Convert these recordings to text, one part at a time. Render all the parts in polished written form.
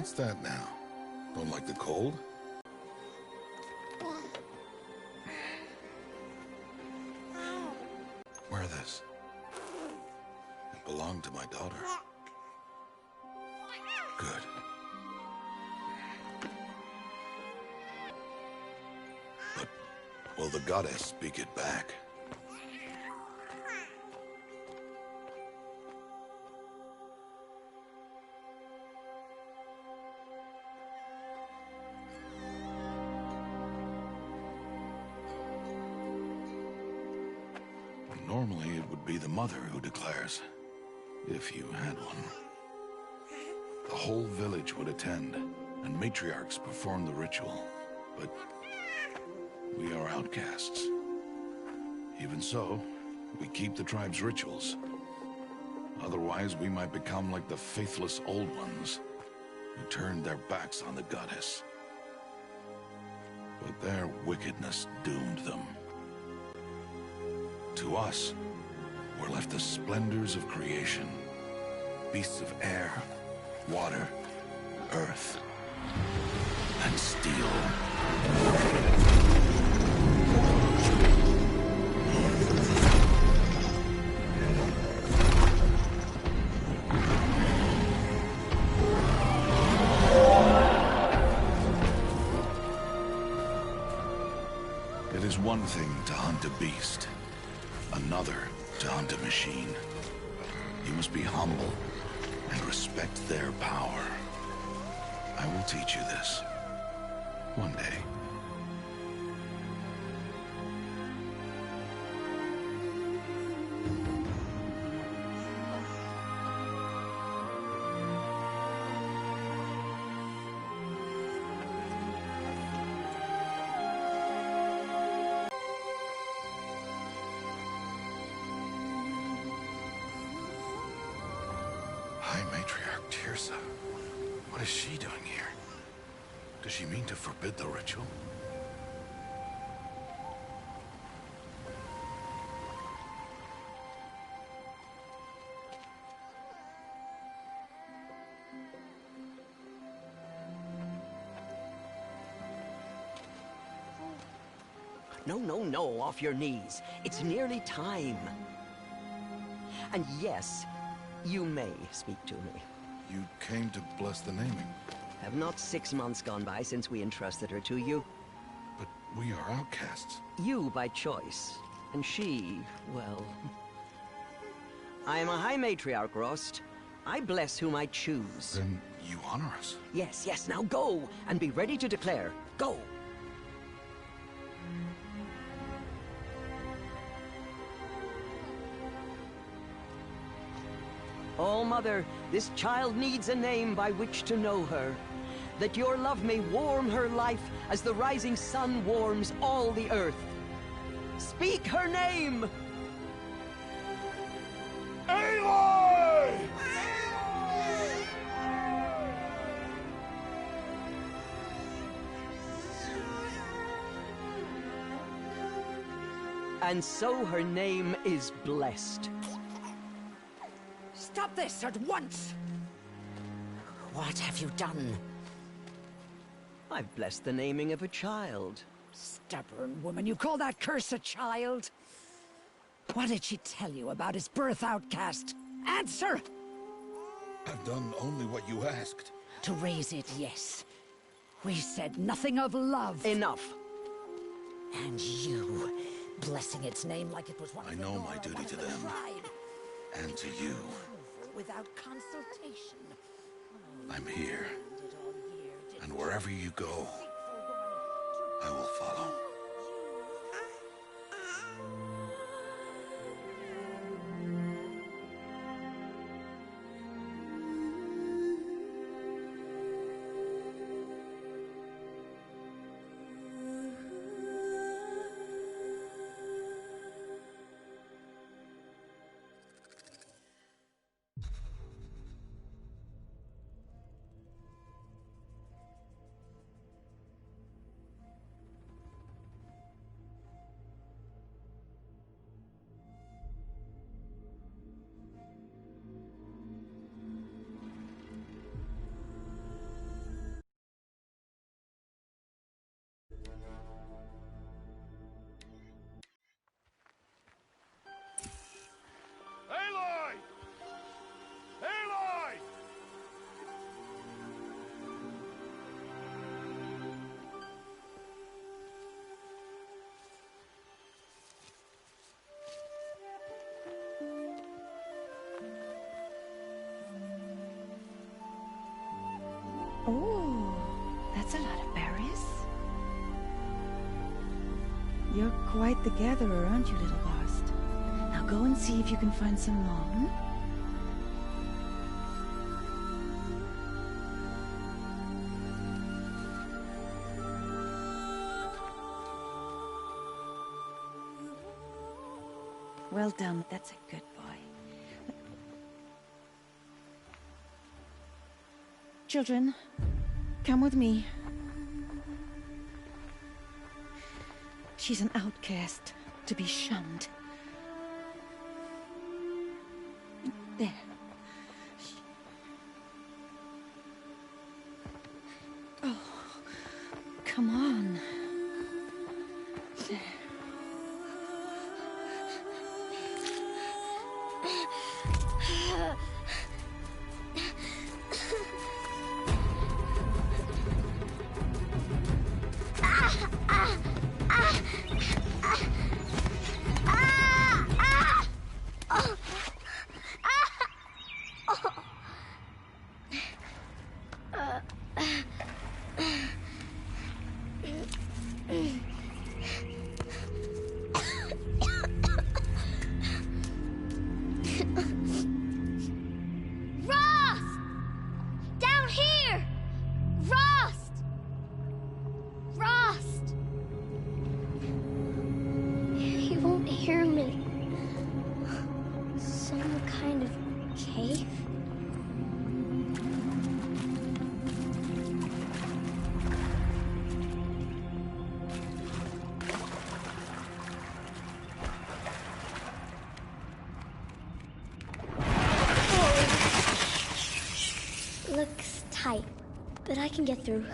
What's that now? Don't like the cold? Wear this. It belonged to my daughter. Good. But will the goddess speak it back? Normally, it would be the mother who declares, if you had one. The whole village would attend, and matriarchs perform the ritual. But we are outcasts. Even so, we keep the tribe's rituals. Otherwise, we might become like the faithless old ones, who turned their backs on the goddess. But their wickedness doomed them. To us, were left the splendors of creation. Beasts of air, water, earth, and steel. It is one thing to hunt a beast, another to hunt a machine. You must be humble and respect their power. I will teach you this one day. High Matriarch Tirsa. What is she doing here? Does she mean to forbid the ritual? No, off your knees. It's nearly time. And yes, you may speak to me. You came to bless the naming. Have not 6 months gone by since we entrusted her to you? But we are outcasts. You by choice, and she, well... I am a High Matriarch, Rost. I bless whom I choose. Then you honor us. Yes, now go, and be ready to declare. Go! Oh, Mother, this child needs a name by which to know her. That your love may warm her life as the rising sun warms all the earth. Speak her name! Aloy! And so her name is blessed. Stop this at once! What have you done? I've blessed the naming of a child. Stubborn woman, you call that curse a child? What did she tell you about his birth, outcast? Answer! I've done only what you asked. To raise it, yes. We said nothing of love. Enough. And you, blessing its name like it was one I of the know Nora, my duty one of to the them. tribe. And to you. Without consultation. I'm here. And wherever you go, I will follow. That's a lot of berries. You're quite the gatherer, aren't you, little Bast? Now go and see if you can find some more, hmm? Well done, that's a good boy. Children, come with me. She's an outcast, to be shunned. There. Oh, come on. There. Looks tight, but I can get through.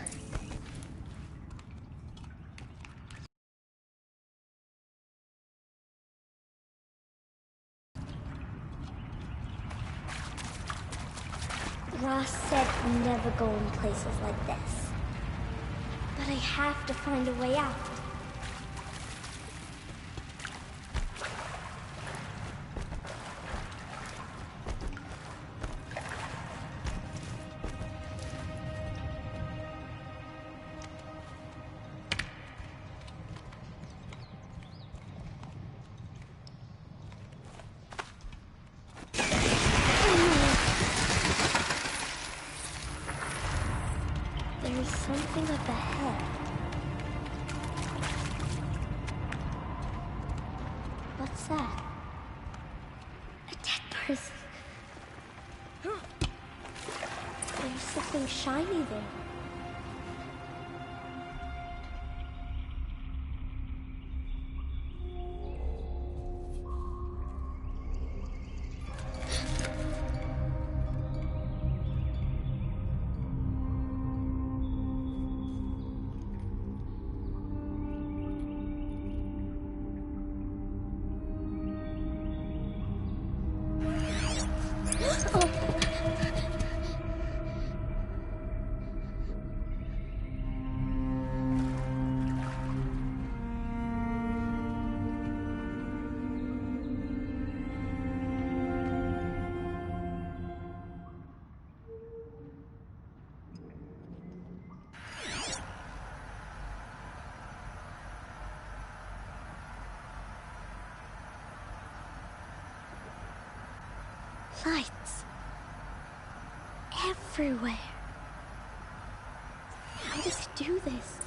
Ross said never go in places like this. But I have to find a way out. There's something up ahead. What's that? A dead person. There's something shiny there. Lights. Everywhere. How does he do this?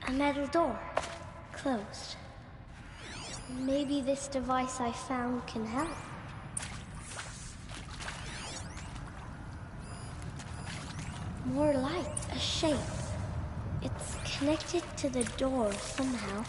A metal door. Closed. Maybe this device I found can help. More light, a shape. It's connected to the door somehow.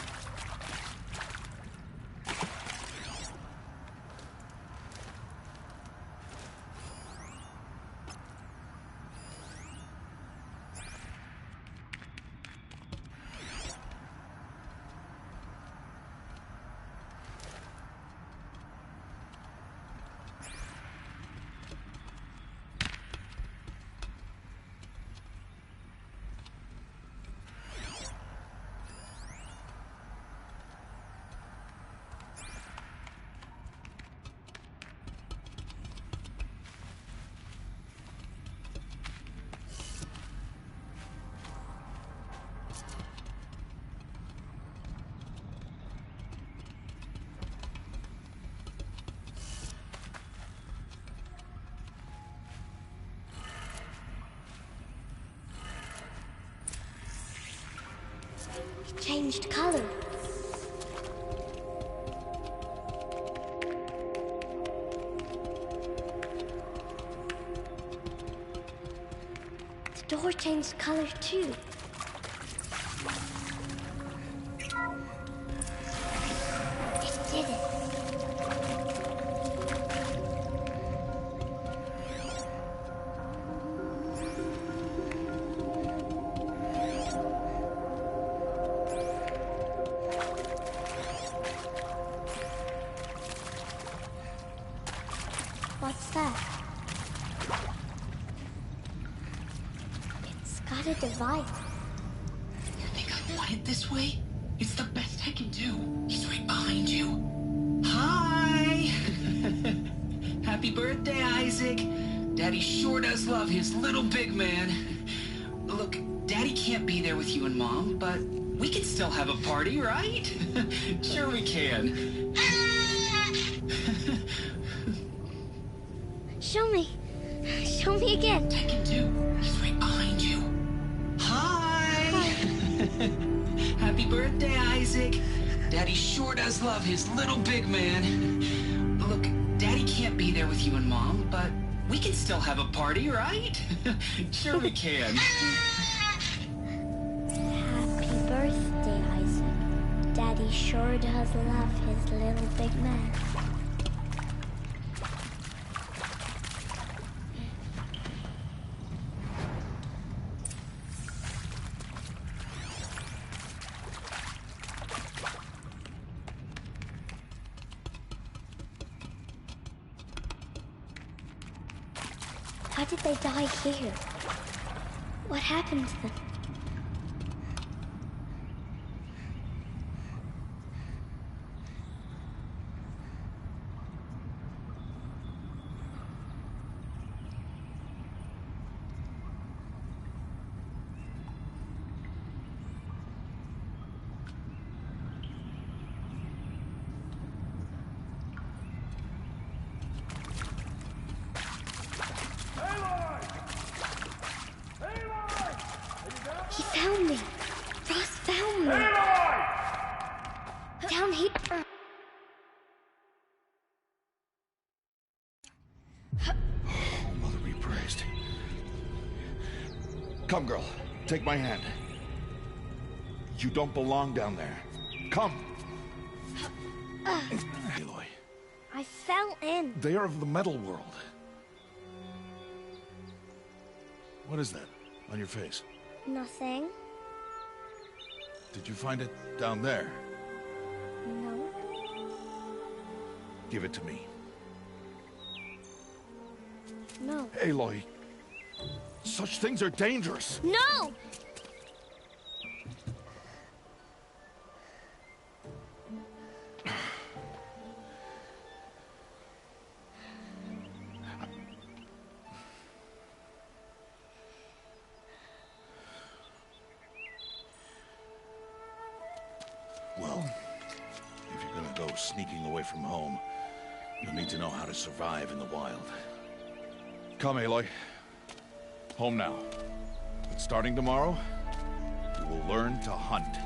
changed color. The door changed color too. It did it. What's that? It's got a device. You think I want it this way? It's the best I can do. He's right behind you. Hi! Happy birthday, Isaac. Daddy sure does love his little big man. Look, Daddy can't be there with you and Mom, but we can still have a party, right? Sure we can. Show me. Show me again. Tekken 2. He's right behind you. Hi! Happy birthday, Isaac. Daddy sure does love his little big man. Look, Daddy can't be there with you and Mom, but we can still have a party, right? Sure we can. Happy birthday, Isaac. Daddy sure does love his little big man. How did they die here? What happened to them? He found me. Ross found me. Down here. Oh, Mother be praised. Come, girl. Take my hand. You don't belong down there. Come. Aloy. I fell in. They are of the metal world. What is that on your face? Nothing. Did you find it down there? No. Give it to me. No. Aloy, such things are dangerous. No! Well, if you're gonna go sneaking away from home, you'll need to know how to survive in the wild. Come, Aloy. Home now. But starting tomorrow, you will learn to hunt.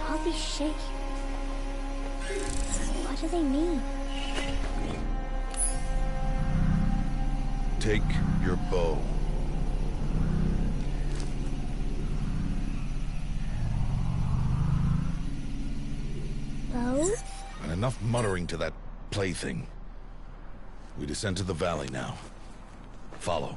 All these shapes. What do they mean? Take your bow. Bow? And enough muttering to that plaything. We descend to the valley now. Follow.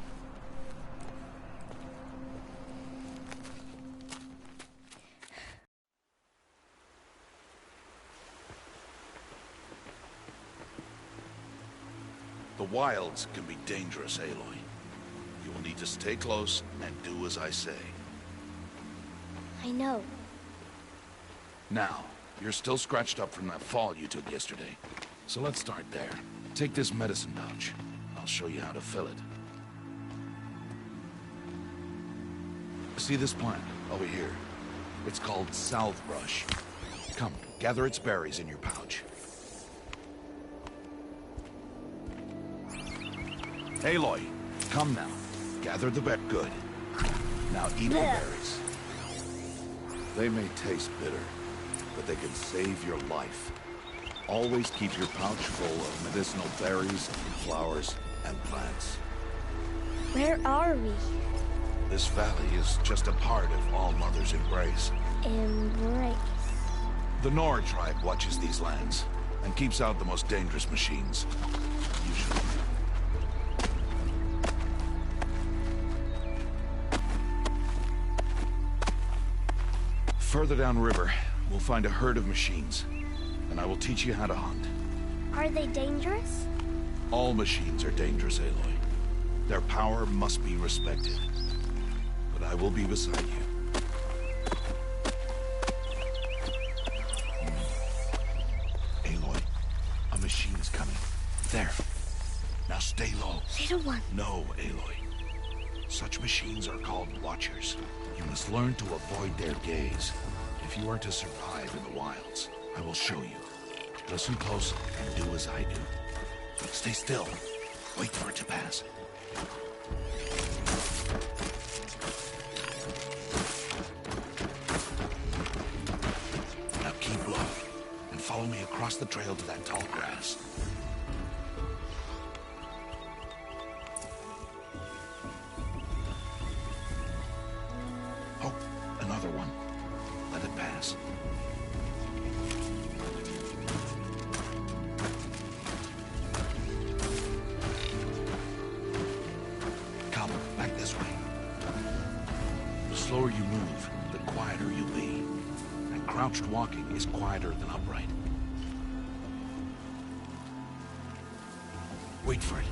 The wilds can be dangerous, Aloy. You will need to stay close and do as I say. I know. Now, You're still scratched up from that fall you took yesterday. So let's start there. Take this medicine pouch. I'll show you how to fill it. See this plant over here? It's called salvebrush. Come, gather its berries in your pouch. Aloy, come now. Gather the berries. Good. Now eat the berries. They may taste bitter, but they can save your life. Always keep your pouch full of medicinal berries, flowers, and plants. Where are we? This valley is just a part of All Mother's embrace. Embrace. The Nora tribe watches these lands and keeps out the most dangerous machines. Usually. Further downriver, we'll find a herd of machines, and I will teach you how to hunt. Are they dangerous? All machines are dangerous, Aloy. Their power must be respected. But I will be beside you. Aloy, a machine's coming. There. Now stay low. Little one. No, Aloy. Such machines are called Watchers. You must learn to avoid their gaze if you are to survive in the wilds. I will show you. Listen close and do as I do. Stay still. Wait for it to pass. Now keep low and follow me across the trail to that tall grass. Oh, another one. Let it pass. Come, back this way. The slower you move, the quieter you'll be. And crouched walking is quieter than upright. Wait for it.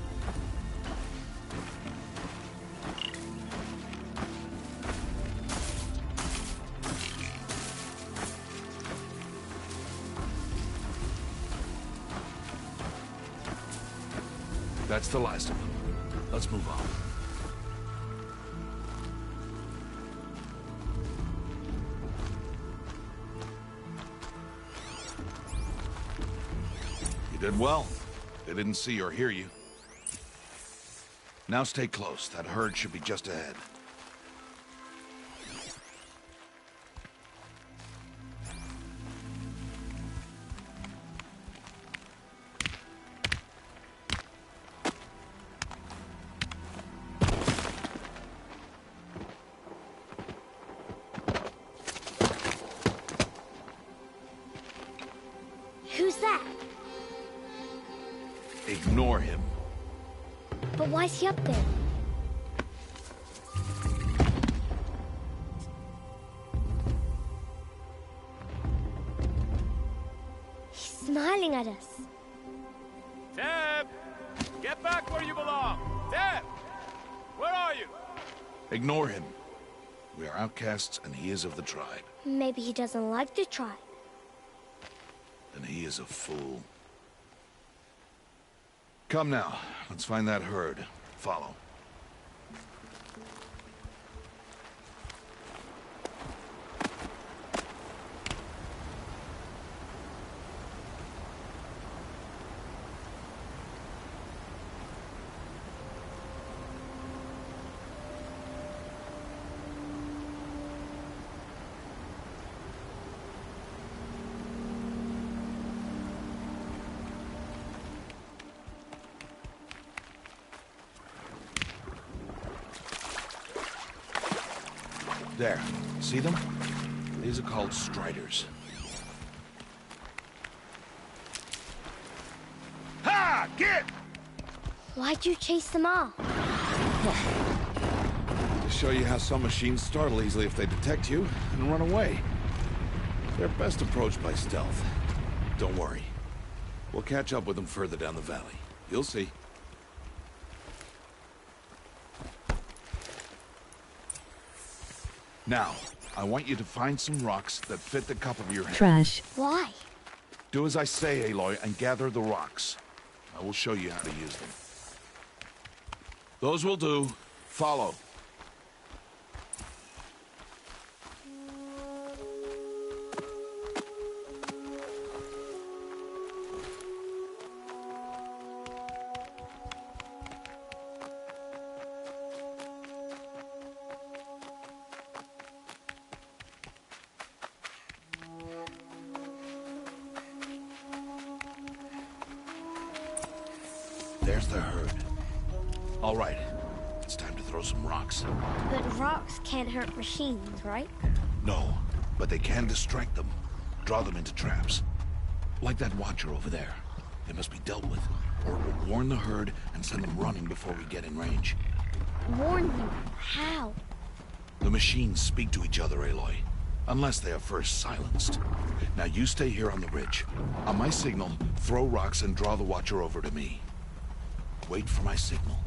That's the last of them. Let's move on. You did well. They didn't see or hear you. Now stay close. That herd should be just ahead. Who's that? Ignore him. But why's he up there? He's smiling at us. Teb! Get back where you belong! Teb! Where are you? Ignore him. We are outcasts and he is of the tribe. Maybe he doesn't like the tribe. Then he is a fool. Come now, let's find that herd. Follow. There. See them? These are called striders. Ha! Get! Why'd you chase them off? To show you how some machines startle easily if they detect you and run away. They're best approached by stealth. Don't worry. We'll catch up with them further down the valley. You'll see. Now, I want you to find some rocks that fit the cup of your head. Trash. Why? Do as I say, Aloy, and gather the rocks. I will show you how to use them. Those will do. Follow. There's the herd. All right, it's time to throw some rocks. But rocks can't hurt machines, right? No, but they can distract them. Draw them into traps. Like that watcher over there. They must be dealt with, or it will warn the herd and send them running before we get in range. Warn them? How? The machines speak to each other, Aloy. Unless they are first silenced. Now you stay here on the ridge. On my signal, throw rocks and draw the watcher over to me. Wait for my signal.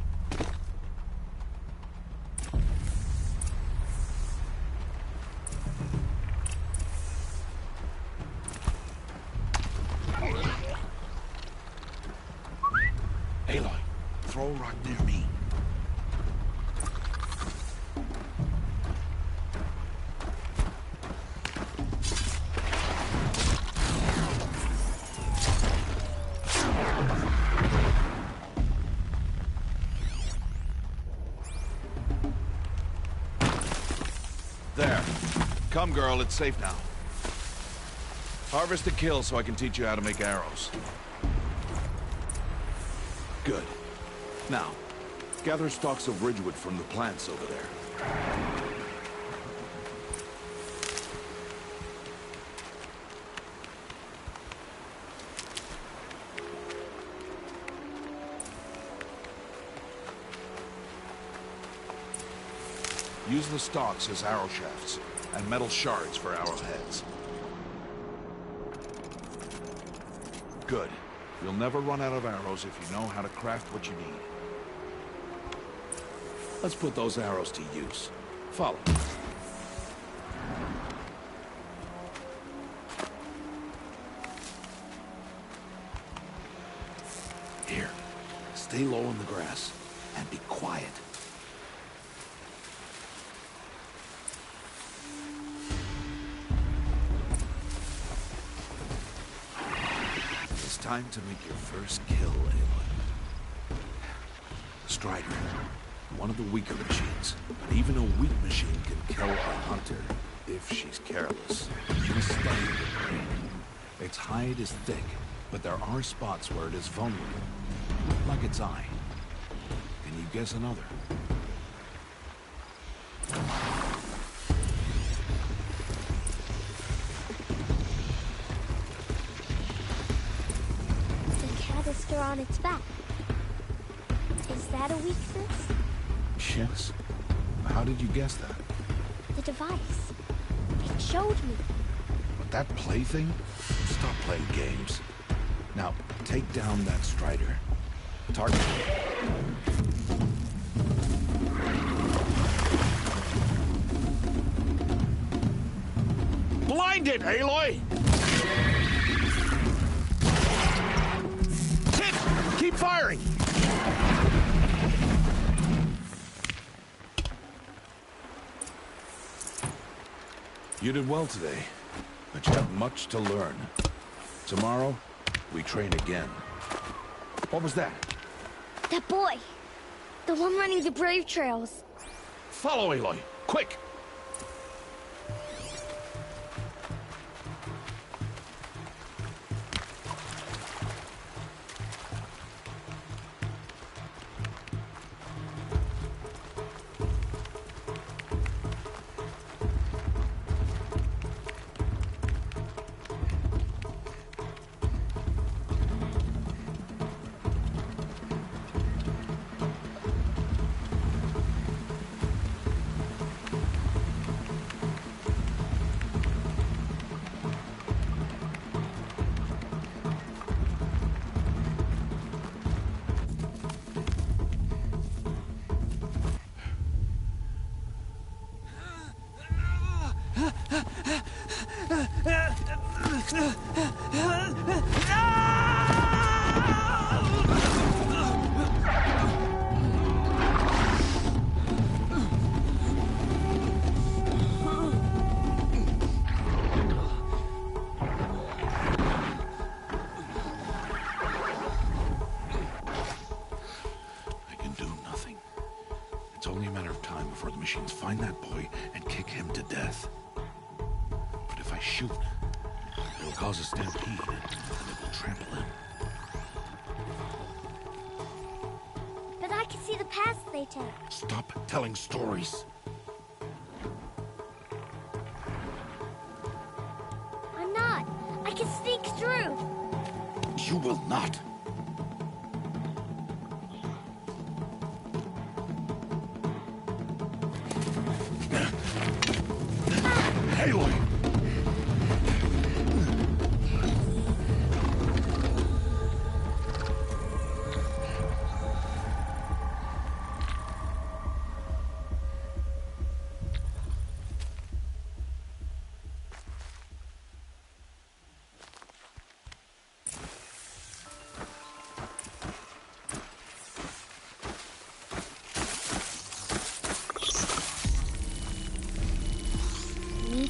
Aloy, throw a rock near me. There. Come, girl, it's safe now. Harvest and kill so I can teach you how to make arrows. Good. Now, gather stalks of ridgewood from the plants over there. Use the stalks as arrow shafts, and metal shards for arrowheads. Good. You'll never run out of arrows if you know how to craft what you need. Let's put those arrows to use. Follow. Here. Stay low in the grass, and be quiet. Time to make your first kill, Aloy. Strider. One of the weaker machines. But even a weak machine can kill a hunter if she's careless. She must stay in the brain. Its hide is thick, but there are spots where it is vulnerable. Like its eye. Can you guess another? On its back. Is that a weakness? Yes. How did you guess that? The device. It showed me. But that plaything? Stop playing games. Now, take down that Strider. Target. Blind it, Aloy! Keep firing! You did well today, but you have much to learn. Tomorrow, we train again. What was that? That boy! The one running the brave trails. Follow, Aloy! Quick! I can do nothing. It's only a matter of time before the machines find that boy and kick him to death. But if I shoot, it'll cause a stampede, and it will trample him. But I can see the paths they take. Stop telling stories. I'm not. I can sneak through. You will not. Aloy!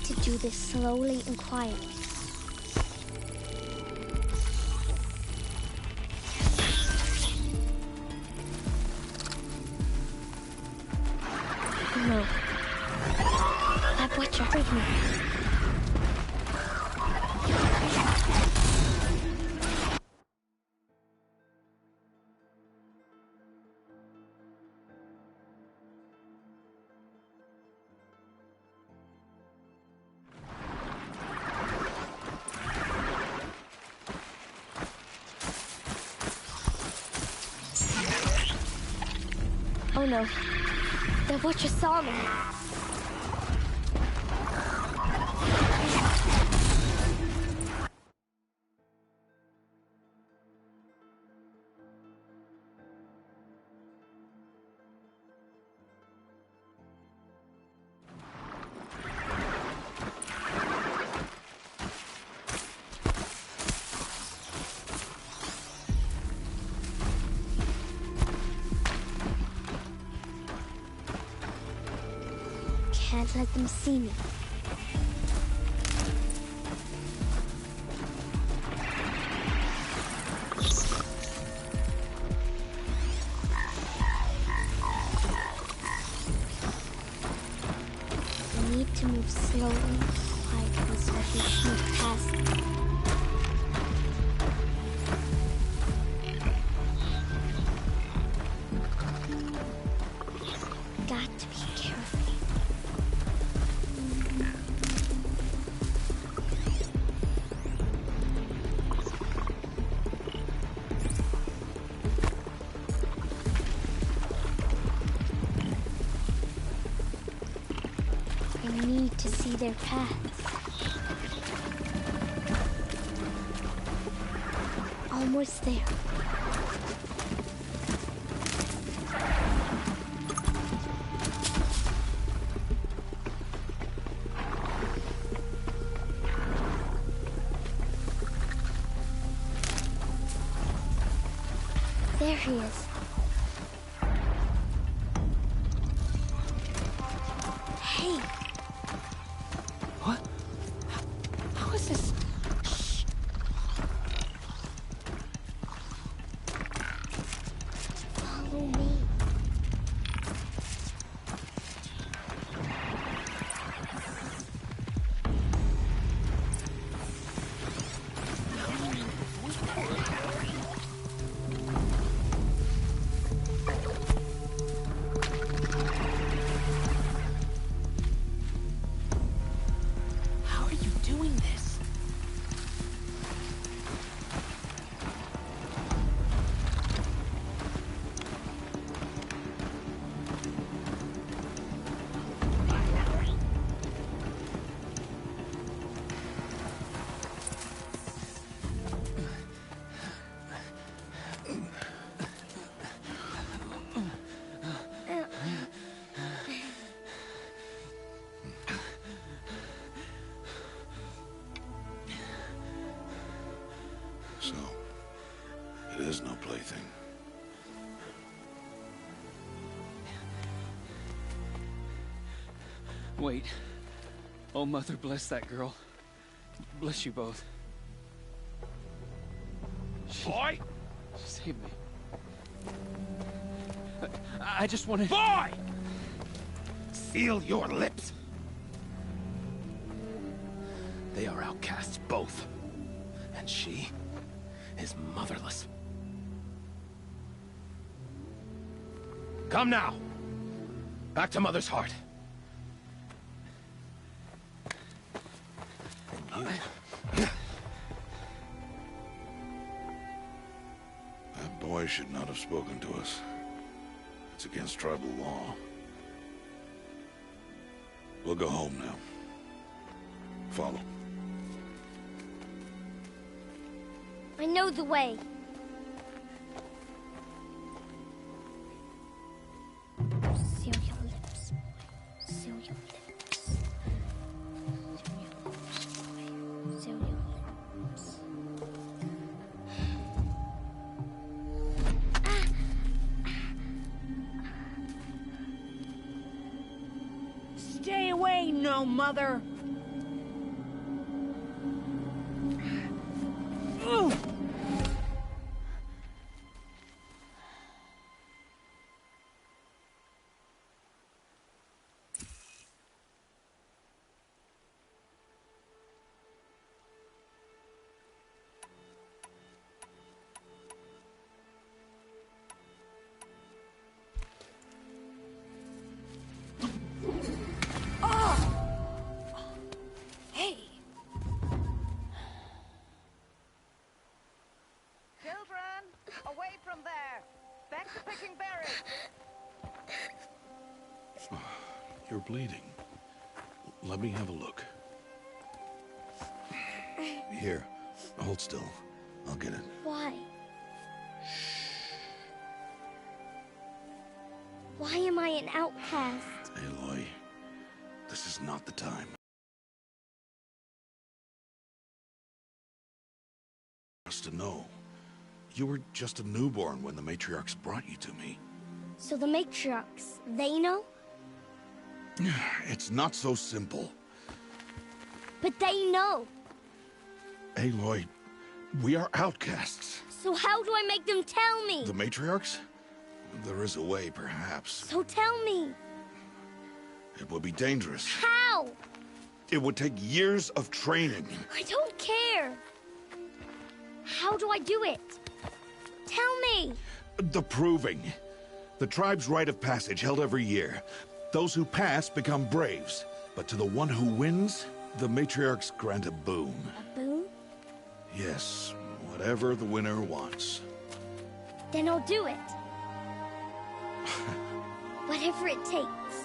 To do this slowly and quietly. No. That butcher heard me. Oh no, the butcher saw me. Can't let them see me. I need to move slowly, quietly, so I can sneak past them. Got to be careful. I need to see their paths. Almost there. There he is. Hey. What? How is this? Shh. Follow me. It is no plaything. Wait. Oh, Mother, bless that girl. Bless you both. Boy! She saved me. I just wanted... Boy! Seal your lips! They are outcasts, both. And she is motherless. Come now! Back to Mother's heart. That boy should not have spoken to us. It's against tribal law. We'll go home now. Follow. I know the way. Seal your lips, boy. Seal your lips. Seal your lips, boy. Seal your lips. Stay away, no mother! Hey! Children, away from there! Back to picking berries! You're bleeding. Let me have a look. Here, hold still. I'll get it. Why? Why am I an outcast? Aloy, this is not the time. Us to know. You were just a newborn when the matriarchs brought you to me. So the matriarchs, they know? It's not so simple. But they know. Aloy, we are outcasts. So how do I make them tell me? The matriarchs? There is a way, perhaps. So tell me. It would be dangerous. How? It would take years of training. I don't care. How do I do it? Tell me. The proving. The tribe's rite of passage held every year. Those who pass become braves. But to the one who wins, the matriarchs grant a boon. A boon? Yes, whatever the winner wants. Then I'll do it. Whatever it takes.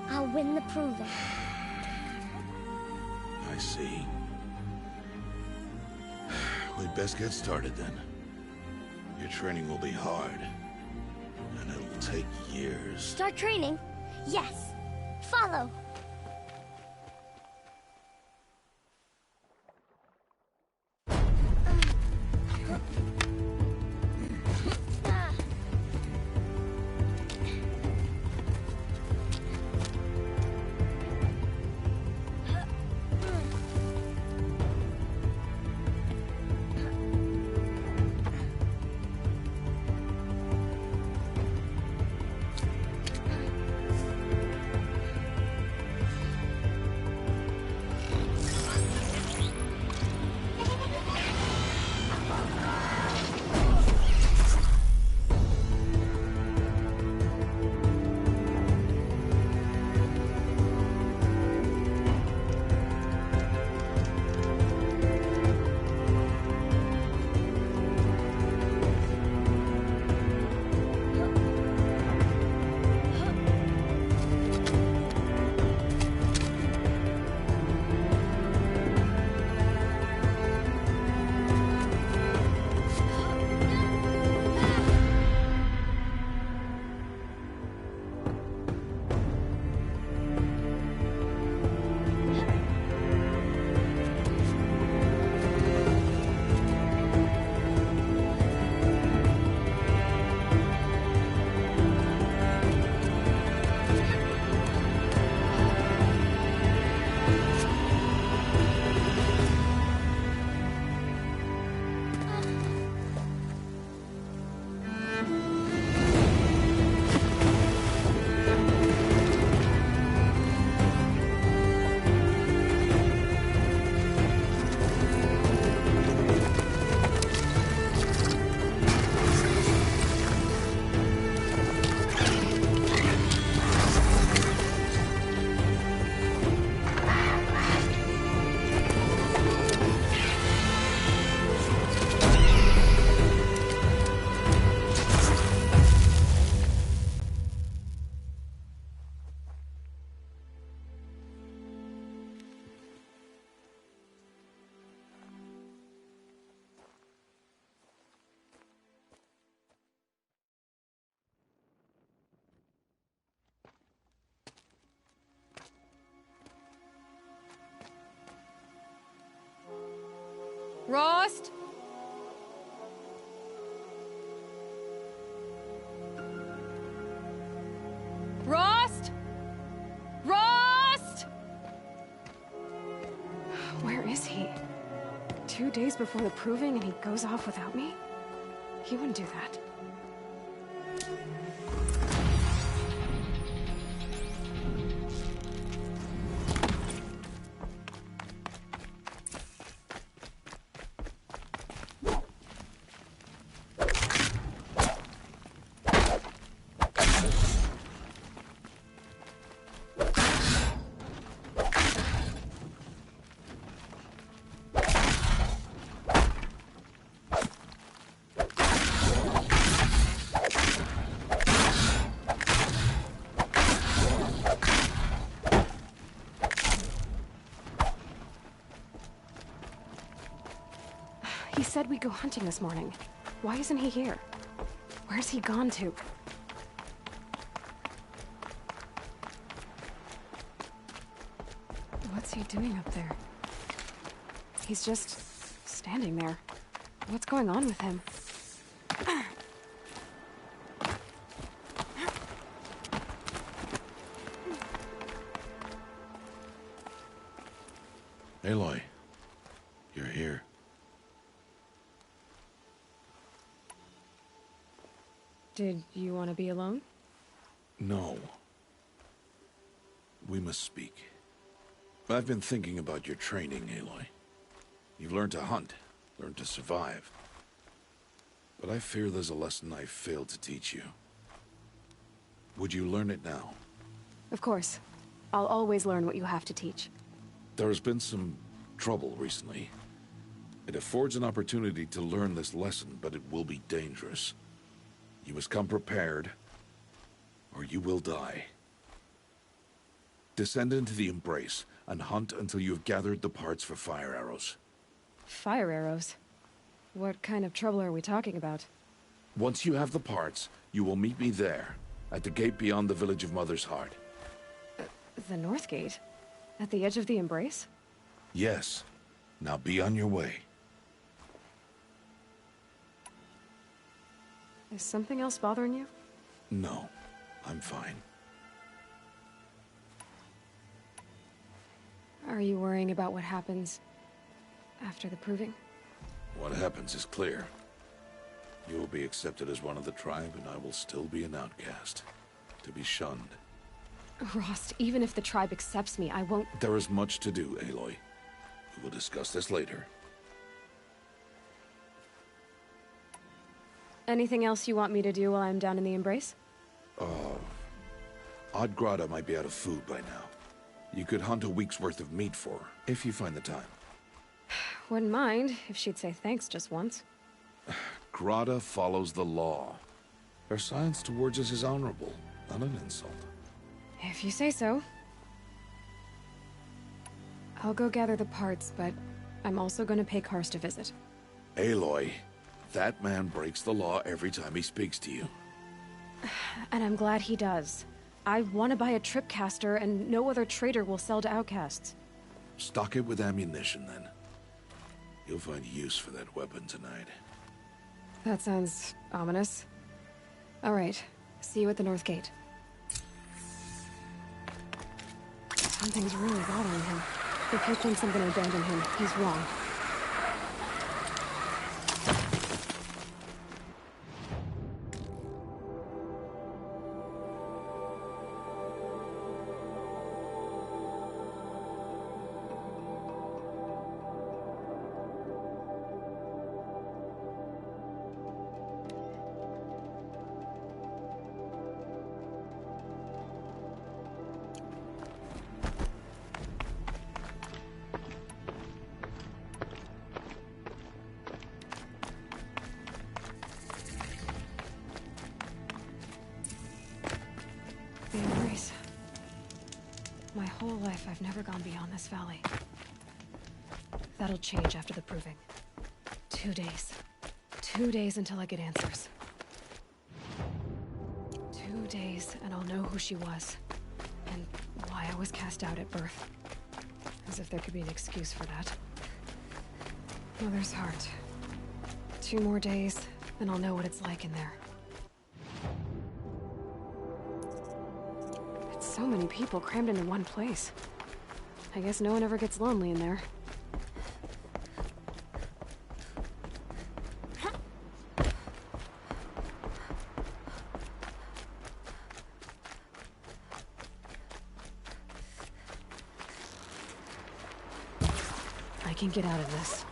I'll win the proving. I see. We'd best get started then. Your training will be hard. And it'll take years. Start training? Yes. Follow. Rost? Rost? Rost? Where is he? 2 days before the proving and he goes off without me? He wouldn't do that. He said we'd go hunting this morning. Why isn't he here? Where's he gone to? What's he doing up there? He's just standing there. What's going on with him? Aloy, you're here. Did you want to be alone? No. We must speak. I've been thinking about your training, Aloy. You've learned to hunt, learned to survive. But I fear there's a lesson I failed to teach you. Would you learn it now? Of course. I'll always learn what you have to teach. There has been some trouble recently. It affords an opportunity to learn this lesson, but it will be dangerous. You must come prepared, or you will die. Descend into the Embrace, and hunt until you have gathered the parts for fire arrows. Fire arrows? What kind of trouble are we talking about? Once you have the parts, you will meet me there, at the gate beyond the village of Mother's Heart. The North Gate? At the edge of the Embrace? Yes. Now be on your way. Is something else bothering you? No, I'm fine. Are you worrying about what happens after the proving? What happens is clear. You will be accepted as one of the tribe, and I will still be an outcast, to be shunned. Rost, even if the tribe accepts me, I won't— There is much to do, Aloy. We will discuss this later. Anything else you want me to do while I'm down in the Embrace? Odd Grata might be out of food by now. You could hunt a week's worth of meat for her, if you find the time. Wouldn't mind if she'd say thanks just once. Grata follows the law. Her silence towards us is honorable, not an insult. If you say so. I'll go gather the parts, but I'm also gonna pay Karst a visit. Aloy, that man breaks the law every time he speaks to you. And I'm glad he does. I want to buy a tripcaster, and no other trader will sell to outcasts. Stock it with ammunition, then. You'll find use for that weapon tonight. That sounds ominous. All right, see you at the North Gate. Something's really bothering him. If he thinks I'm gonna abandon him, he's wrong. The Embrace. My whole life, I've never gone beyond this valley. That'll change after the proving. 2 days. 2 days until I get answers. 2 days, and I'll know who she was. And why I was cast out at birth. As if there could be an excuse for that. Mother's heart. 2 more days, then I'll know what it's like in there. It's so many people crammed into one place. I guess no one ever gets lonely in there. I can get out of this.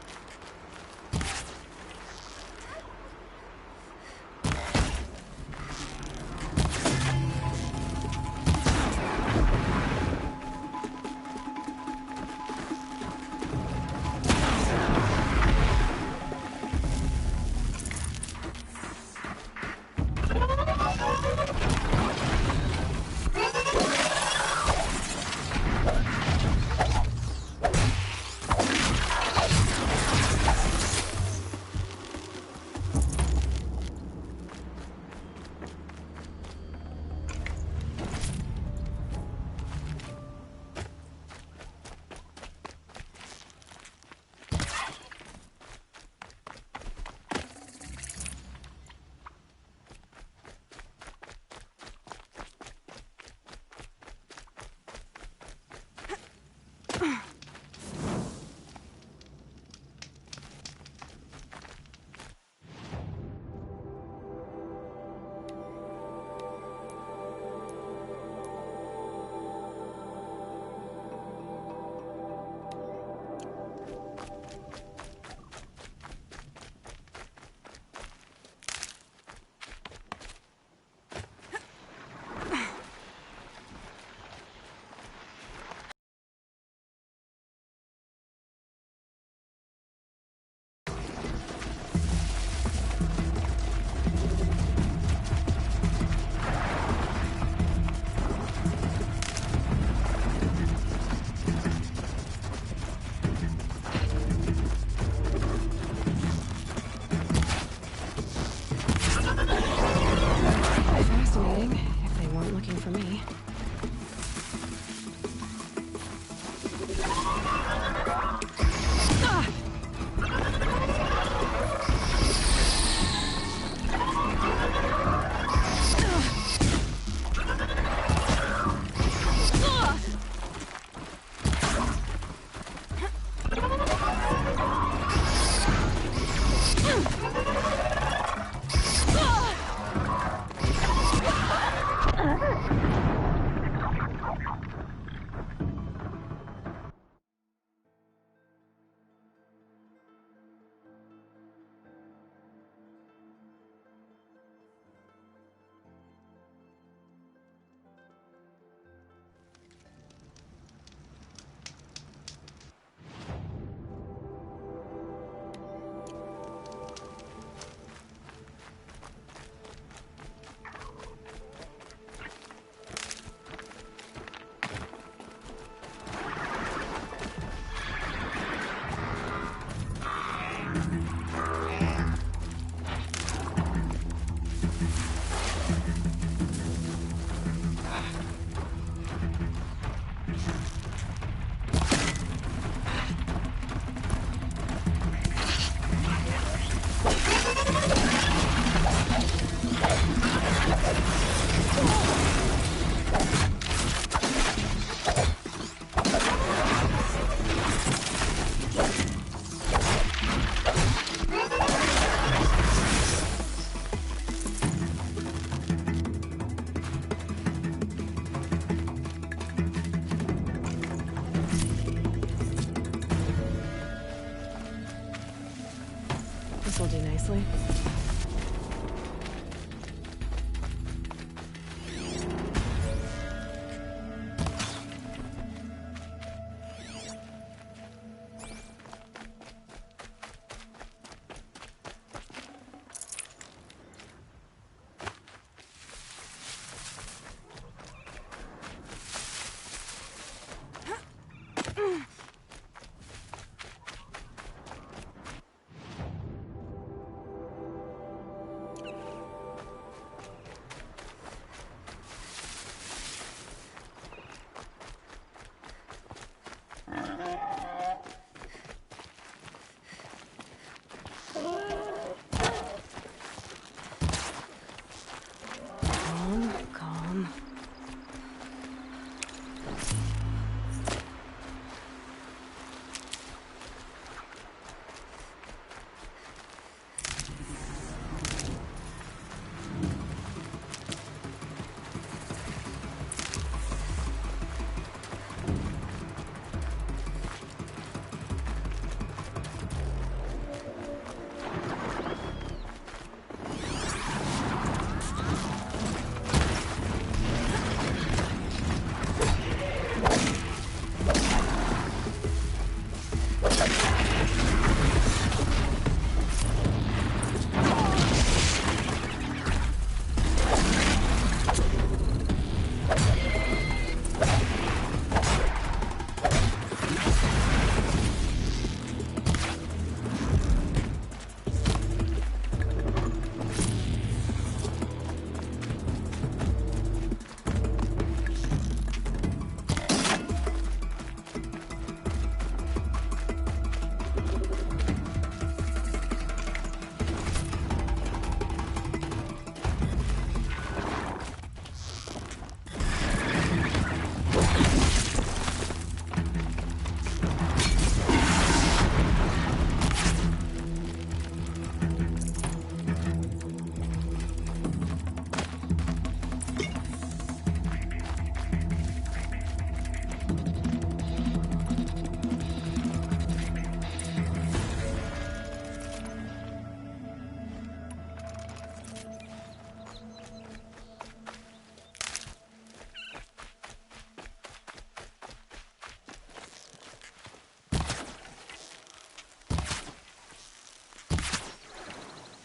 This'll do nicely.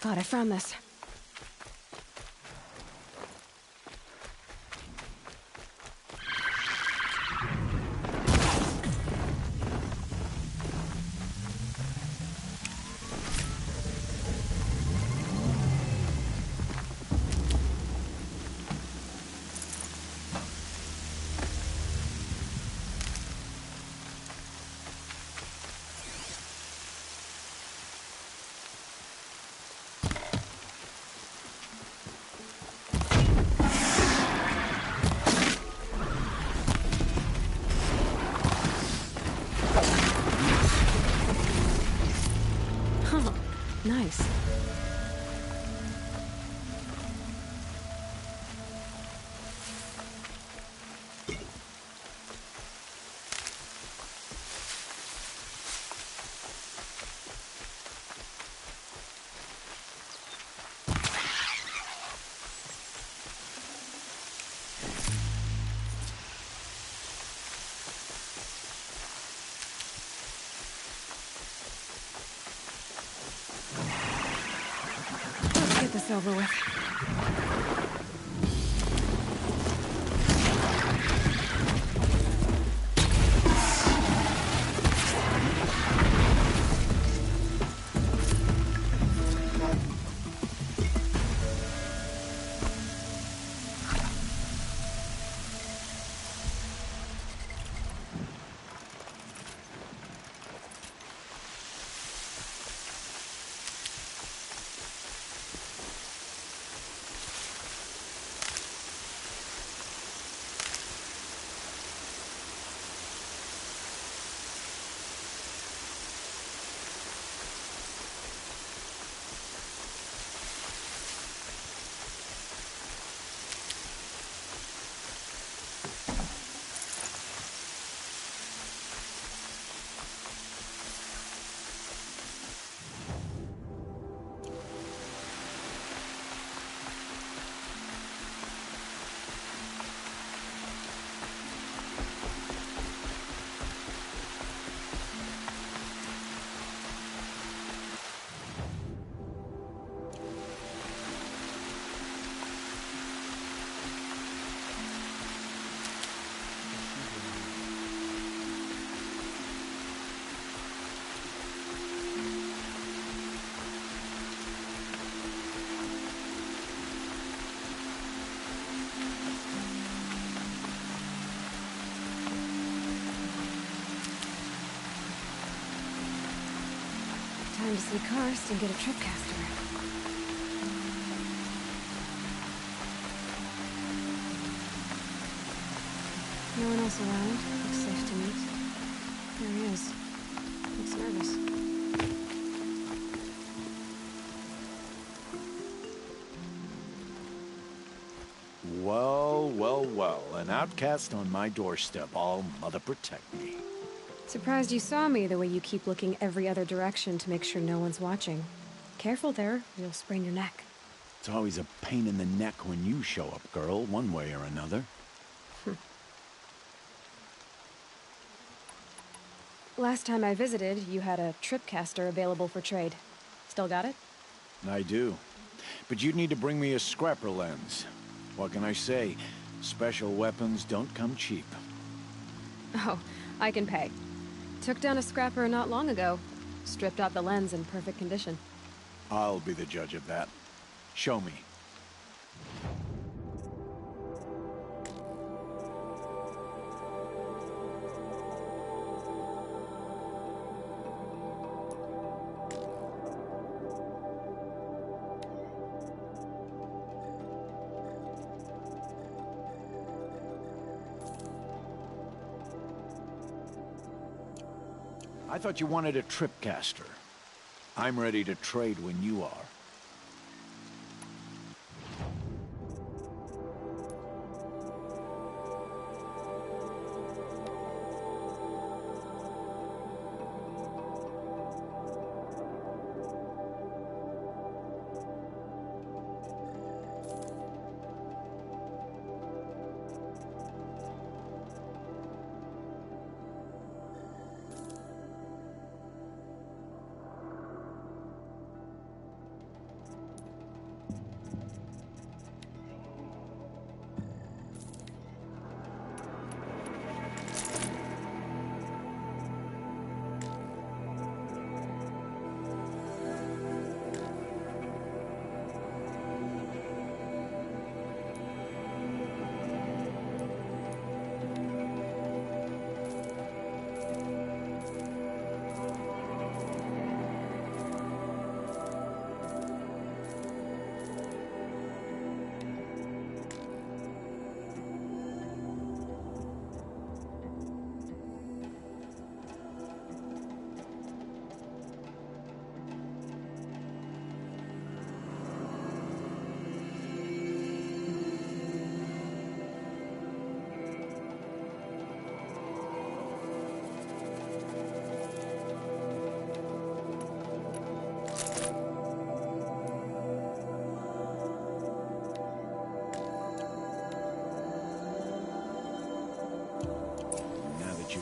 God, I found this. Nice. Let's get this over with. Time to see Karst and get a tripcaster. No one else around. Looks safe to meet. There he is. Looks nervous. Well, well, well. An outcast on my doorstep. All mother protect me. Surprised you saw me the way you keep looking every other direction to make sure no one's watching. Careful there, you'll sprain your neck. It's always a pain in the neck when you show up, girl, one way or another. Last time I visited, you had a tripcaster available for trade. Still got it? I do. But you'd need to bring me a scrapper lens. What can I say? Special weapons don't come cheap. Oh, I can pay. Took down a scrapper not long ago. Stripped out the lens in perfect condition. I'll be the judge of that. Show me. I thought you wanted a tripcaster. I'm ready to trade when you are.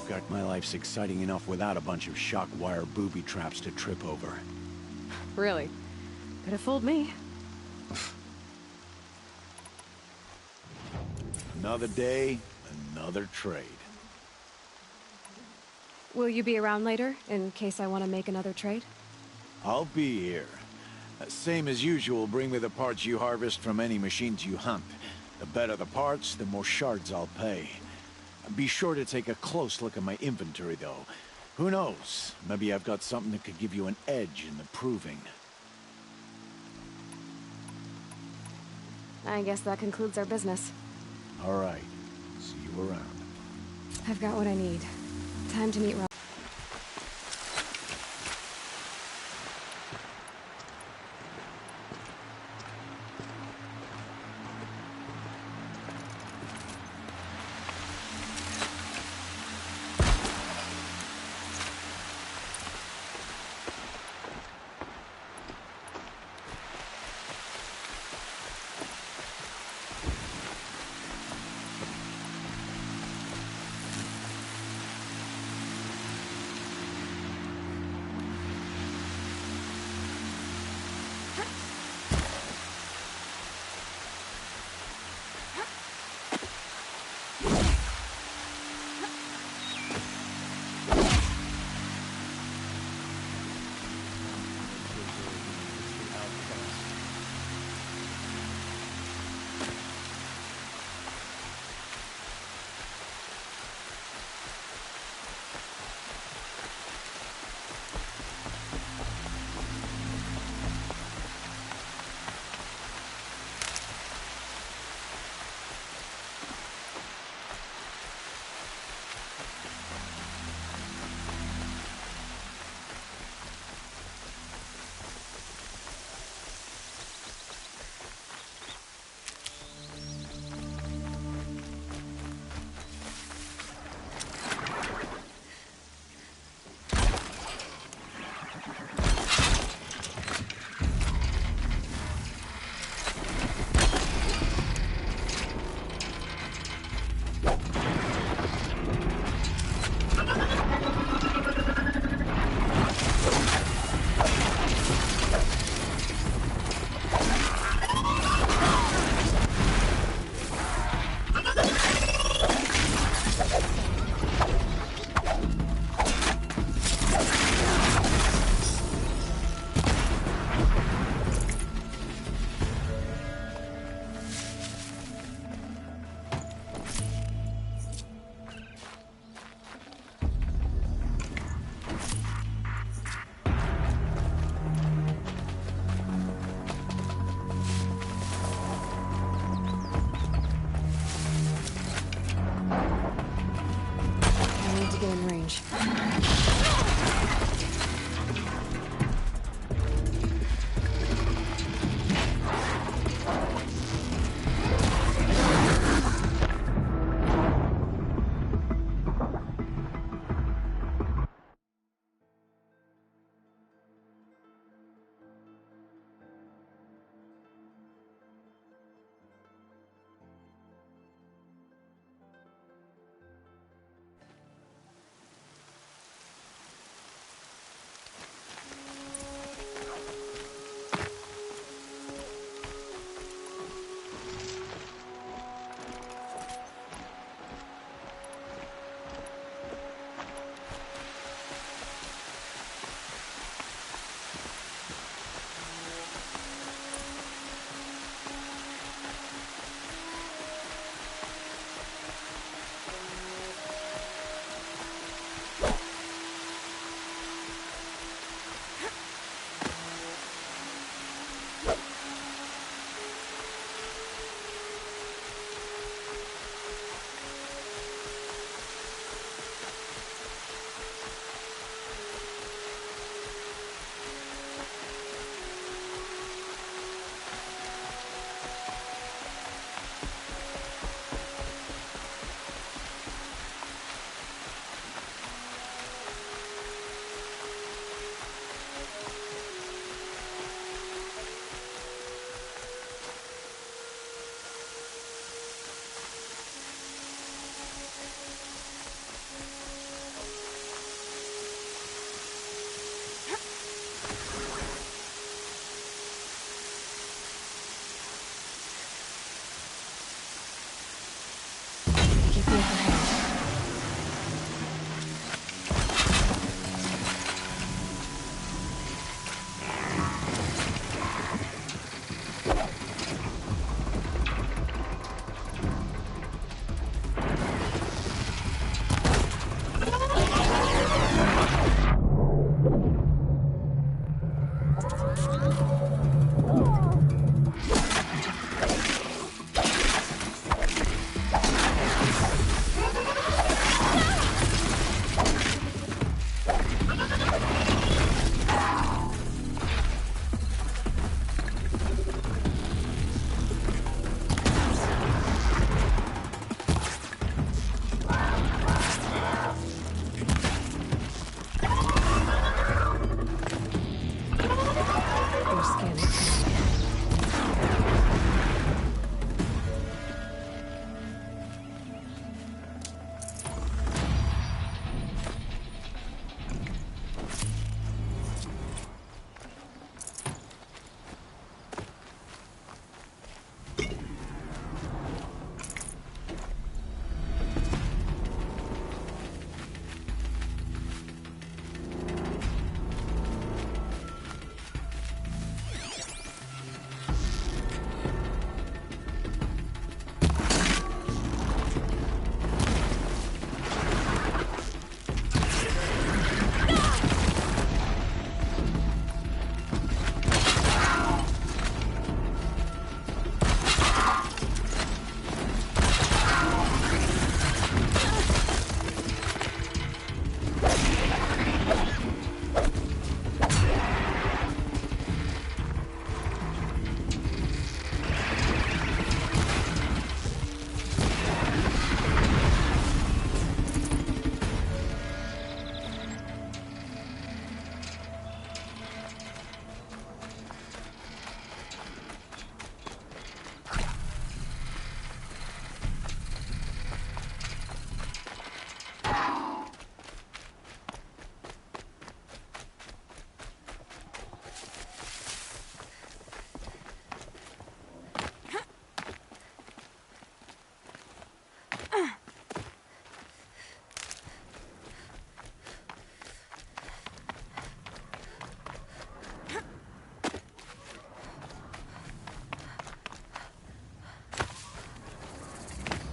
fact, my life's exciting enough without a bunch of shock wire booby traps to trip over. Really? Could have fooled me. Another day, another trade. Will you be around later, in case I want to make another trade? I'll be here. Same as usual, bring me the parts you harvest from any machines you hunt. The better the parts, the more shards I'll pay. Be sure to take a close look at my inventory, though. Who knows? Maybe I've got something that could give you an edge in the proving. I guess that concludes our business. All right. See you around. I've got what I need. Time to meet Rob.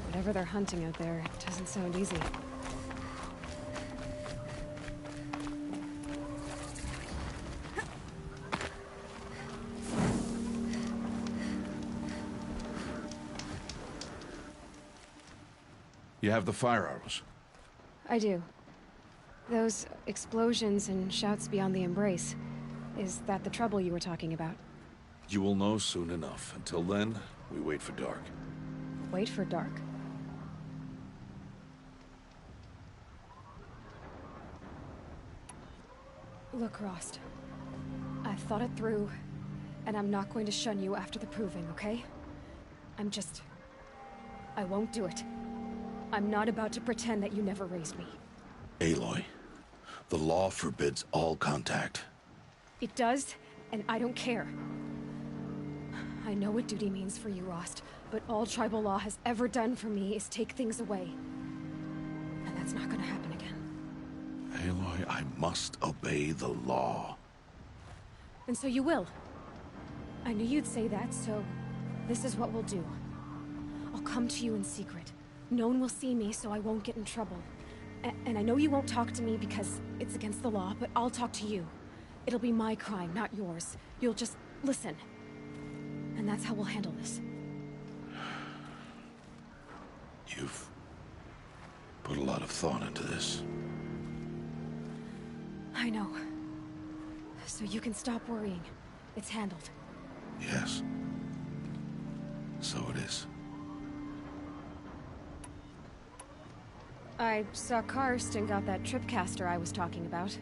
Whatever they're hunting out there, it doesn't sound easy. You have the fire arrows? I do. Those explosions and shouts beyond the embrace. Is that the trouble you were talking about? You will know soon enough. Until then, we wait for dark. Wait for dark. Look, Rost. I've thought it through, and I'm not going to shun you after the proving, okay? I won't do it. I'm not about to pretend that you never raised me. Aloy, the law forbids all contact. It does, and I don't care. I know what duty means for you, Rost, but all tribal law has ever done for me is take things away. And that's not gonna happen again. Aloy, I must obey the law. And so you will. I knew you'd say that, so this is what we'll do. I'll come to you in secret. No one will see me, so I won't get in trouble. And I know you won't talk to me because it's against the law, but I'll talk to you. It'll be my crime, not yours. You'll just listen. And that's how we'll handle this. You've put a lot of thought into this. I know. So you can stop worrying. It's handled. Yes. So it is. I saw Karst and got that tripcaster I was talking about.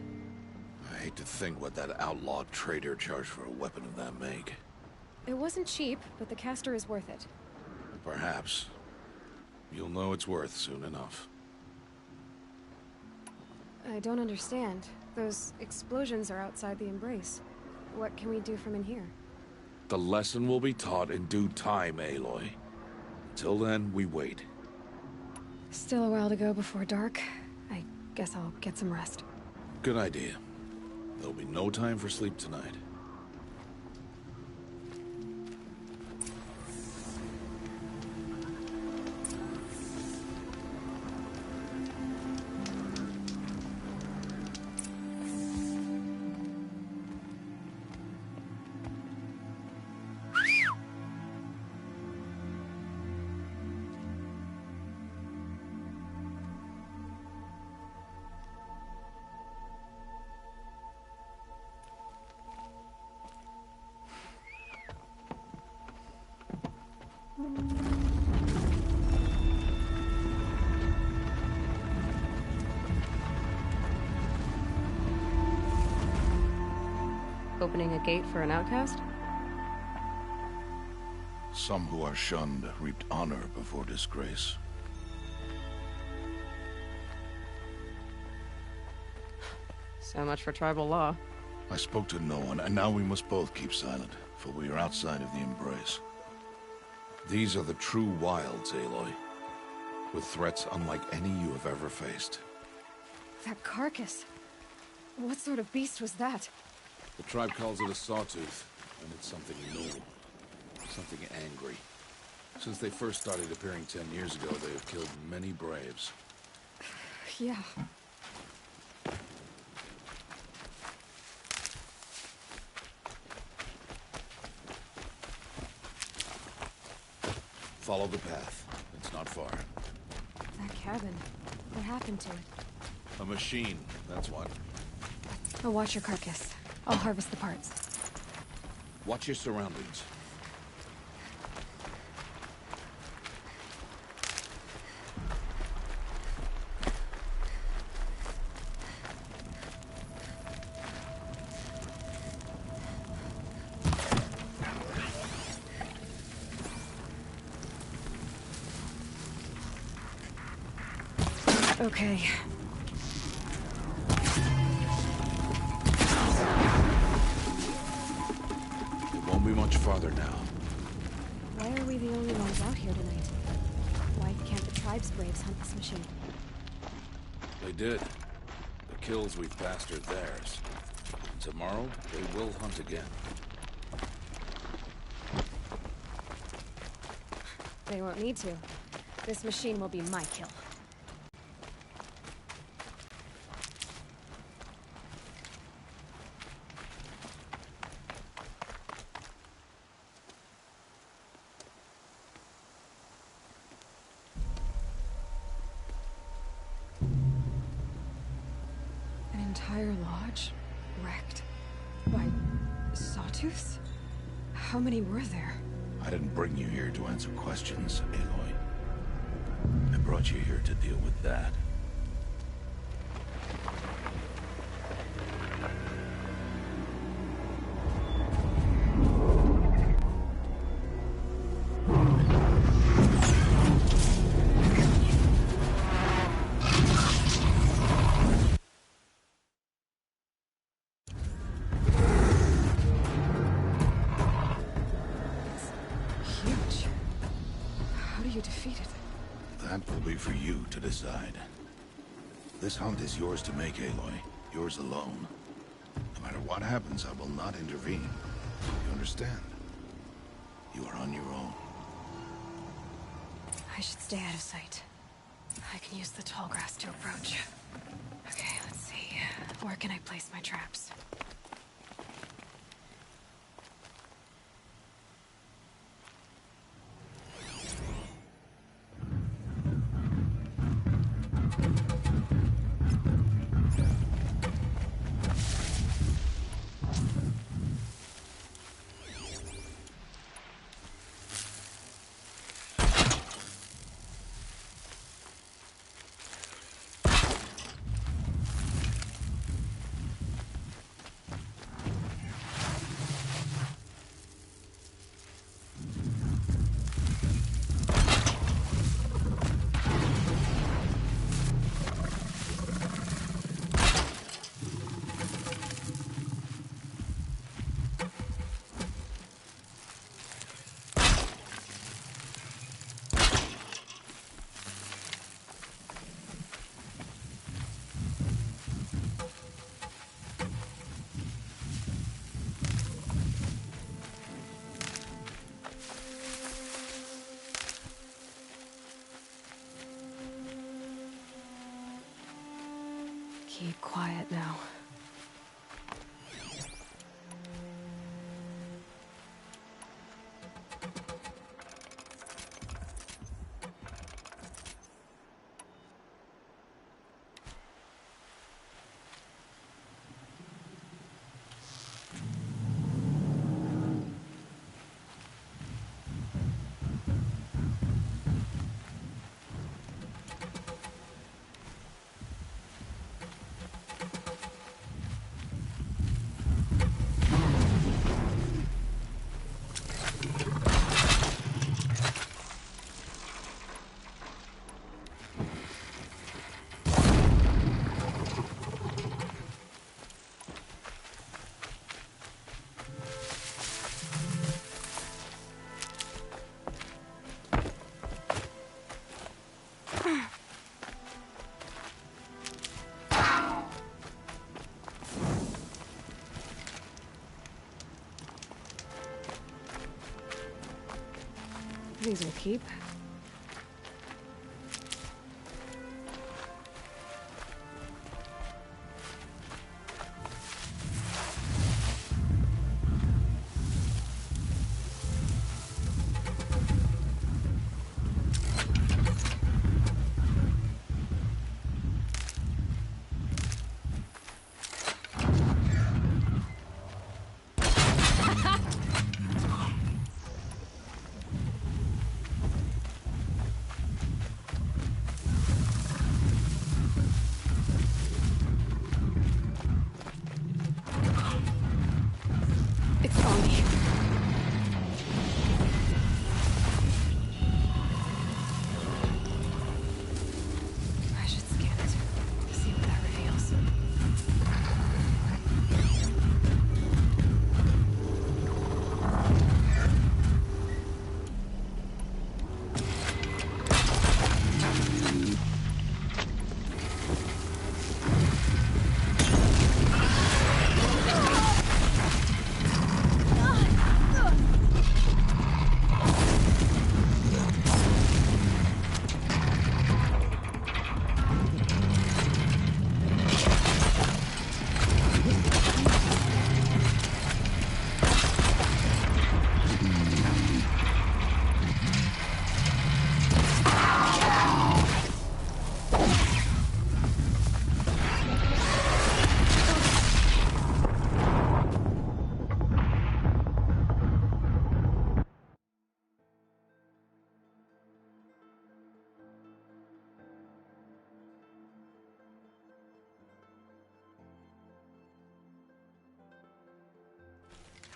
I hate to think what that outlawed trader charged for a weapon of that make. It wasn't cheap, but the caster is worth it. Perhaps. You'll know it's worth soon enough. I don't understand. Those explosions are outside the embrace. What can we do from in here? The lesson will be taught in due time, Aloy. Until then, we wait. Still a while to go before dark. I guess I'll get some rest. Good idea. There'll be no time for sleep tonight. Opening a gate for an outcast? Some who are shunned reaped honor before disgrace. So much for tribal law. I spoke to no one, and now we must both keep silent, for we are outside of the embrace. These are the true wilds, Aloy, with threats unlike any you have ever faced. That carcass. What sort of beast was that? The tribe calls it a sawtooth, and it's something new. Something angry. Since they first started appearing 10 years ago, they have killed many braves. Yeah. Follow the path. It's not far. That cabin. What happened to it? A machine, that's what. I'll watch your carcass. I'll harvest the parts. Watch your surroundings. Okay. It won't be much farther now. Why are we the only ones out here tonight? Why can't the tribe's braves hunt this machine? They did. The kills we've passed are theirs. Tomorrow, they will hunt again. They won't need to. This machine will be my kill. An entire lodge wrecked by sawtooths? How many were there? I didn't bring you here to answer questions, Aloy. I brought you here to deal with that. That will be for you to decide. This hunt is yours to make, Aloy. Yours alone. No matter what happens, I will not intervene. You understand? You are on your own. I should stay out of sight. I can use the tall grass to approach. Okay, let's see. Where can I place my traps? Keep quiet now. These will keep.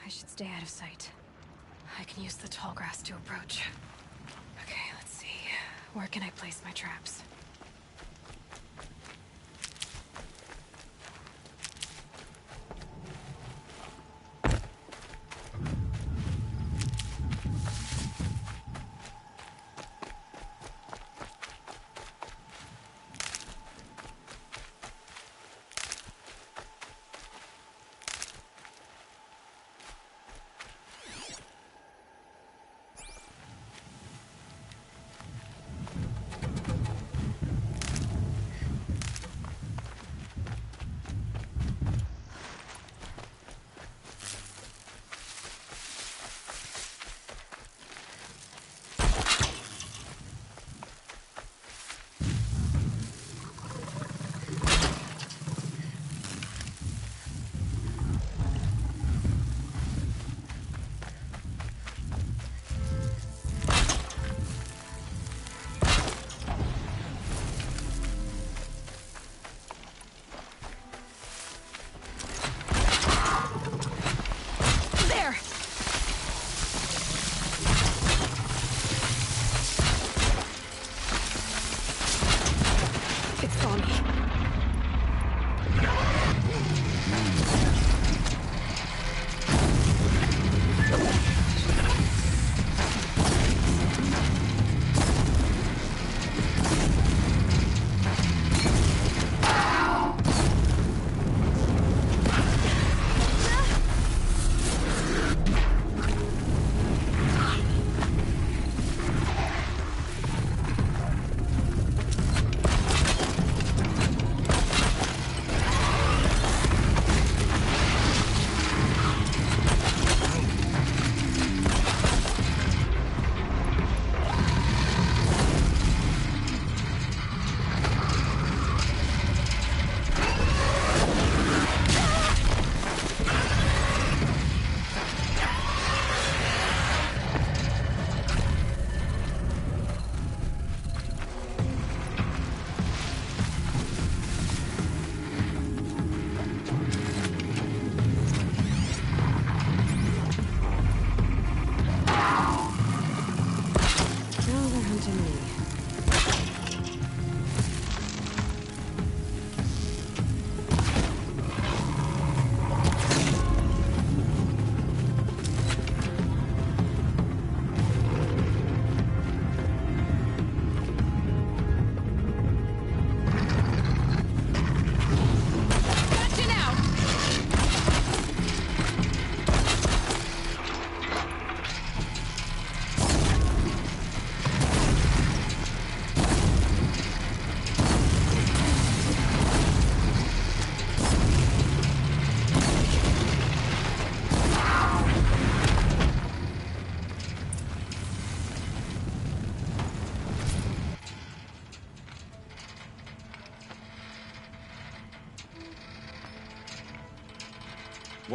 I should stay out of sight. I can use the tall grass to approach. Okay, let's see. Where can I place my traps?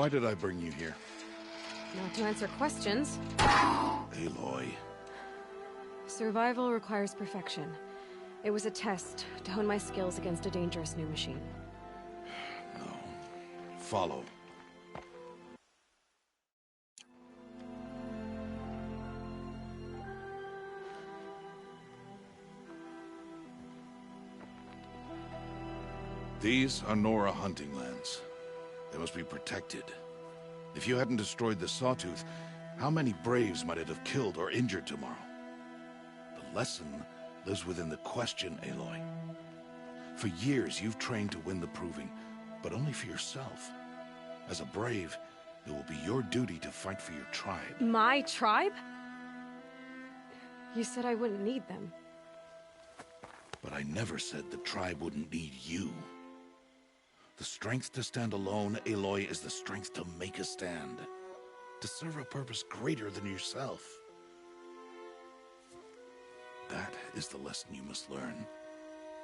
Why did I bring you here? Not to answer questions. Aloy. Survival requires perfection. It was a test to hone my skills against a dangerous new machine. No. Follow. These are Nora hunting lands. They must be protected. If you hadn't destroyed the Sawtooth, how many Braves might it have killed or injured tomorrow? The lesson lives within the question, Aloy. For years, you've trained to win the Proving, but only for yourself. As a Brave, it will be your duty to fight for your tribe. My tribe? You said I wouldn't need them. But I never said the tribe wouldn't need you. The strength to stand alone, Aloy, is the strength to make a stand. To serve a purpose greater than yourself. That is the lesson you must learn.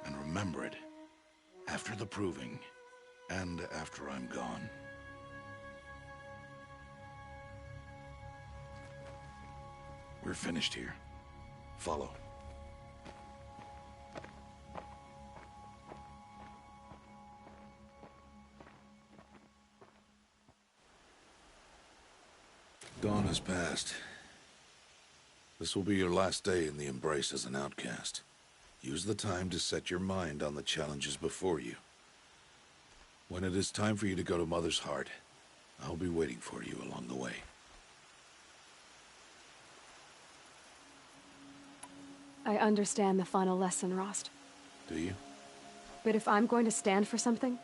And remember it. After the Proving. And after I'm gone. We're finished here. Follow. Dawn has passed. This will be your last day in the Embrace as an outcast. Use the time to set your mind on the challenges before you. When it is time for you to go to Mother's Heart, I'll be waiting for you along the way. I understand the final lesson, Rost. Do you? But if I'm going to stand for something,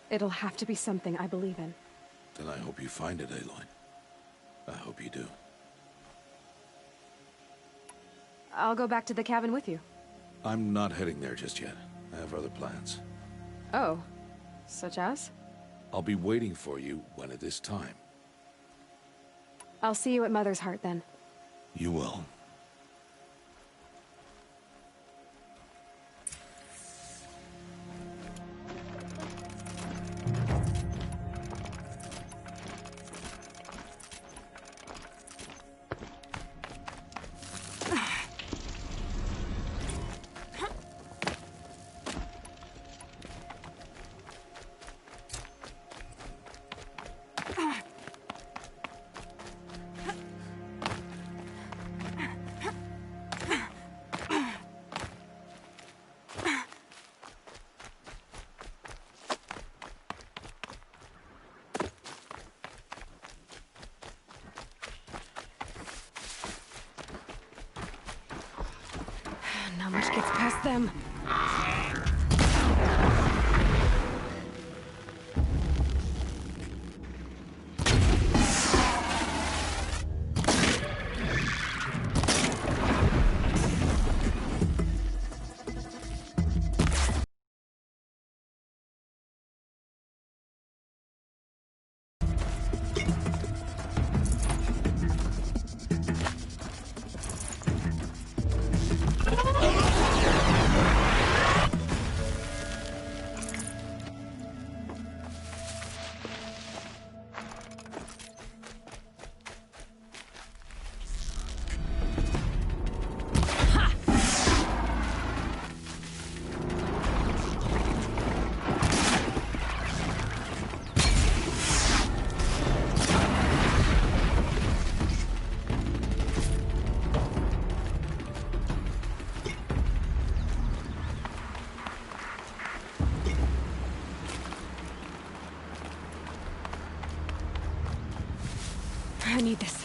it'll have to be something I believe in. Then I hope you find it, Aloy. I hope you do. I'll go back to the cabin with you. I'm not heading there just yet. I have other plans. Oh, such as? I'll be waiting for you when it is time. I'll see you at Mother's Heart then. You will. Not much gets past them. I need this.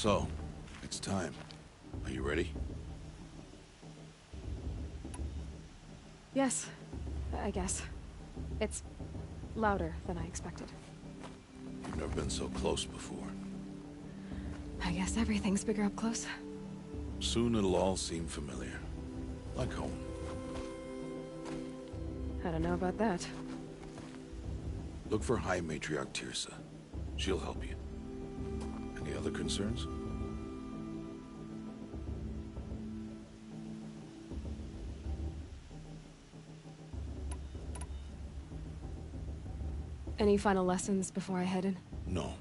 So, it's time. Are you ready? Yes, I guess. It's louder than I expected. You've never been so close before. I guess everything's bigger up close. Soon it'll all seem familiar. Like home. I don't know about that. Look for High Matriarch Tirsa. She'll help you. Any other concerns? Any final lessons before I head in? No.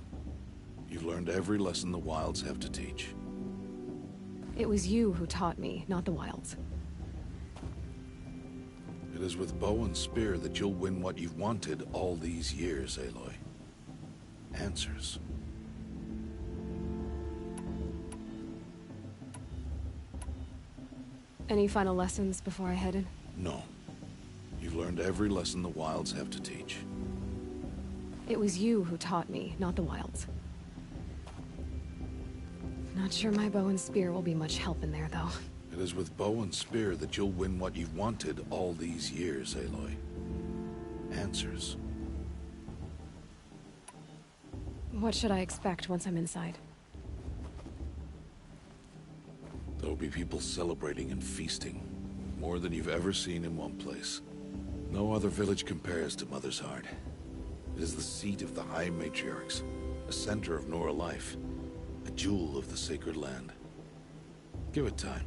You've learned every lesson the Wilds have to teach. It was you who taught me, not the Wilds. It is with bow and spear that you'll win what you've wanted all these years, Aloy. Answers. Any final lessons before I head in? No. You've learned every lesson the Wilds have to teach. It was you who taught me, not the Wilds. Not sure my bow and spear will be much help in there, though. It is with bow and spear that you'll win what you've wanted all these years, Aloy. Answers. What should I expect once I'm inside? There'll be people celebrating and feasting. More than you've ever seen in one place. No other village compares to Mother's Heart. It is the seat of the High Matriarchs, a center of Nora life, a jewel of the sacred land. Give it time,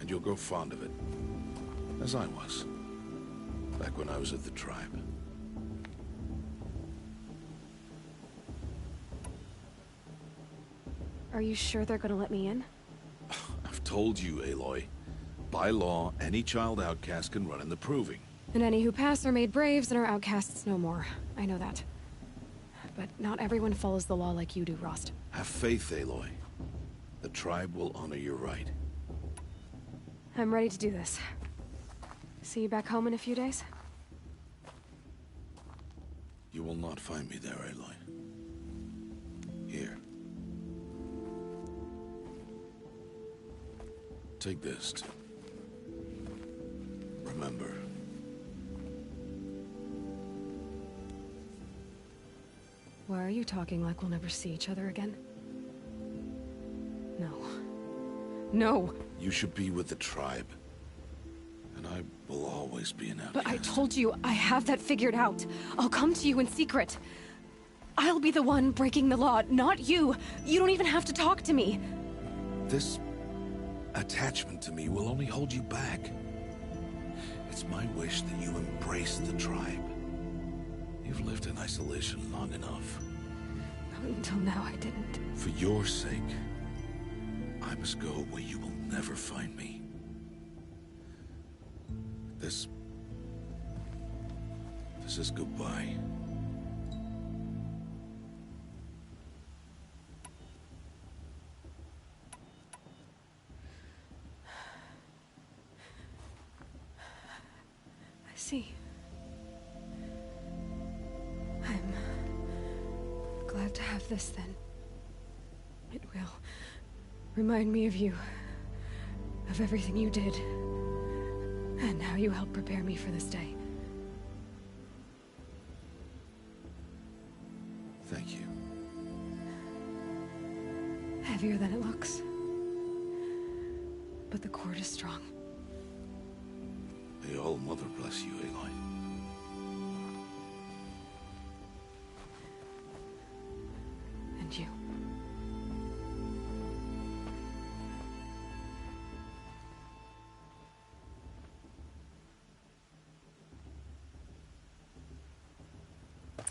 and you'll grow fond of it. As I was, back when I was at the tribe. Are you sure they're gonna let me in? I've told you, Aloy. By law, any child outcast can run in the proving. And any who pass are made braves and are outcasts no more. I know that. But not everyone follows the law like you do, Rost. Have faith, Aloy. The tribe will honor your right. I'm ready to do this. See you back home in a few days? You will not find me there, Aloy. Here. Take this to remember. Why are you talking like we'll never see each other again? No. No! You should be with the tribe. And I will always be an outcast. But I told you, I have that figured out. I'll come to you in secret. I'll be the one breaking the law, not you. You don't even have to talk to me. This attachment to me will only hold you back. It's my wish that you embrace the tribe. You've lived in isolation long enough. Until now, I didn't. For your sake, I must go where you will never find me. This is goodbye. I see. I'm glad to have this then. It will remind me of you, of everything you did, and how you helped prepare me for this day. Thank you. Heavier than it looks. But the cord is strong. May All-Mother bless you, Aloy. And you.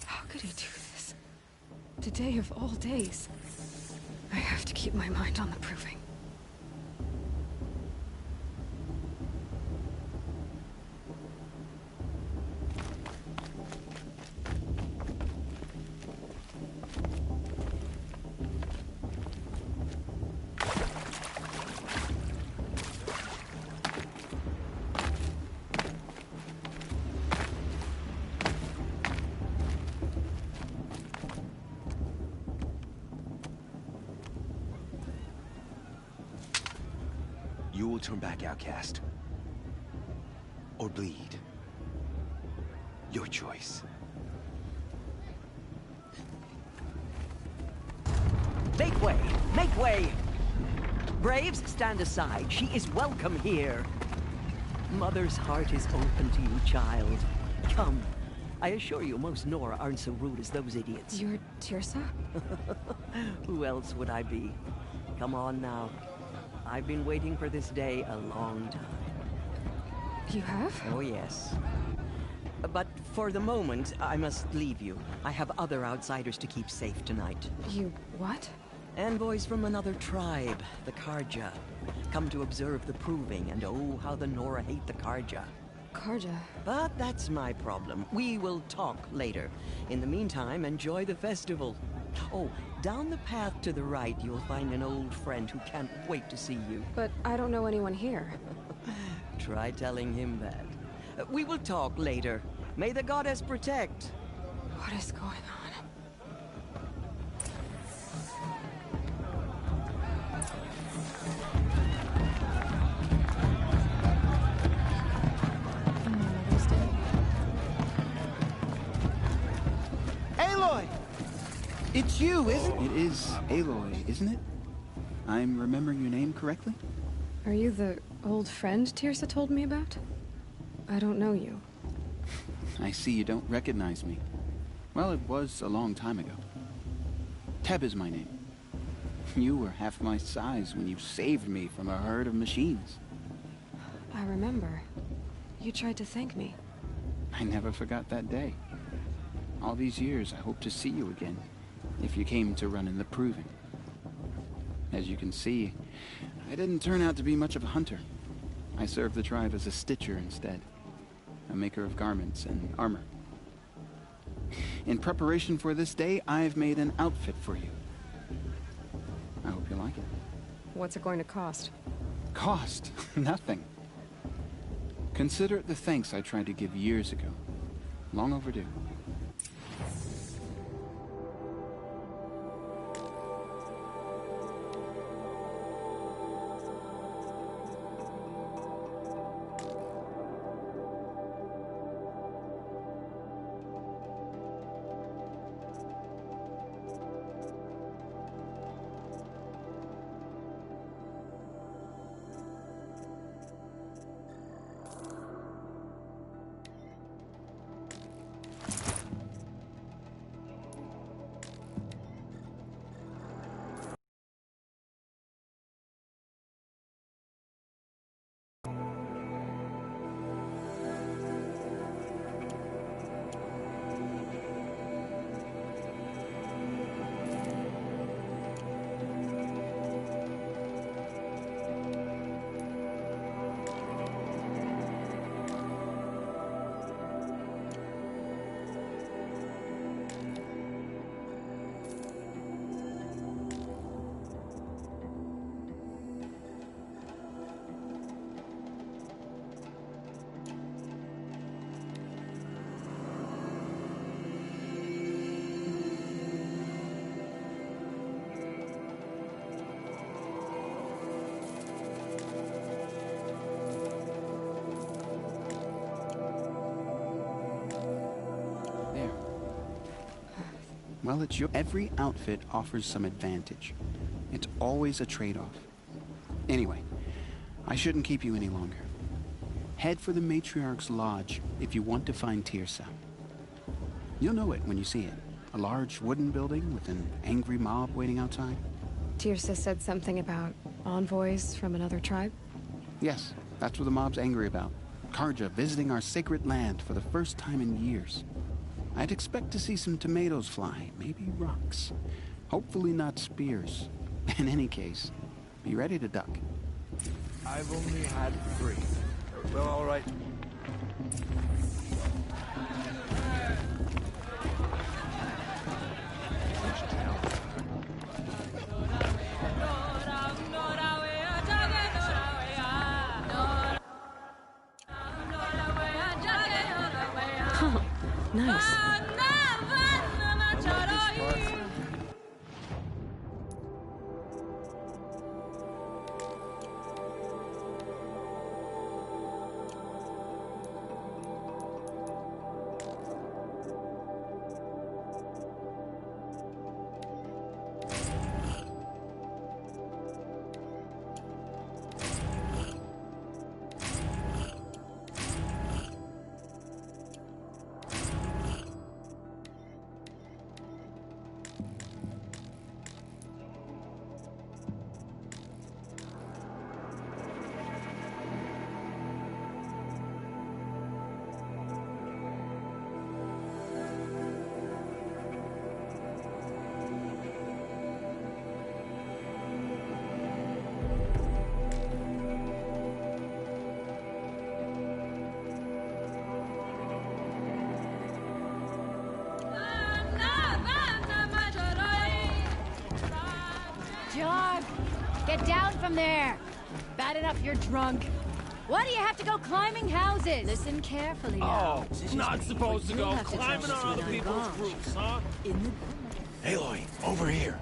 How could he do this? Today of all days. I have to keep my mind on the proving. You will turn back outcast. Or bleed. Your choice. Make way! Make way! Braves, stand aside. She is welcome here. Mother's heart is open to you, child. Come. I assure you, most Nora aren't so rude as those idiots. You're Tirsa? Who else would I be? Come on now. I've been waiting for this day a long time. You have? Oh, yes. But for the moment, I must leave you. I have other outsiders to keep safe tonight. You what? Envoys from another tribe, the Karja. Come to observe the proving, and oh, how the Nora hate the Karja. Karja? But that's my problem. We will talk later. In the meantime, enjoy the festival. Oh, down the path to the right, you'll find an old friend who can't wait to see you. But I don't know anyone here. Try telling him that. We will talk later. May the goddess protect. What is going on? Aloy! It's you, isn't it? It is Aloy, isn't it? I'm remembering your name correctly? Are you the old friend Tirsa told me about? I don't know you. I see you don't recognize me. Well, it was a long time ago. Teb is my name. You were half my size when you saved me from a herd of machines. I remember. You tried to thank me. I never forgot that day. All these years, I hope to see you again, if you came to run in the proving. As you can see, I didn't turn out to be much of a hunter. I served the tribe as a stitcher instead, a maker of garments and armor. In preparation for this day, I've made an outfit for you. I hope you like it. What's it going to cost? Cost? Nothing. Consider it the thanks I tried to give years ago. Long overdue. Well, it's your... Every outfit offers some advantage. It's always a trade-off. Anyway, I shouldn't keep you any longer. Head for the Matriarch's Lodge if you want to find Tirsa. You'll know it when you see it. A large wooden building with an angry mob waiting outside. Tirsa said something about envoys from another tribe? Yes, that's what the mob's angry about. Karja visiting our sacred land for the first time in years. I'd expect to see some tomatoes fly, maybe rocks. Hopefully not spears. In any case, be ready to duck. I've only had 3. Well, all right. Nice. dog! Get down from there! Bad enough you're drunk. Why do you have to go climbing houses? Listen carefully now. Oh, not supposed to go climbing on other people's roofs, huh? Aloy, over here.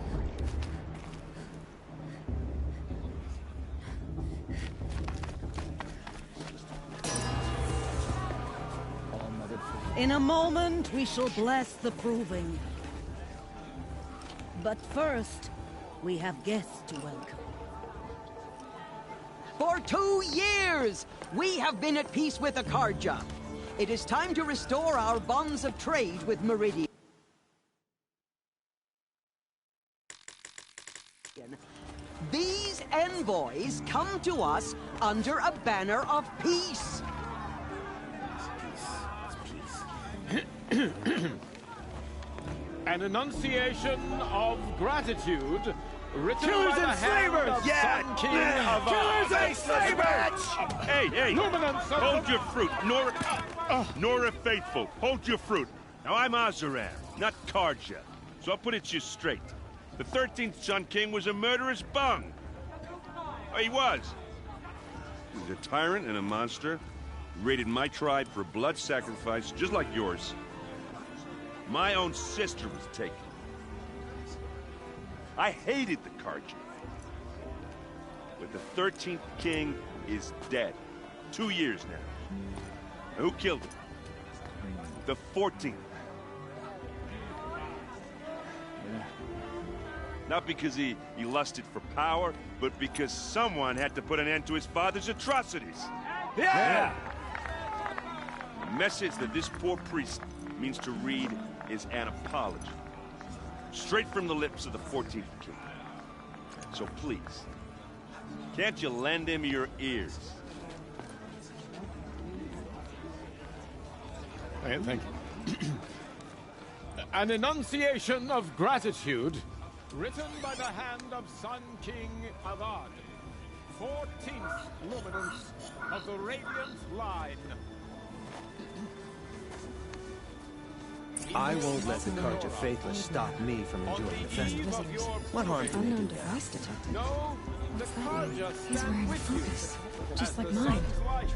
In a moment, we shall bless the proving. But first, we have guests to welcome. For 2 years, we have been at peace with Akarja. It is time to restore our bonds of trade with Meridian. These envoys come to us under a banner of peace. An enunciation of gratitude written Killers by the and hand slavers! of Yeah! Sun King of Killers and slavers! Hey, hey! Luminance of Hold the... your fruit, Nora Faithful. Hold your fruit. Now I'm Azaran, not Karja, so I'll put it to you straight. The 13th Sun King was a murderous bung. Oh, he was. He was a tyrant and a monster. He raided my tribe for blood sacrifice, just like yours. My own sister was taken. I hated the Karja. But the 13th king is dead. 2 years now. And who killed him? The 14th. Not because he lusted for power, but because someone had to put an end to his father's atrocities. Yeah! The message that this poor priest means to read is an apology. Straight from the lips of the 14th king. So please, can't you lend him your ears? Thank you. An enunciation of gratitude written by the hand of Sun King Avad, 14th luminance of the Radiant Line. I won't let the Karja Faithless stop me from enjoying the festival. What harm can they Unknown do? device detected. No, the Karja He's stand wearing a with you. focus, just As like the mine. sun's light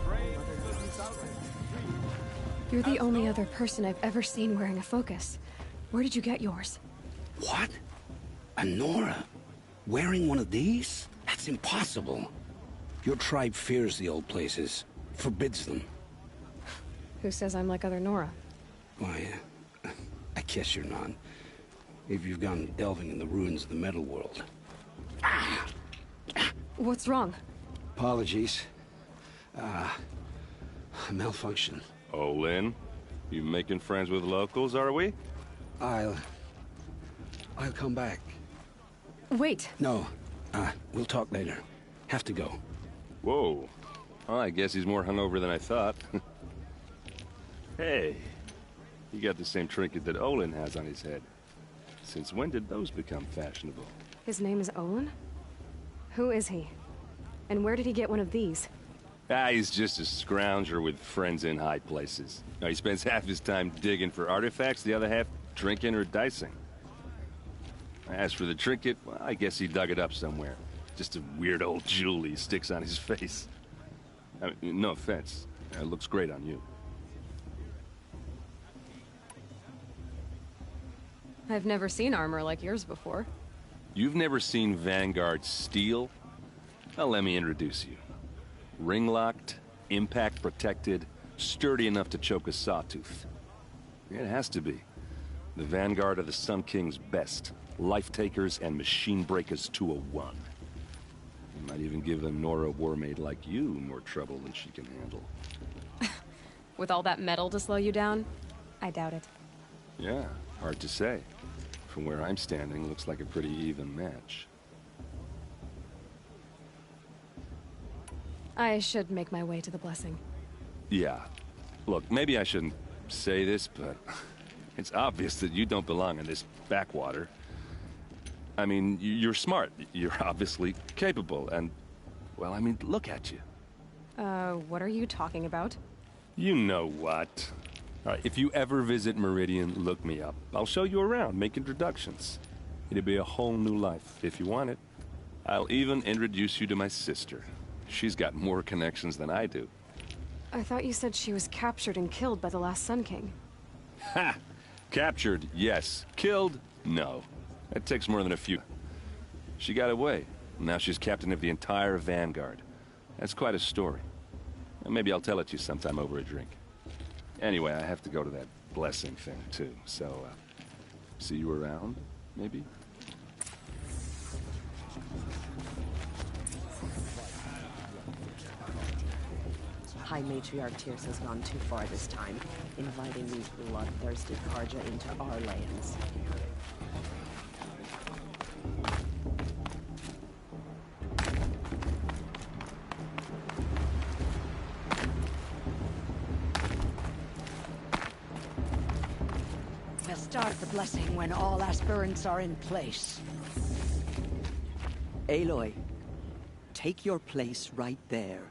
frames the southern trees. You're the only other person I've ever seen wearing a focus. Where did you get yours? What? A Nora? Wearing one of these? That's impossible. Your tribe fears the old places, forbids them. Who says I'm like other Nora? Why, I guess you're not. If you've gone delving in the ruins of the metal world. What's wrong? Apologies. A malfunction. Oh, Lynn, you making friends with locals, are we? I'll come back. Wait. No, we'll talk later. Have to go. Whoa. Well, I guess he's more hungover than I thought. Hey, you got the same trinket that Olin has on his head. Since when did those become fashionable? His name is Olin? Who is he? And where did he get one of these? He's just a scrounger with friends in high places. Now, he spends half his time digging for artifacts, the other half drinking or dicing. As for the trinket, well, I guess he dug it up somewhere. Just a weird old jewel he sticks on his face. I mean, no offense. It looks great on you. I've never seen armor like yours before. You've never seen Vanguard steel? Well, let me introduce you. Ring-locked, impact-protected, sturdy enough to choke a sawtooth. It has to be. The Vanguard of the Sun King's best. Life-takers and machine-breakers to a one. You might even give a Nora warmaid like you more trouble than she can handle. With all that metal to slow you down? I doubt it. Yeah, hard to say. From where I'm standing, looks like a pretty even match. I should make my way to the blessing. Yeah. Look, maybe I shouldn't say this, but it's obvious that you don't belong in this backwater. I mean, you're smart. You're obviously capable, and, well, I mean, look at you. What are you talking about? You know what. All right, if you ever visit Meridian, look me up. I'll show you around, make introductions. It'll be a whole new life, if you want it. I'll even introduce you to my sister. She's got more connections than I do. I thought you said she was captured and killed by the last Sun King. Ha! Captured, yes. Killed, no. That takes more than a few. She got away. Now she's captain of the entire Vanguard. That's quite a story. Maybe I'll tell it to you sometime over a drink. Anyway, I have to go to that blessing thing, too. So, see you around, maybe? High Matriarch Tears has gone too far this time, inviting these bloodthirsty Karja into our lands. We'll start the blessing when all aspirants are in place. Aloy, take your place right there.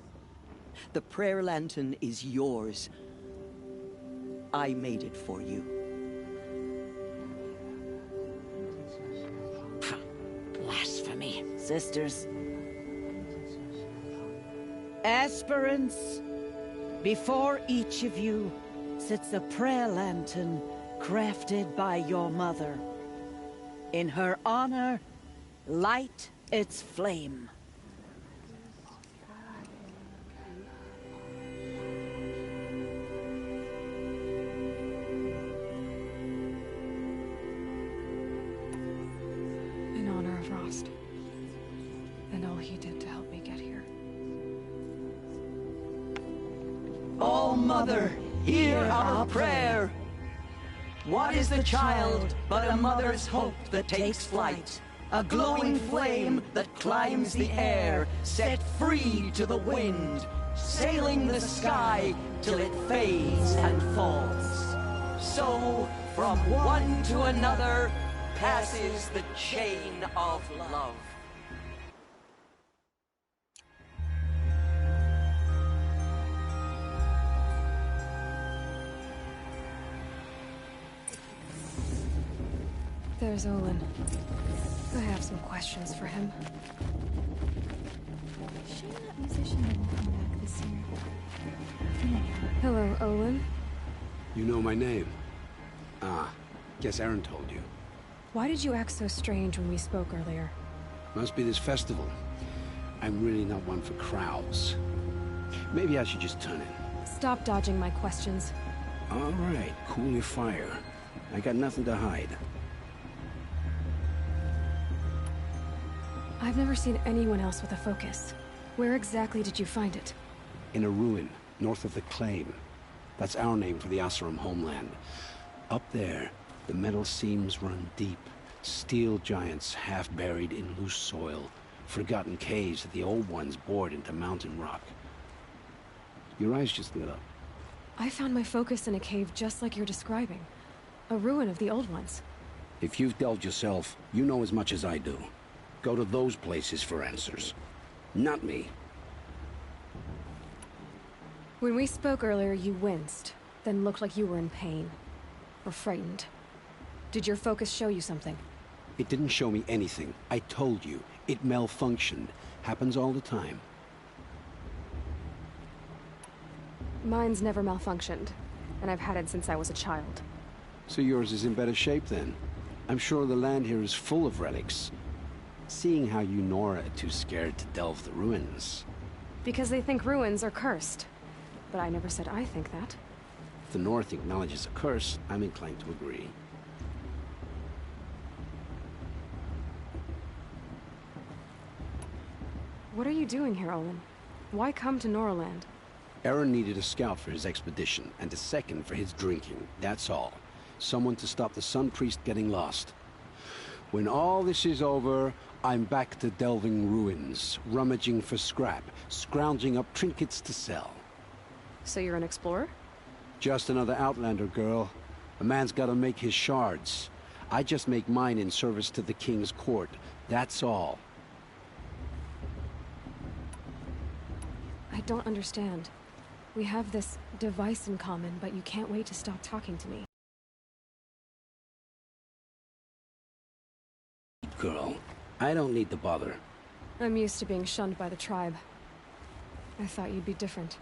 The prayer lantern is yours. I made it for you. Blasphemy. Sisters. Aspirants, before each of you sits a prayer lantern crafted by your mother. In her honor, light its flame. In honor of Rost. And all he did to help me get here. All Mother, hear our prayer. What is the child but a mother's hope that takes flight? A glowing flame that climbs the air, set free to the wind, sailing the sky till it fades and falls. So, from one to another, passes the chain of love. There's Olin. I have some questions for him. Shame that musician didn't come back this year. Hello, Olin. You know my name? Ah, guess Aaron told you. Why did you act so strange when we spoke earlier? Must be this festival. I'm really not one for crowds. Maybe I should just turn in. Stop dodging my questions. All right, cool your fire. I got nothing to hide. I've never seen anyone else with a focus. Where exactly did you find it? In a ruin, north of the Claim. That's our name for the Oseram homeland. Up there, the metal seams run deep. Steel giants half buried in loose soil. Forgotten caves that the old ones bored into mountain rock. Your eyes just lit up. I found my focus in a cave just like you're describing. A ruin of the old ones. If you've delved yourself, you know as much as I do. Go to those places for answers. Not me. When we spoke earlier, you winced, then looked like you were in pain. Or frightened. Did your focus show you something? It didn't show me anything. I told you. It malfunctioned. Happens all the time. Mine's never malfunctioned, and I've had it since I was a child. So yours is in better shape then. I'm sure the land here is full of relics. Seeing how you Nora are too scared to delve the ruins. Because they think ruins are cursed. But I never said I think that. If the North acknowledges a curse, I'm inclined to agree. What are you doing here, Olin? Why come to Noraland? Aaron needed a scout for his expedition, and a second for his drinking. That's all. Someone to stop the Sun Priest getting lost. When all this is over, I'm back to delving ruins, rummaging for scrap, scrounging up trinkets to sell. So you're an explorer? Just another Outlander, girl. A man's gotta make his shards. I just make mine in service to the King's court. That's all. I don't understand. We have this device in common, but you can't wait to stop talking to me. girl. I don't need the bother. I'm used to being shunned by the tribe. I thought you'd be different.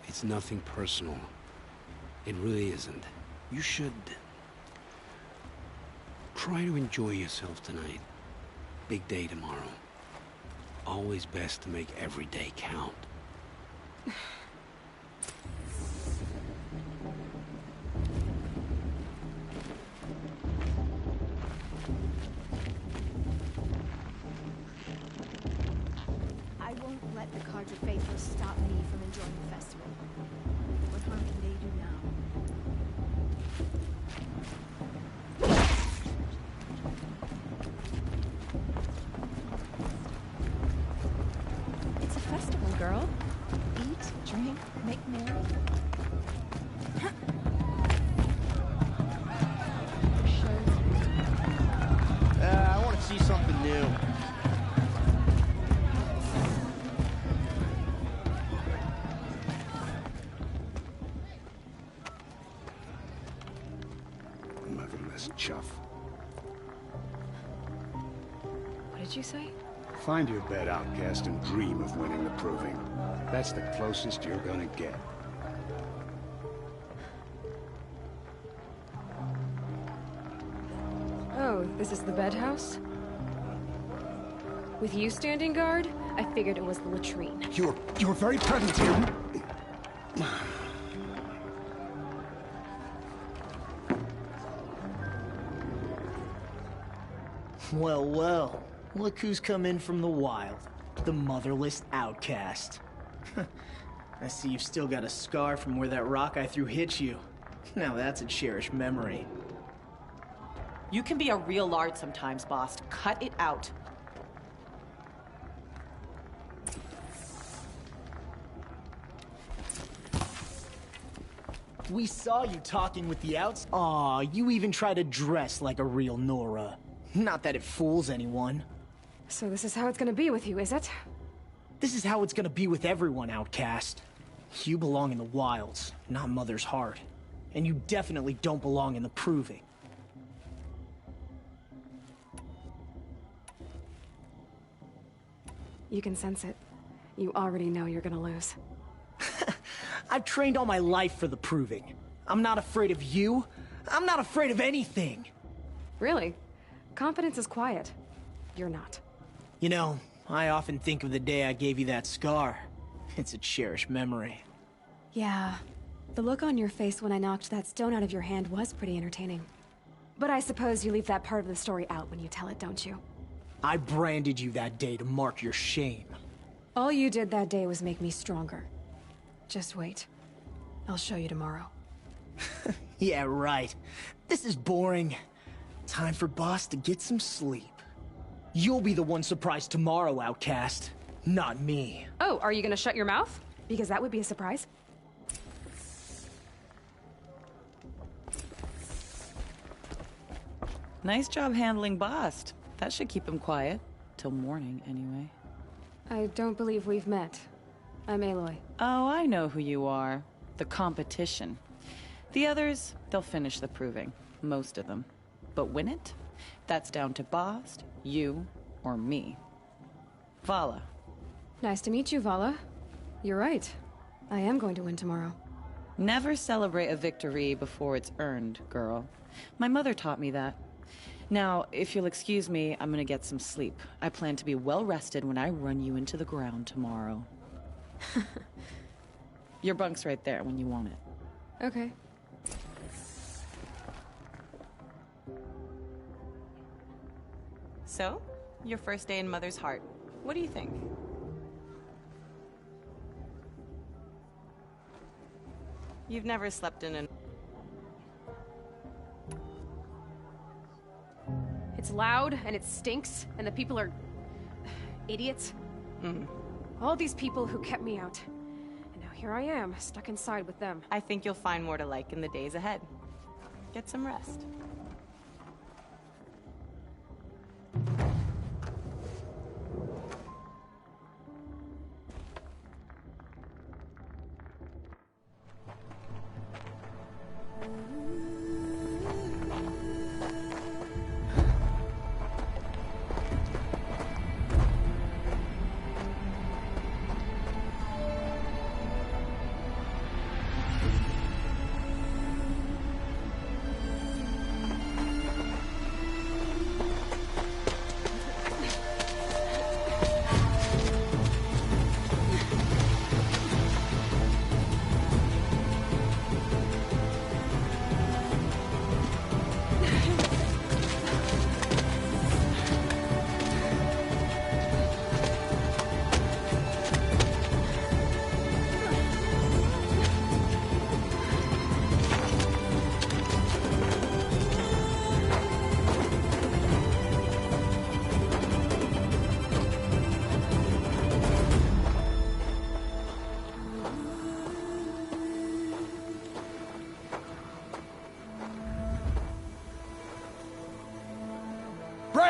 It's nothing personal. It really isn't. You should... try to enjoy yourself tonight. Big day tomorrow. Always best to make every day count. I won't let the Carja Faithful stop me from enjoying the festival. What harm can they do now? It's a festival, girl. Eat, drink, make merry. I want to see something new. Motherless chuff. What did you say? Find your bed, outcast, and dream of winning the proving. That's the closest you're gonna get. Oh, this is the bed house? With you standing guard, I figured it was the latrine. You're very present here. Well, well. Look who's come in from the wild. The motherless outcast. I see you've still got a scar from where that rock I threw hit you. Now that's a cherished memory. You can be a real lard sometimes, boss. Cut it out. We saw you talking with the outs. Aw, you even try to dress like a real Nora. Not that it fools anyone. So this is how it's gonna be with you, is it? This is how it's gonna be with everyone, outcast. You belong in the wilds, not Mother's heart. And you definitely don't belong in the proving. You can sense it. You already know you're gonna lose. I've trained all my life for the proving. I'm not afraid of you. I'm not afraid of anything. Really? Confidence is quiet. You're not. You know, I often think of the day I gave you that scar. It's a cherished memory. Yeah. The look on your face when I knocked that stone out of your hand was pretty entertaining. But I suppose you leave that part of the story out when you tell it, don't you? I branded you that day to mark your shame. All you did that day was make me stronger. Just wait. I'll show you tomorrow. Yeah, right. This is boring. Time for Boss to get some sleep. You'll be the one surprised tomorrow, outcast. Not me. Oh, are you gonna shut your mouth? Because that would be a surprise. Nice job handling Bast. That should keep him quiet. Till morning, anyway. I don't believe we've met. I'm Aloy. Oh, I know who you are. The competition. The others, they'll finish the proving. Most of them. But win it? That's down to Bast, you, or me. Vala. Nice to meet you, Vala. You're right. I am going to win tomorrow. Never celebrate a victory before it's earned, girl. My mother taught me that. Now, if you'll excuse me, I'm gonna get some sleep. I plan to be well rested when I run you into the ground tomorrow. Your bunk's right there when you want it. Okay. So, your first day in Mother's heart. What do you think? You've never slept in an... It's loud, and it stinks, and the people are... idiots. All these people who kept me out. And now here I am, stuck inside with them. I think you'll find more to like in the days ahead. Get some rest.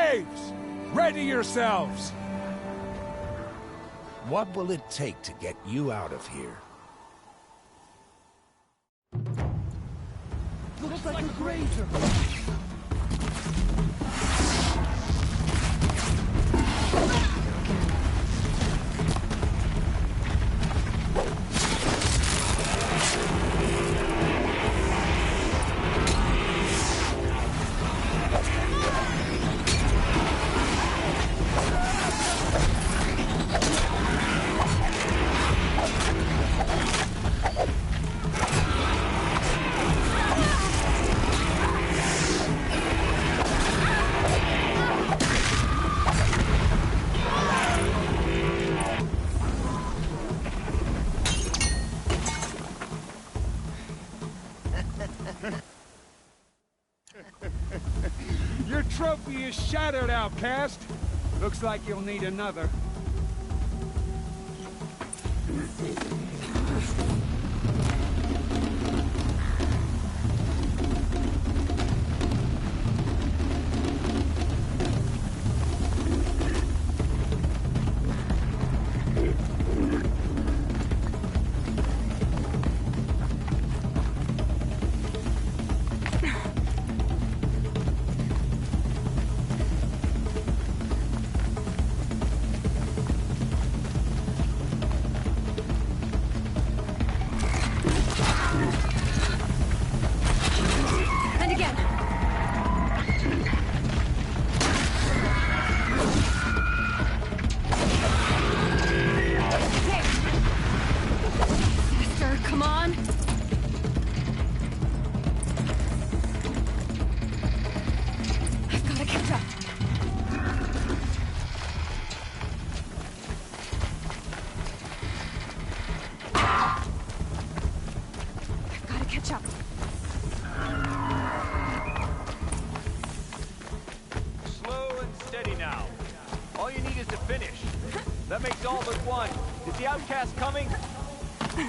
Slaves! Ready yourselves! What will it take to get you out of here? Looks like a grazer. Your trophy is shattered, outcast. Looks like you'll need another.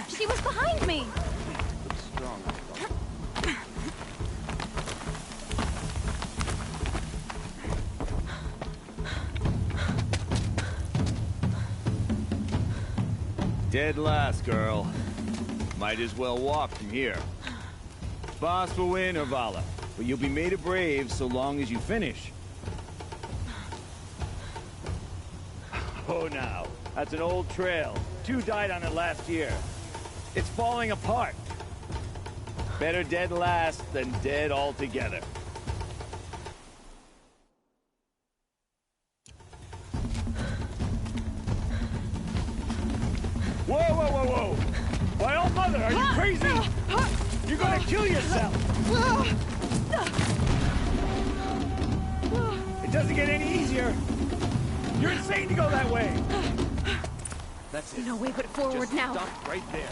She was behind me! Strong. Dead last, girl. Might as well walk from here. Boss will win or Vala, but you'll be made a brave so long as you finish. Oh, now. That's an old trail. 2 died on it last year. It's falling apart. Better dead last than dead altogether. Whoa, whoa, whoa, whoa! My old mother, are you crazy? You're gonna kill yourself! It doesn't get any easier! You're insane to go that way! That's it. No way but forward Just now. Stop right there.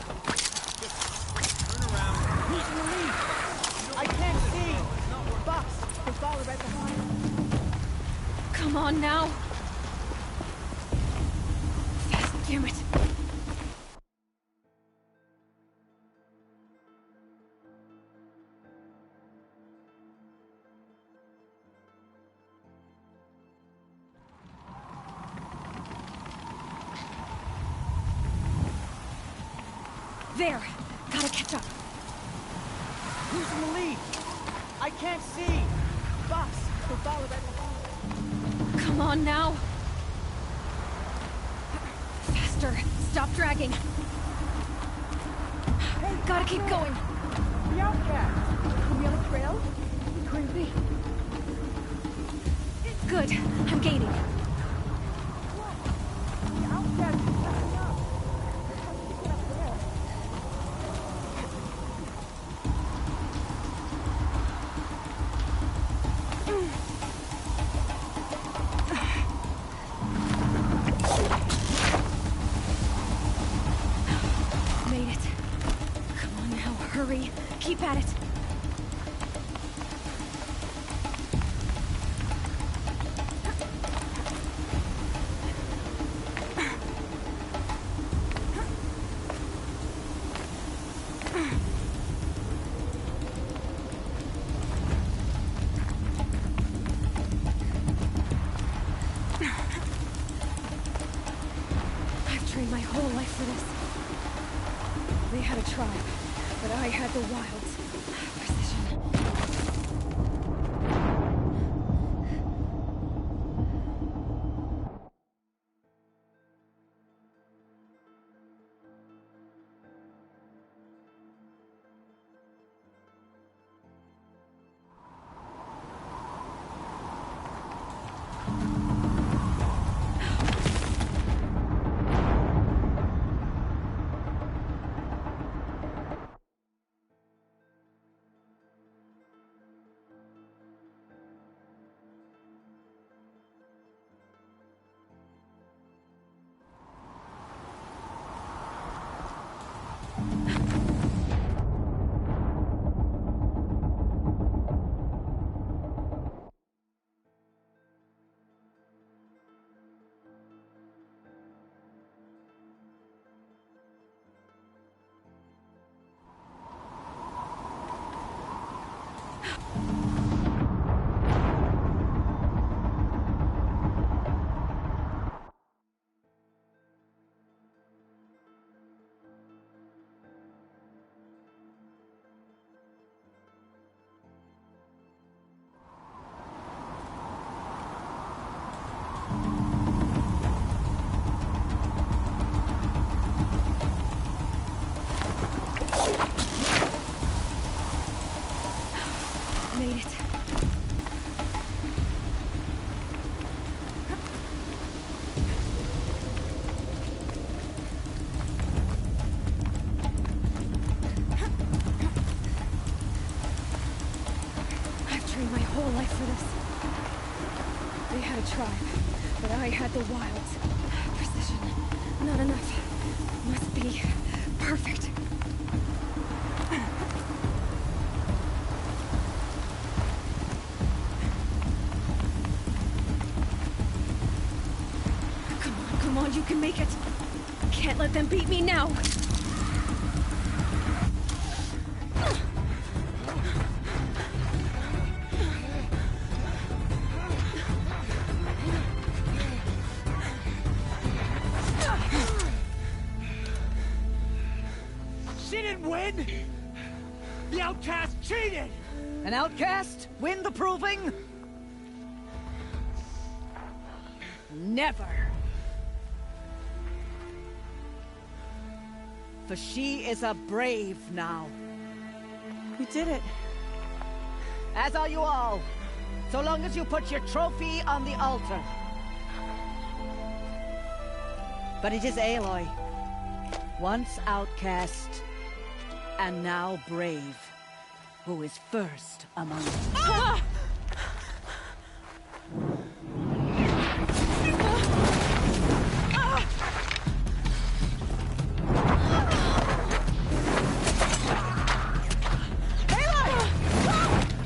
Turn around. Who's in the lead? I can't see. Box, the ball right behind. Come on now. Fast, damn it. There! Gotta catch up. Who's in the lead? I can't see. Box, the ball right behind. Come on now. Faster. Stop dragging. Hey, gotta keep going. The outcast. Are we on a trail? Could be. Good. I'm gaining. The outcast is catching up. Get up there. Made it. Come on now, hurry. Keep at it. for this. They had a tribe, but I had the wilds. Precision. Made it. I've trained my whole life for this. They had a tribe, but I had the wilds. Precision. Not enough. Must be perfect. Come on, you can make it. Can't let them beat me now. She didn't win! The outcast cheated! An outcast? Win the proving? Never. For she is a brave now. We did it. As are you all. So long as you put your trophy on the altar. But it is Aloy. Once outcast, and now brave, who is first among us. Ah!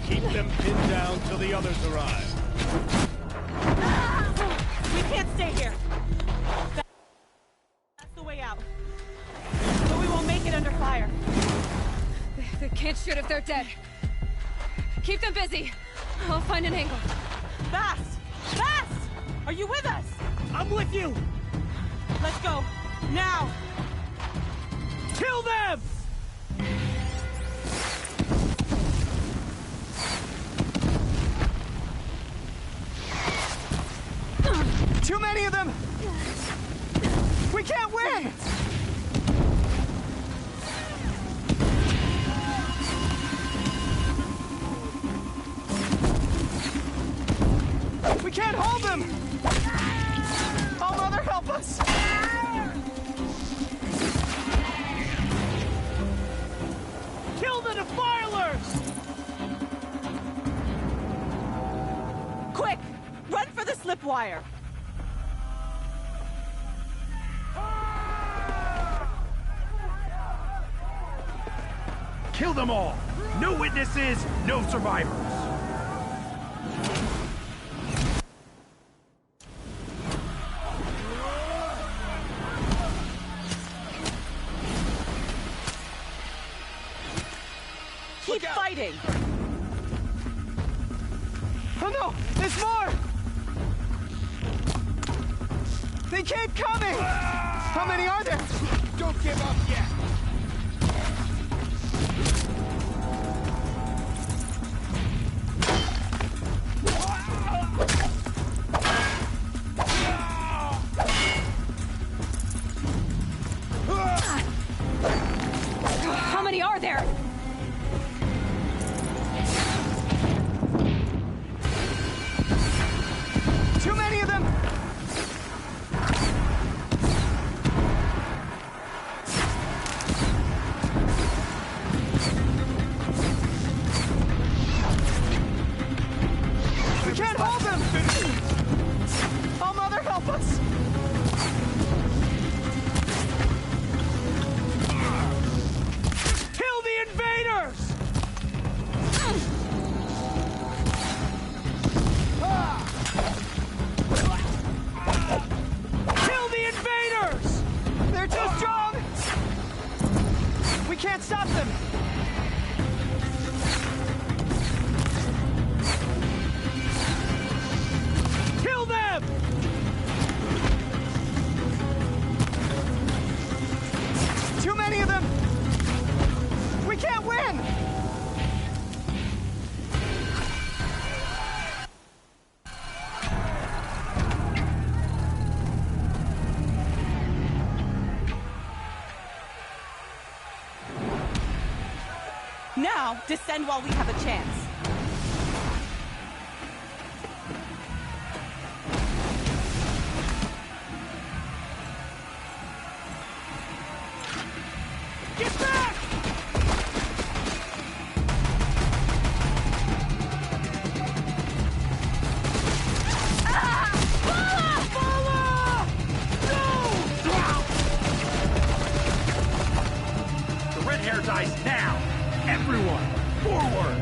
Keep them pinned down till the others arrive. We can't stay here. That's the way out. But we won't make it under fire. They can't shoot if they're dead. Keep them busy. I'll find an angle. Fast! Fast! Are you with us? I'm with you! Let's go. Now! Kill them! Too many of them! We can't win! We can't hold them! Oh, Mother, help us! Kill the defilers! Quick! Run for the slip wire! Kill them all! No witnesses, no survivors! Keep fighting! Oh no! There's more! They keep coming! How many are there? Don't give up yet. How many are there? Too many of them! We can't hold them! Oh, Mother, help us! Kill the invaders! Kill the invaders! They're too strong! We can't stop them! Kill them! Too many of them! We can't win! Now, descend while we have a chance. Get back! The red hair dies now! Everyone, forward!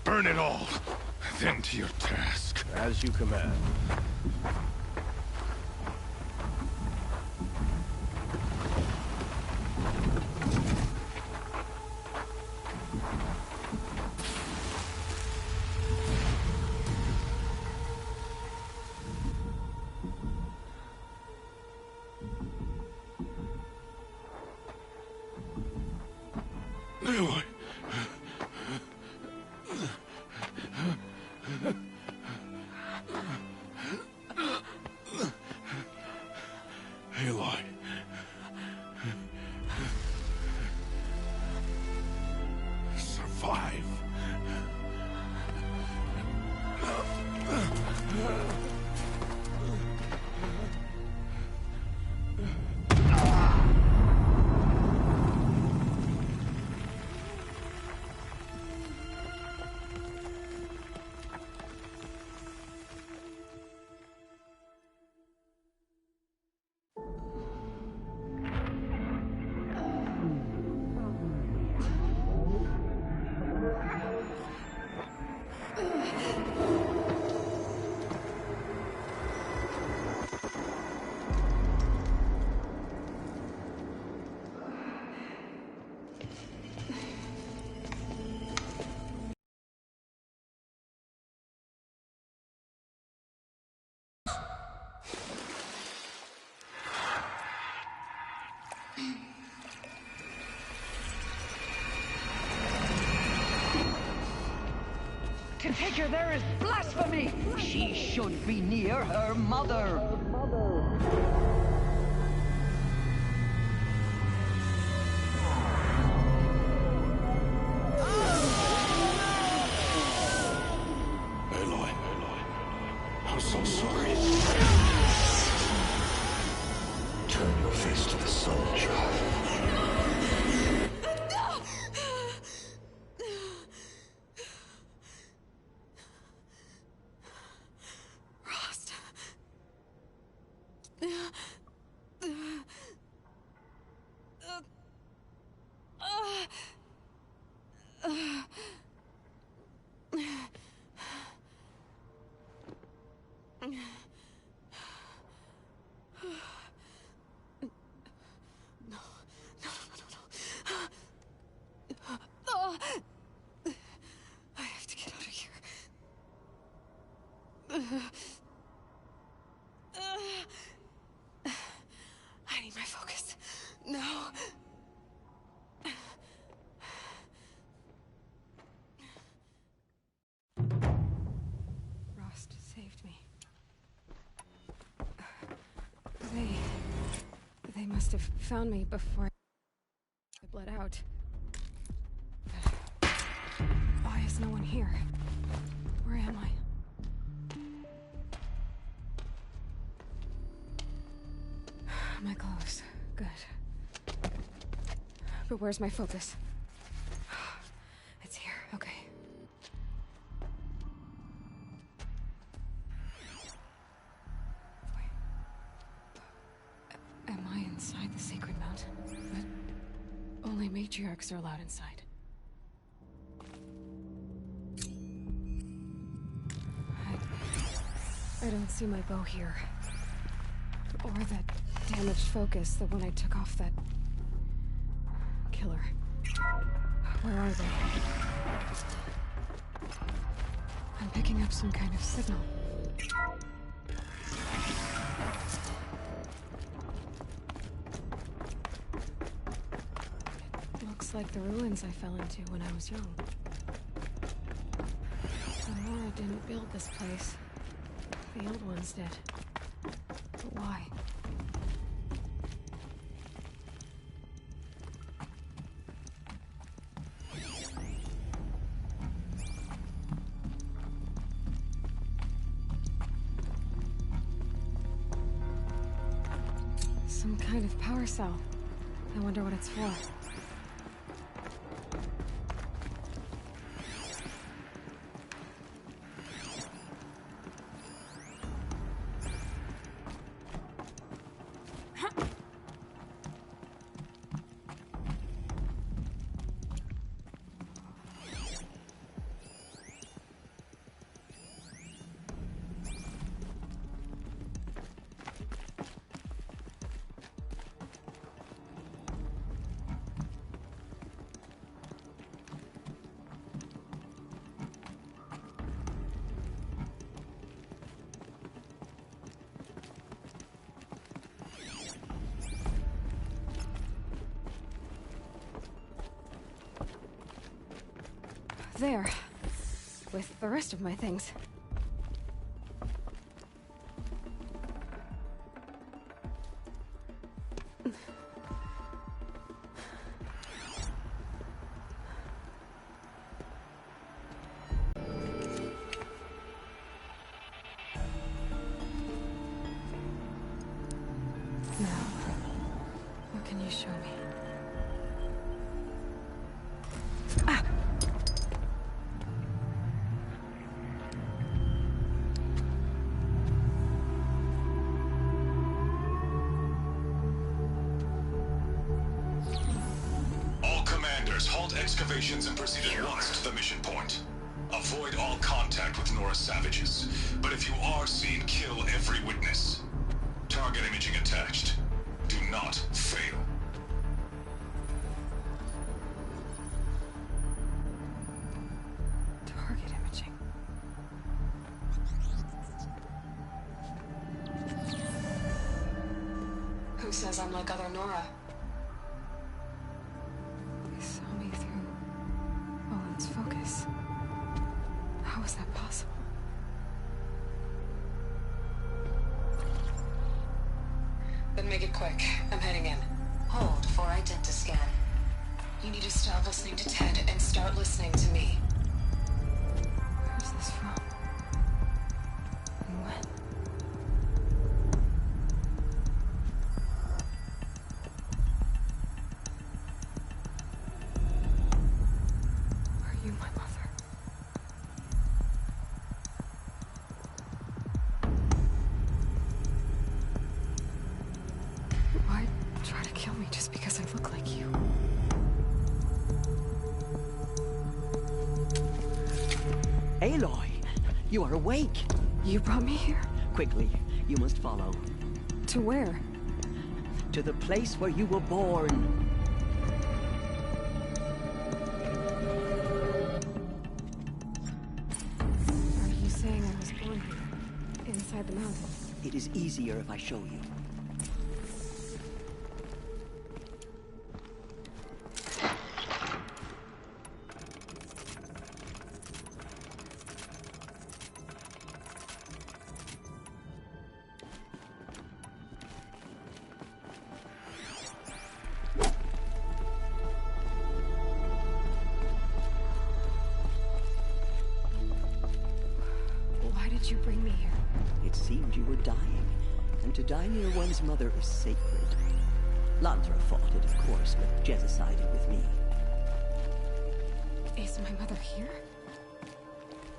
Burn it all, then to your task. As you command. Aloy. Aloy. Survive. To take her there is blasphemy! She should be near her mother! Aloy, I'm so sorry. Turn your face to the sun, child. I have to get out of here. I need my focus. No. Rost saved me. They must have found me before I bled out. Why is no one here? Where am I? My clothes. Good. But where's my focus? It's here. Okay. Wait. Am I inside the sacred mountain? But only matriarchs are allowed inside. I don't see my bow here. Or that damaged focus, the one I took off that killer. Where are they? I'm picking up some kind of signal. just like the ruins I fell into when I was young. Aurora didn't build this place. The old ones did. But why? Some kind of power cell. I wonder what it's for. There. With the rest of my things. Now, what can you show me? Excavations and proceed at once to the mission point. Avoid all contact with Nora savages, but if you are seen, kill every witness. Target imaging attached. Do not fail. Target imaging. Who says I'm like other Nora? Focus. How is that possible? Then make it quick. I'm heading in. Hold for identiscan. You need to stop listening to Ted and start listening to me. Where's this from? And when? Aloy, you are awake. You brought me here? Quickly, you must follow. To where? To the place where you were born. Are you saying I was born here? Inside the mountain? It is easier if I show you. You bring me here? It seemed you were dying, and to die near one's mother is sacred. Lantra fought it, of course, but Jezza sided with me. Is my mother here?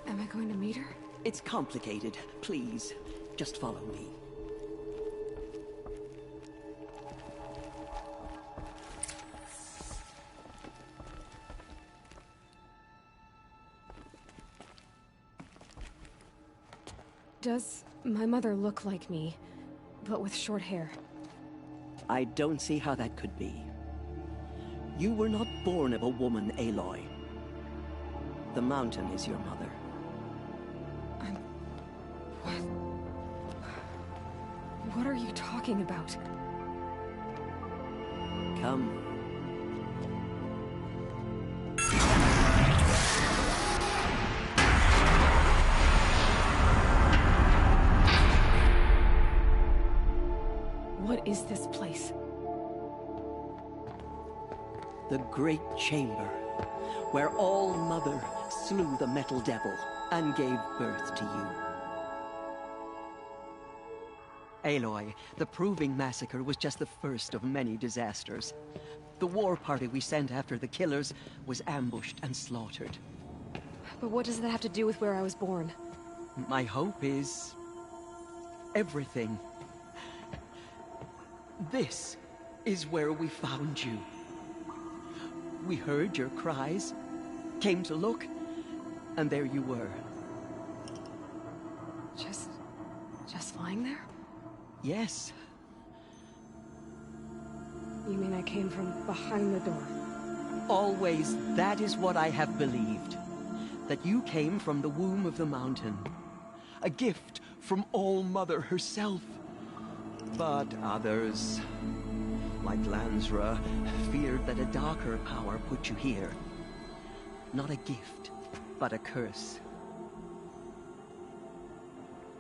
Am I going to meet her? It's complicated. Please, just follow me. Does my mother look like me, but with short hair? I don't see how that could be. You were not born of a woman, Aloy. The mountain is your mother. What are you talking about? Come. is this place? The Great Chamber, where All Mother slew the Metal Devil and gave birth to you. Aloy, the Proving Massacre was just the first of many disasters. The war party we sent after the killers was ambushed and slaughtered. But what does that have to do with where I was born? My hope is... everything. This is where we found you. We heard your cries, came to look, and there you were. Just lying there? Yes. You mean I came from behind the door? Always, that is what I have believed. That you came from the womb of the mountain. A gift from All Mother herself. But others, like Lansra, feared that a darker power put you here. Not a gift, but a curse.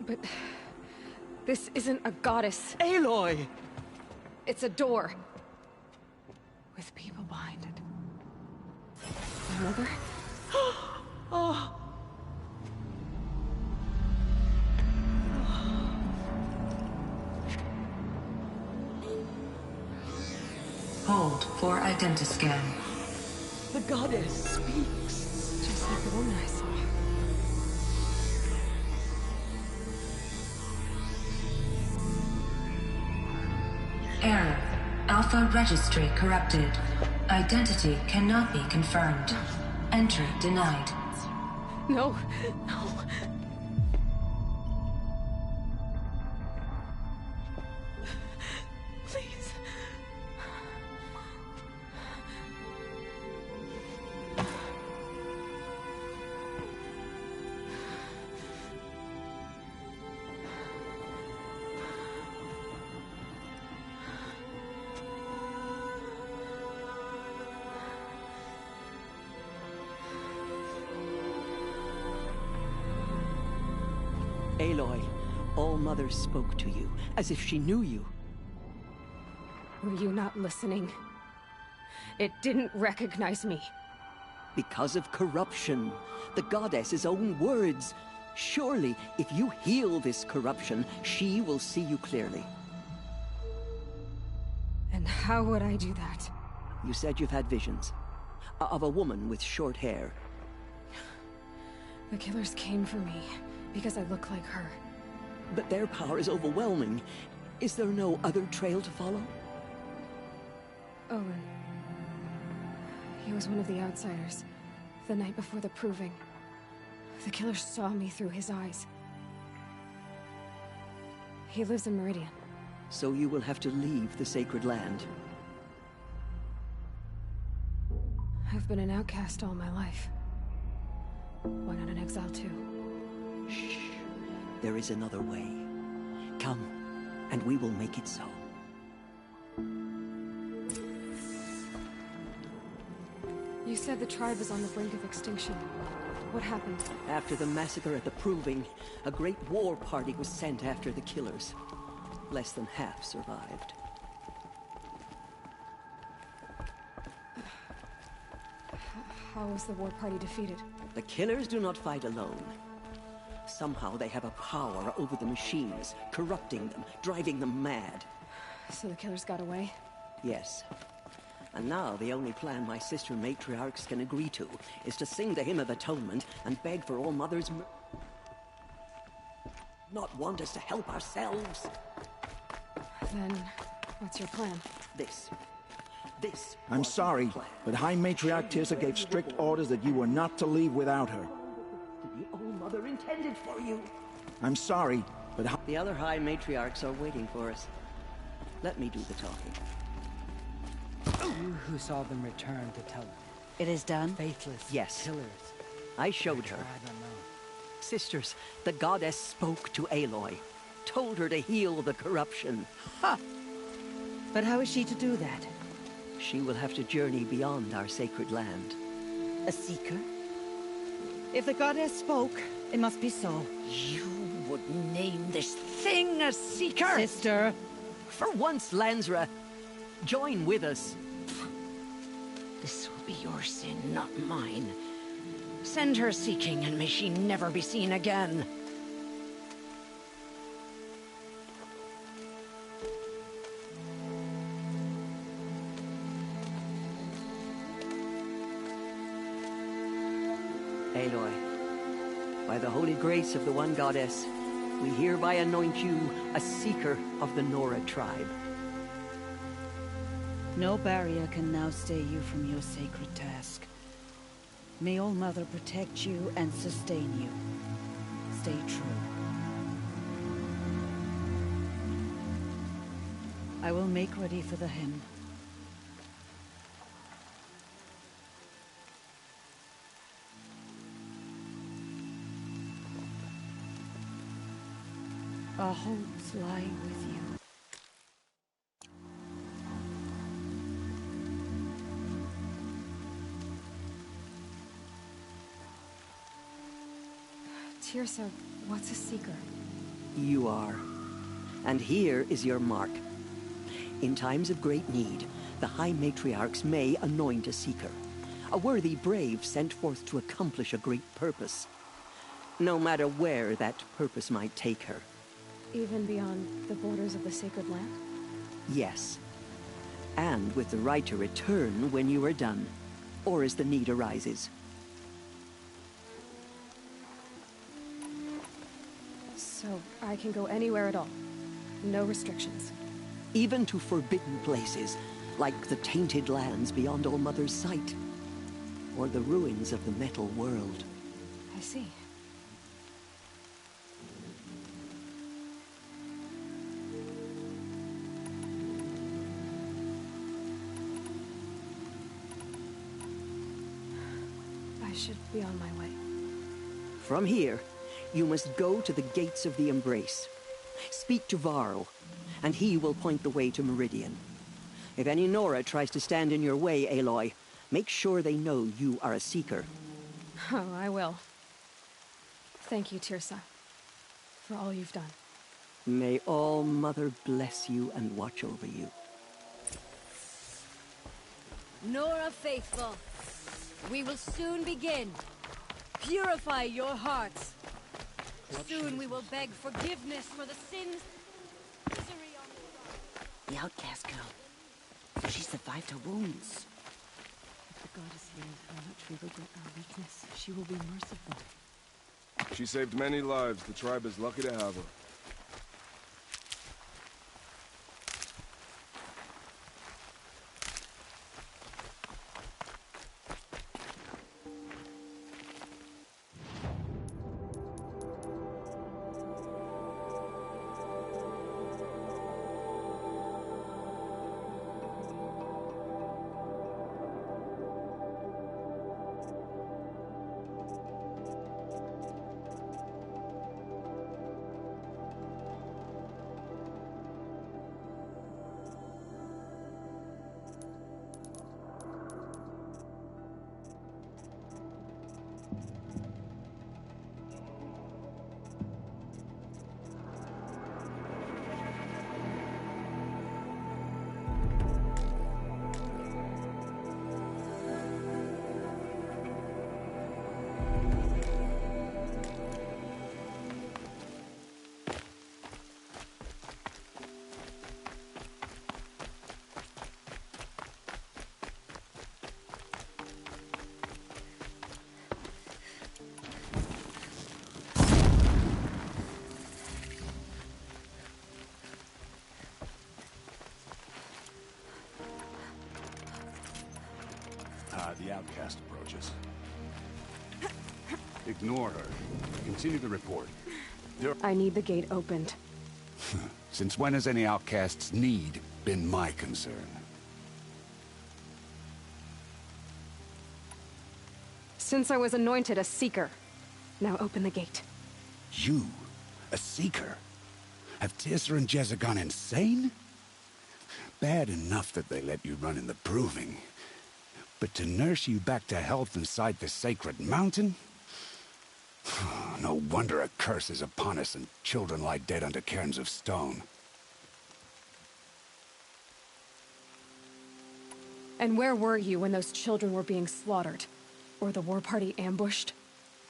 But... this isn't a goddess. Aloy! It's a door. With people behind it. My mother? Oh. Hold for identiscan. The goddess speaks. Just like the woman I saw. Error. Alpha registry corrupted. Identity cannot be confirmed. Entry denied. No, no. Please. Aloy, All Mother spoke to you, as if she knew you. Were you not listening? It didn't recognize me. Because of corruption. The goddess's own words. Surely, if you heal this corruption, she will see you clearly. And how would I do that? You said you've had visions. Of a woman with short hair. The killers came for me, because I look like her. But their power is overwhelming. Is there no other trail to follow? Owen. He was one of the outsiders. The night before the Proving. The killers saw me through his eyes. He lives in Meridian. So you will have to leave the sacred land. I've been an outcast all my life. Why not an exile too? Shh. There is another way. Come, and we will make it so. You said the tribe was on the brink of extinction. What happened? After the massacre at the Proving, a great war party was sent after the killers. Less than half survived. How was the war party defeated? The killers do not fight alone. Somehow they have a power over the machines, corrupting them, driving them mad. So the killers got away? Yes. And now the only plan my sister matriarchs can agree to is to sing the Hymn of Atonement and beg for All Mother's not want us to help ourselves. Then, what's your plan? This. I'm sorry, but High Matriarch Tirsa gave strict orders that you were not to leave without her. The All Mother intended for you. I'm sorry, but the other High Matriarchs are waiting for us. Let me do the talking. You who saw them return to tell them. It is done? Faithless yes. killers. I showed her. Sisters, the goddess spoke to Aloy. Told her to heal the corruption. Ha! But how is she to do that? She will have to journey beyond our sacred land. A seeker? If the goddess spoke, it must be so. You would name this thing a seeker? Sister, For once, Lansra, join with us. This will be your sin, not mine. Send her seeking, and may she never be seen again. Aloy, by the holy grace of the One Goddess, we hereby anoint you a seeker of the Nora tribe. No barrier can now stay you from your sacred task. May All Mother protect you and sustain you. Stay true. I will make ready for the hymn. Our hopes lie with you. Tirsa, what's a seeker? You are. And here is your mark. In times of great need, the High Matriarchs may anoint a seeker. A worthy brave sent forth to accomplish a great purpose. No matter where that purpose might take her. Even beyond the borders of the sacred land? Yes. And with the right to return when you are done, or as the need arises. So I can go anywhere at all? No restrictions? Even to forbidden places, like the tainted lands beyond All Mother's sight. Or the ruins of the metal world. I see. I should be on my way. From here, you must go to the gates of the Embrace. Speak to Varl, and he will point the way to Meridian. If any Nora tries to stand in your way, Aloy, make sure they know you are a seeker. Oh, I will. Thank you, Tirsa, for all you've done. May All Mother bless you and watch over you. Nora faithful, we will soon begin. Purify your hearts. Soon we will beg forgiveness for the sins, misery on The outcast girl. She survived her wounds. If the goddess hears how much we regret our weakness, she will be merciful. She saved many lives. The tribe is lucky to have her. The outcast approaches. Ignore her. Continue the report. I need the gate opened. Since when has any outcast's need been my concern? Since I was anointed a seeker. Now open the gate. You? A seeker? Have Tirsa and Jezza gone insane? Bad enough that they let you run in the proving. But to nurse you back to health inside the sacred mountain? No wonder a curse is upon us and children lie dead under cairns of stone. And where were you when those children were being slaughtered? Or the war party ambushed?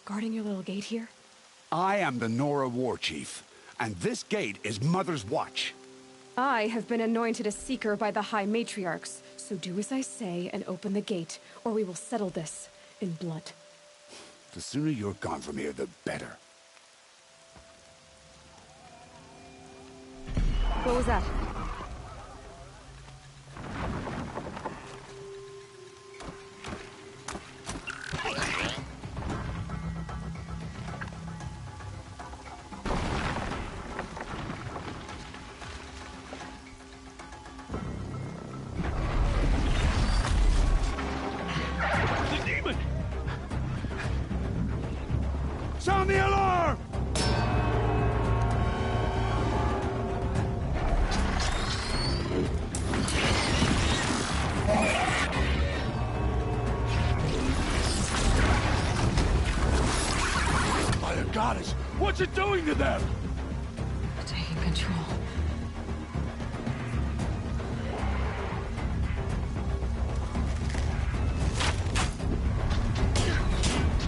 Guarding your little gate here? I am the Nora War Chief, and this gate is Mother's watch. I have been anointed a seeker by the High Matriarchs, so do as I say and open the gate, or we will settle this in blood. The sooner you're gone from here, the better. What was that? Sound the alarm! By the goddess, what's it doing to them? Taking control.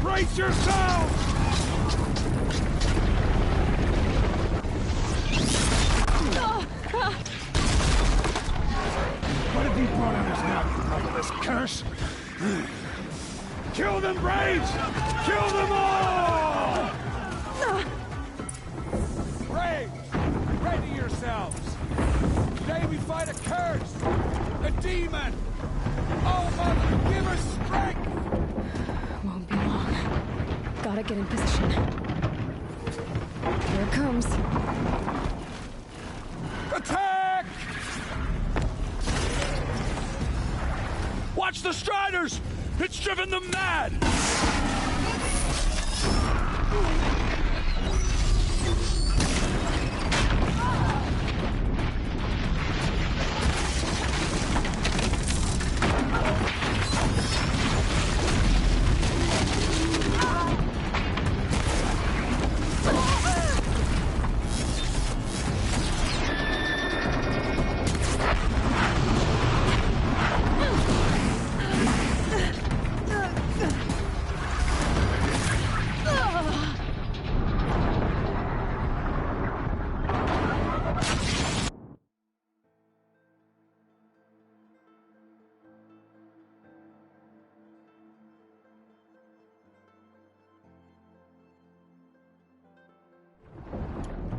Brace yourselves! What have you brought on us now, you motherless curse? Kill them, Braves! Kill them all! Braves, ready yourselves. Today we fight a curse, a demon. Oh, Mother, give us strength! Won't be long. Gotta get in position. Here it comes. Attack! Watch the Striders! It's driven them mad!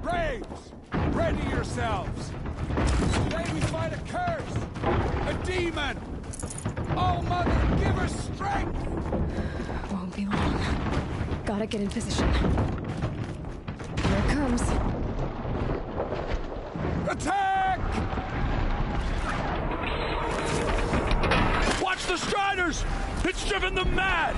Braves, ready yourselves. Today we fight a curse, a demon. Oh, Mother, give her strength. Won't be long. Gotta get in position. Here it comes. Attack! Watch the Striders! It's driven them mad!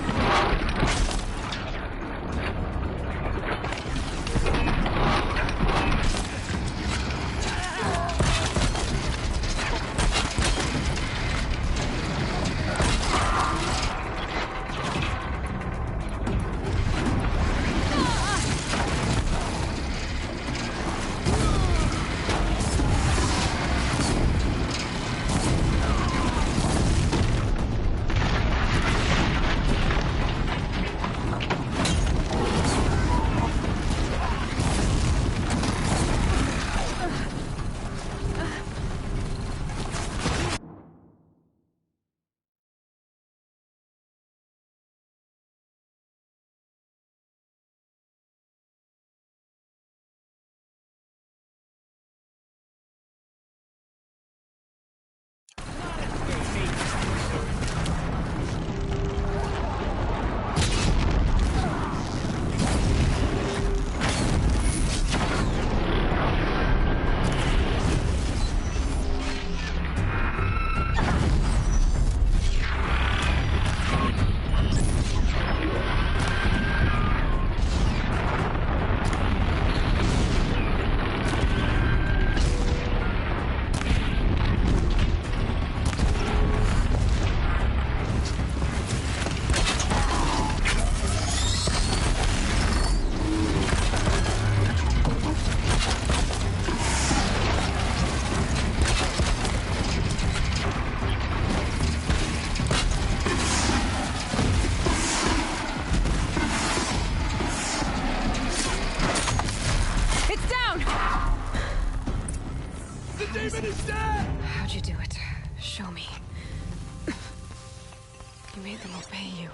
You made them obey you.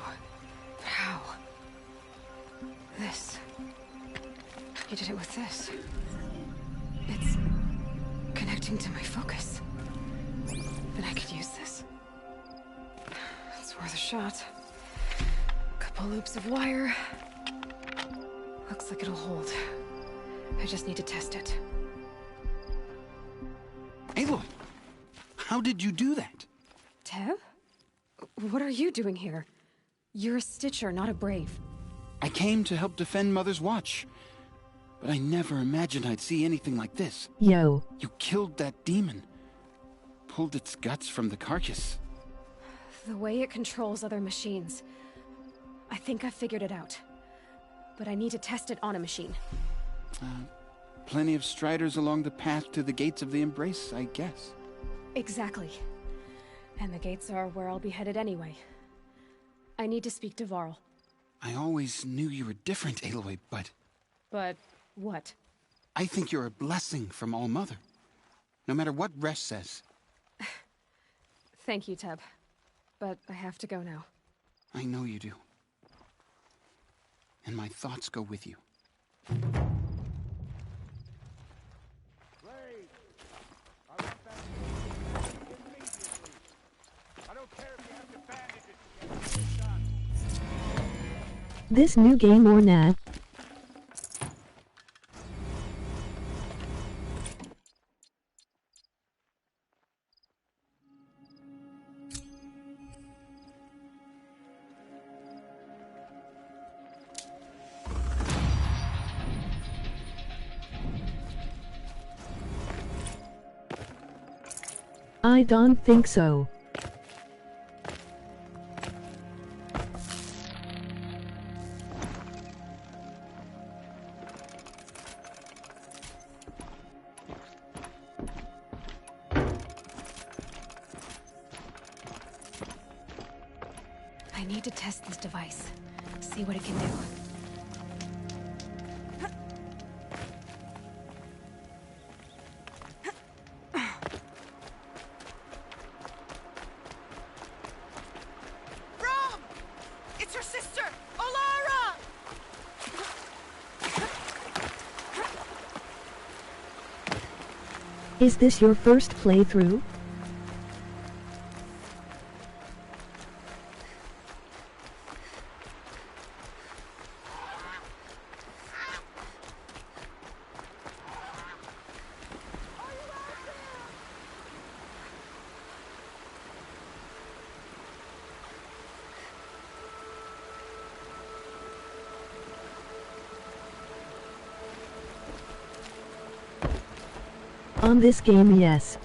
How? This. You did it with this. It's connecting to my focus. Then I could use this. It's worth a shot. Couple loops of wire. Looks like it'll hold. I just need to test it. Aloy! How did you do that? Teb? What are you doing here? You're a Stitcher, not a Brave. I came to help defend Mother's Watch. But I never imagined I'd see anything like this. Yo. You killed that demon. Pulled its guts from the carcass. The way it controls other machines. I think I figured it out. But I need to test it on a machine. Plenty of striders along the path to the gates of the Embrace, I guess. Exactly. And the gates are where I'll be headed anyway. I need to speak to Varl. I always knew you were different, Aloy, but... But what? I think you're a blessing from All-Mother. No matter what Resh says. Thank you, Teb. But I have to go now. I know you do. And my thoughts go with you. This new game or nah? I don't think so. I need to test this device. See what it can do. It's her sister, Olara! Is this your first playthrough? On this game, yes.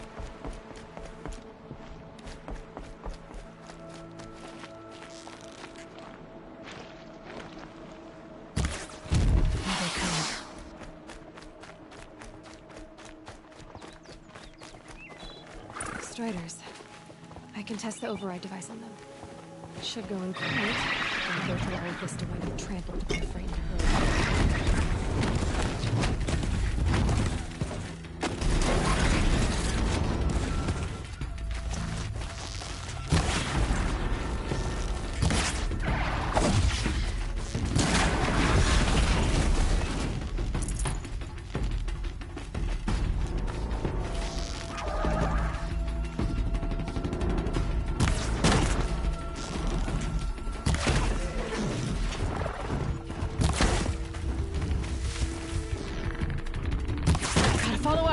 Striders. I can test the override device on them. It should go in quiet. I'll go through all of this to wind up trampled by frightened herd.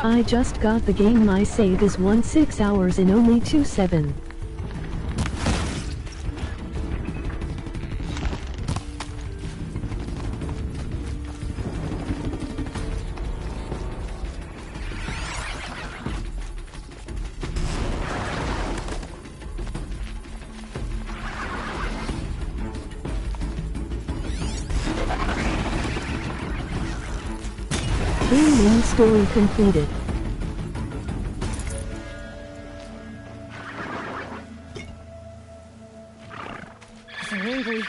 I just got the game. My save is 16 hours in only 2/7. Main story completed. They're angry.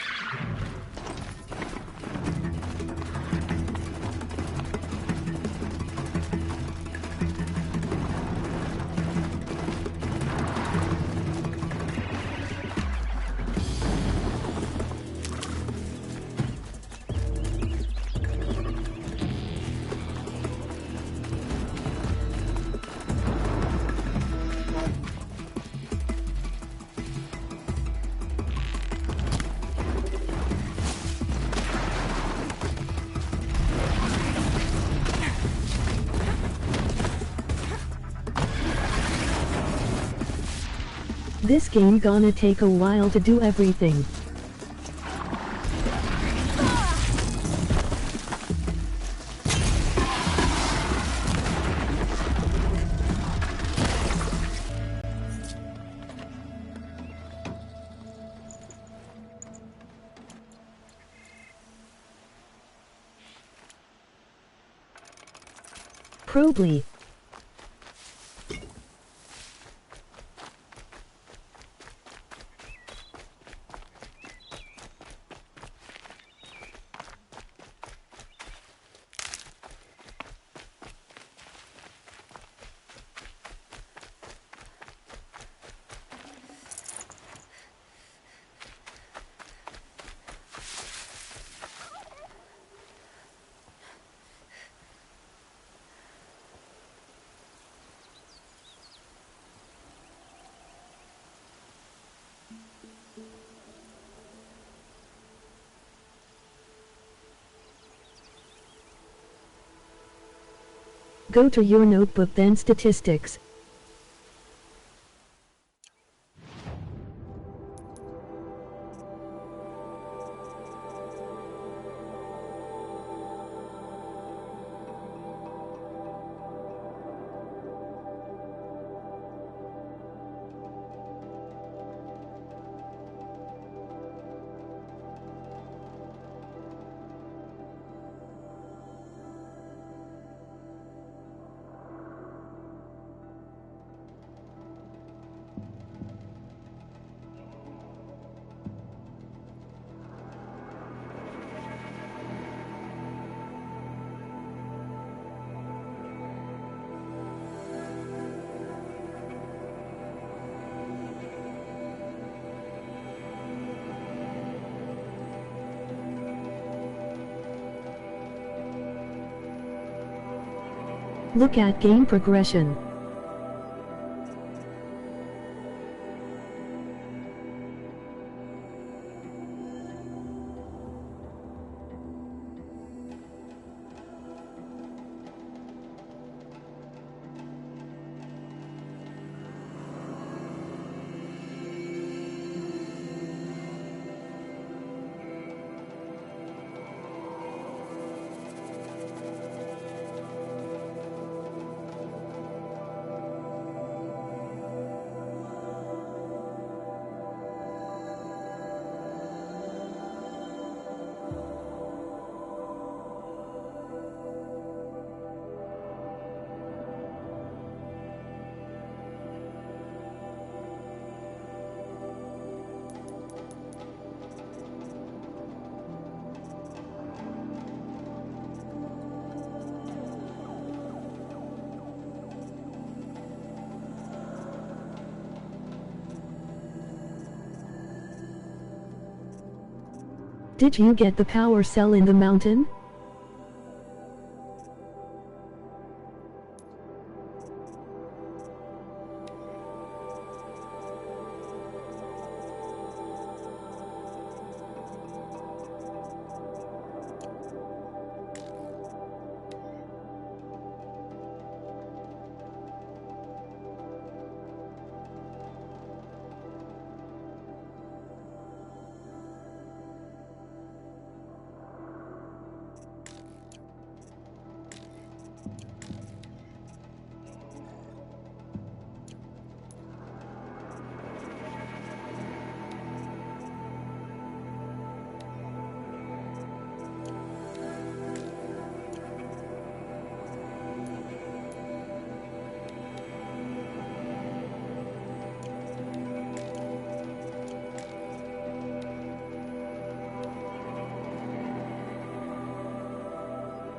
This game gonna take a while to do everything. Probably. Go to your notebook, then statistics. Look at game progression. Did you get the power cell in the mountain?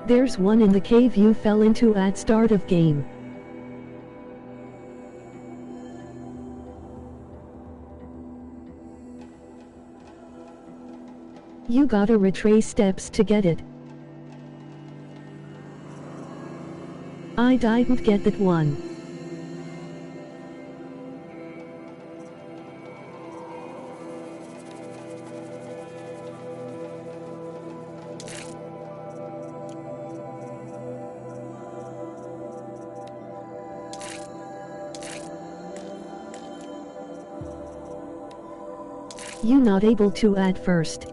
There's one in the cave you fell into at start of game. You gotta retrace steps to get it. I didn't get that one. You not able to at first.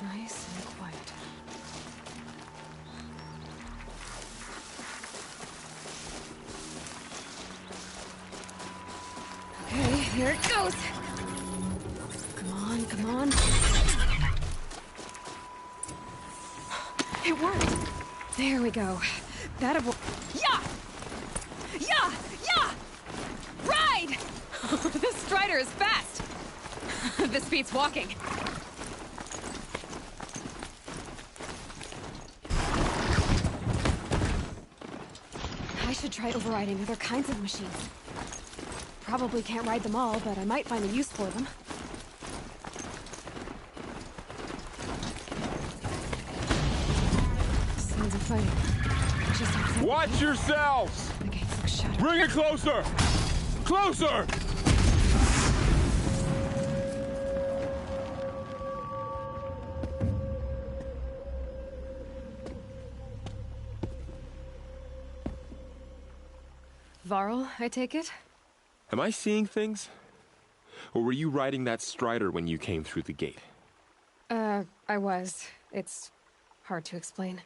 Nice and quiet. Okay, here it goes. Come on, come on. It worked. There we go. That avoid. Yeah! Yeah! Yeah! Ride! This strider is fast. This beats walking. I should try overriding other kinds of machines. Probably can't ride them all, but I might find a use for them. Sounds of fighting. Just outside. Watch yourselves! The gates look shut. Bring it closer! Closer! Varl, I take it? Am I seeing things? Or were you riding that strider when you came through the gate? I was. It's hard to explain.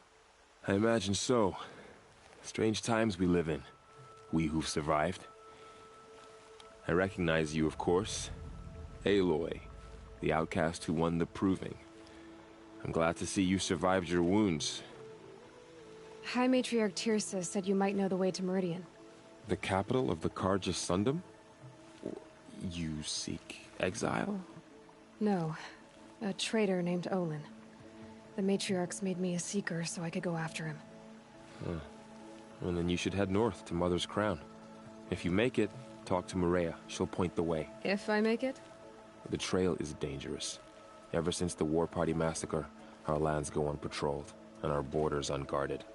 I imagine so. Strange times we live in. We who've survived. I recognize you, of course. Aloy, the outcast who won the proving. I'm glad to see you survived your wounds. High Matriarch Tirsa said you might know the way to Meridian. The capital of the Carja Sundom? You seek exile? No. A traitor named Olin. The Matriarchs made me a seeker so I could go after him. Huh. Well, then you should head north to Mother's Crown. If you make it, talk to Maria. She'll point the way. If I make it? The trail is dangerous. Ever since the War Party massacre, our lands go unpatrolled, and our borders unguarded.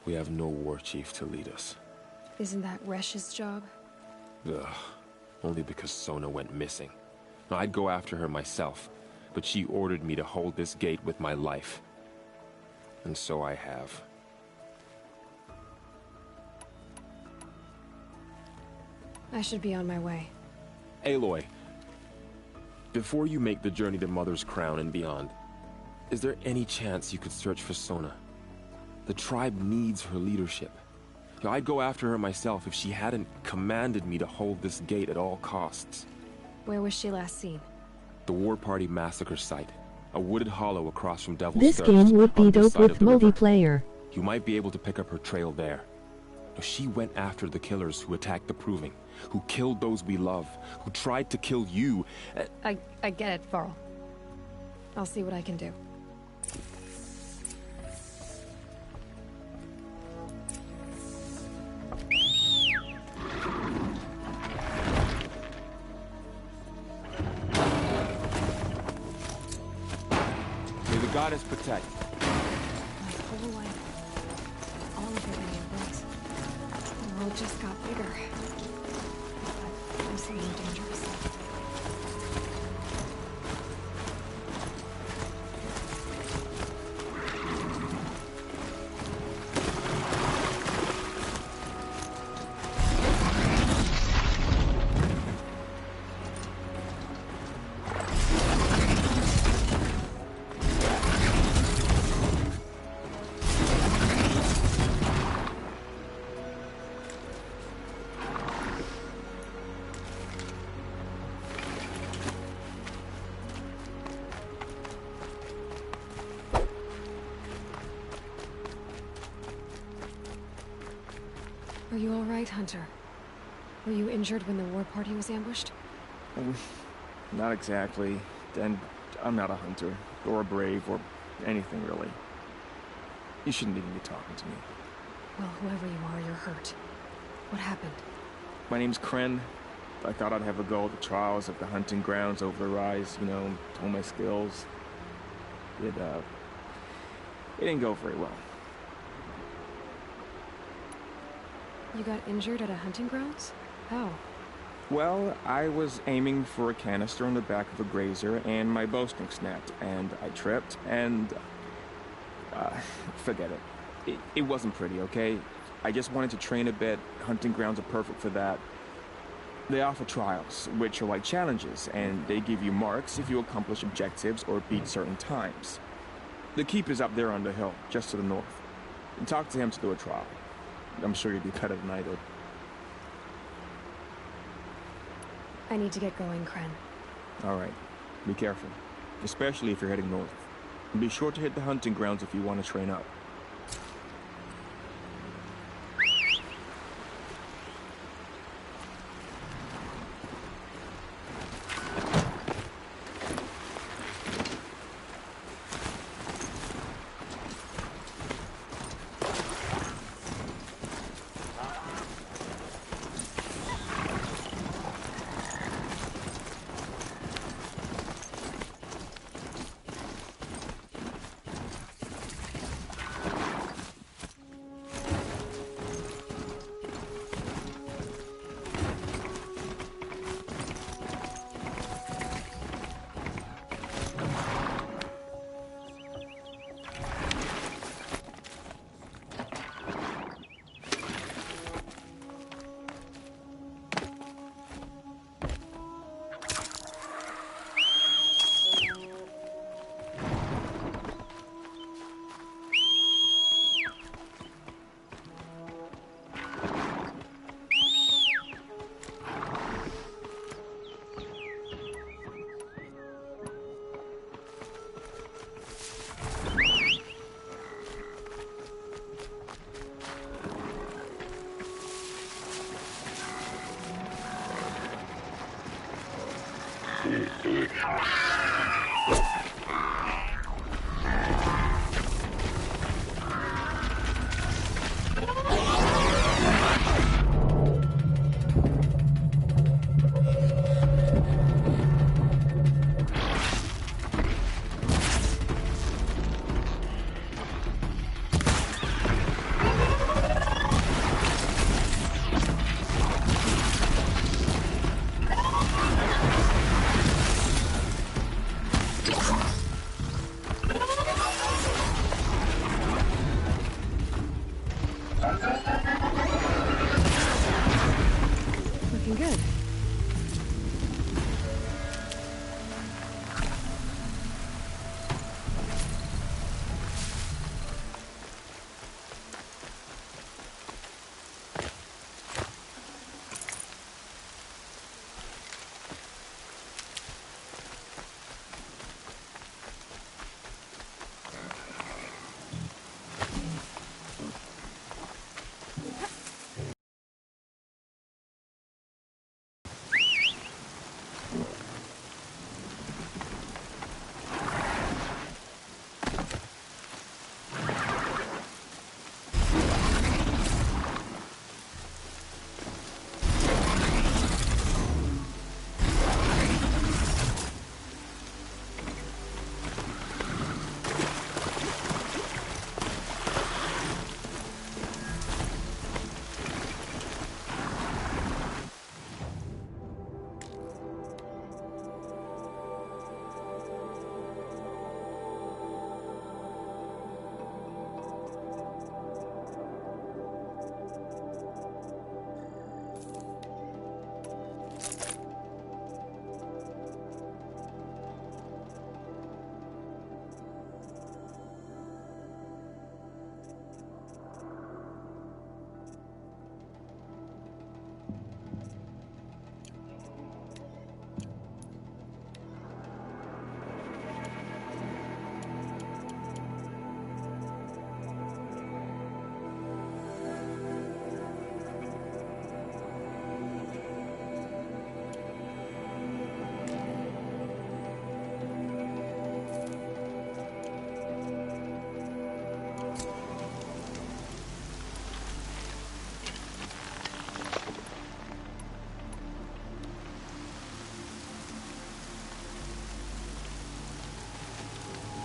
We have no war chief to lead us. Isn't that Resh's job? Ugh. Only because Sona went missing. I'd go after her myself, but she ordered me to hold this gate with my life. And so I have. I should be on my way. Aloy, before you make the journey to Mother's Crown and beyond, is there any chance you could search for Sona? The tribe needs her leadership. I'd go after her myself if she hadn't commanded me to hold this gate at all costs. Where was she last seen? The War Party massacre site. A wooded hollow across from Devil's This Thirst, game would be on this dope side with of the river. multiplayer. You might be able to pick up her trail there. She went after the killers who attacked the Proving, who killed those we love, who tried to kill you. I get it, Varl. I'll see what I can do. May the goddess protect. My whole life, all of it in embrace. The world just got bigger. But mostly more dangerous. Are you all right, Hunter? Were you injured when the war party was ambushed? Not exactly. And I'm not a hunter, or a brave, or anything really. You shouldn't even be talking to me. Well, whoever you are, you're hurt. What happened? My name's Kren. I thought I'd have a go at the trials of the hunting grounds over the rise, you know, hone my skills. It didn't go very well. You got injured at a hunting grounds? How? Well, I was aiming for a canister on the back of a grazer, and my bowstring snapped, and I tripped, and... forget it. It wasn't pretty, okay? I just wanted to train a bit. Hunting grounds are perfect for that. They offer trials, which are like challenges, and they give you marks if you accomplish objectives or beat certain times. The keep is up there on the hill, just to the north. And talk to him to do a trial. I'm sure you'd be better than I did. I need to get going, Kren. All right. Be careful, especially if you're heading north. And be sure to hit the hunting grounds if you want to train up.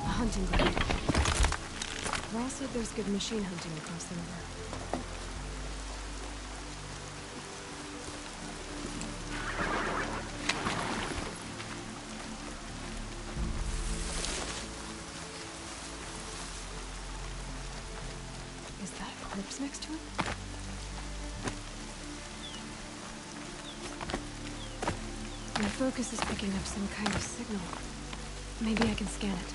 Hunting ground. Ross said there's good machine hunting across the river. corpse next to him? My focus is picking up some kind of signal. Maybe I can scan it.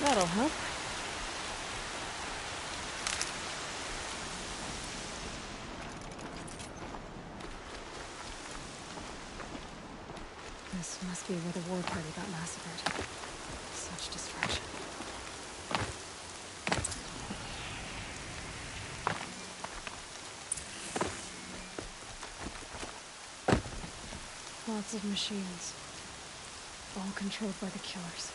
That'll help. This must be where the war party got massacred. Such destruction. Lots of machines. All controlled by the killers.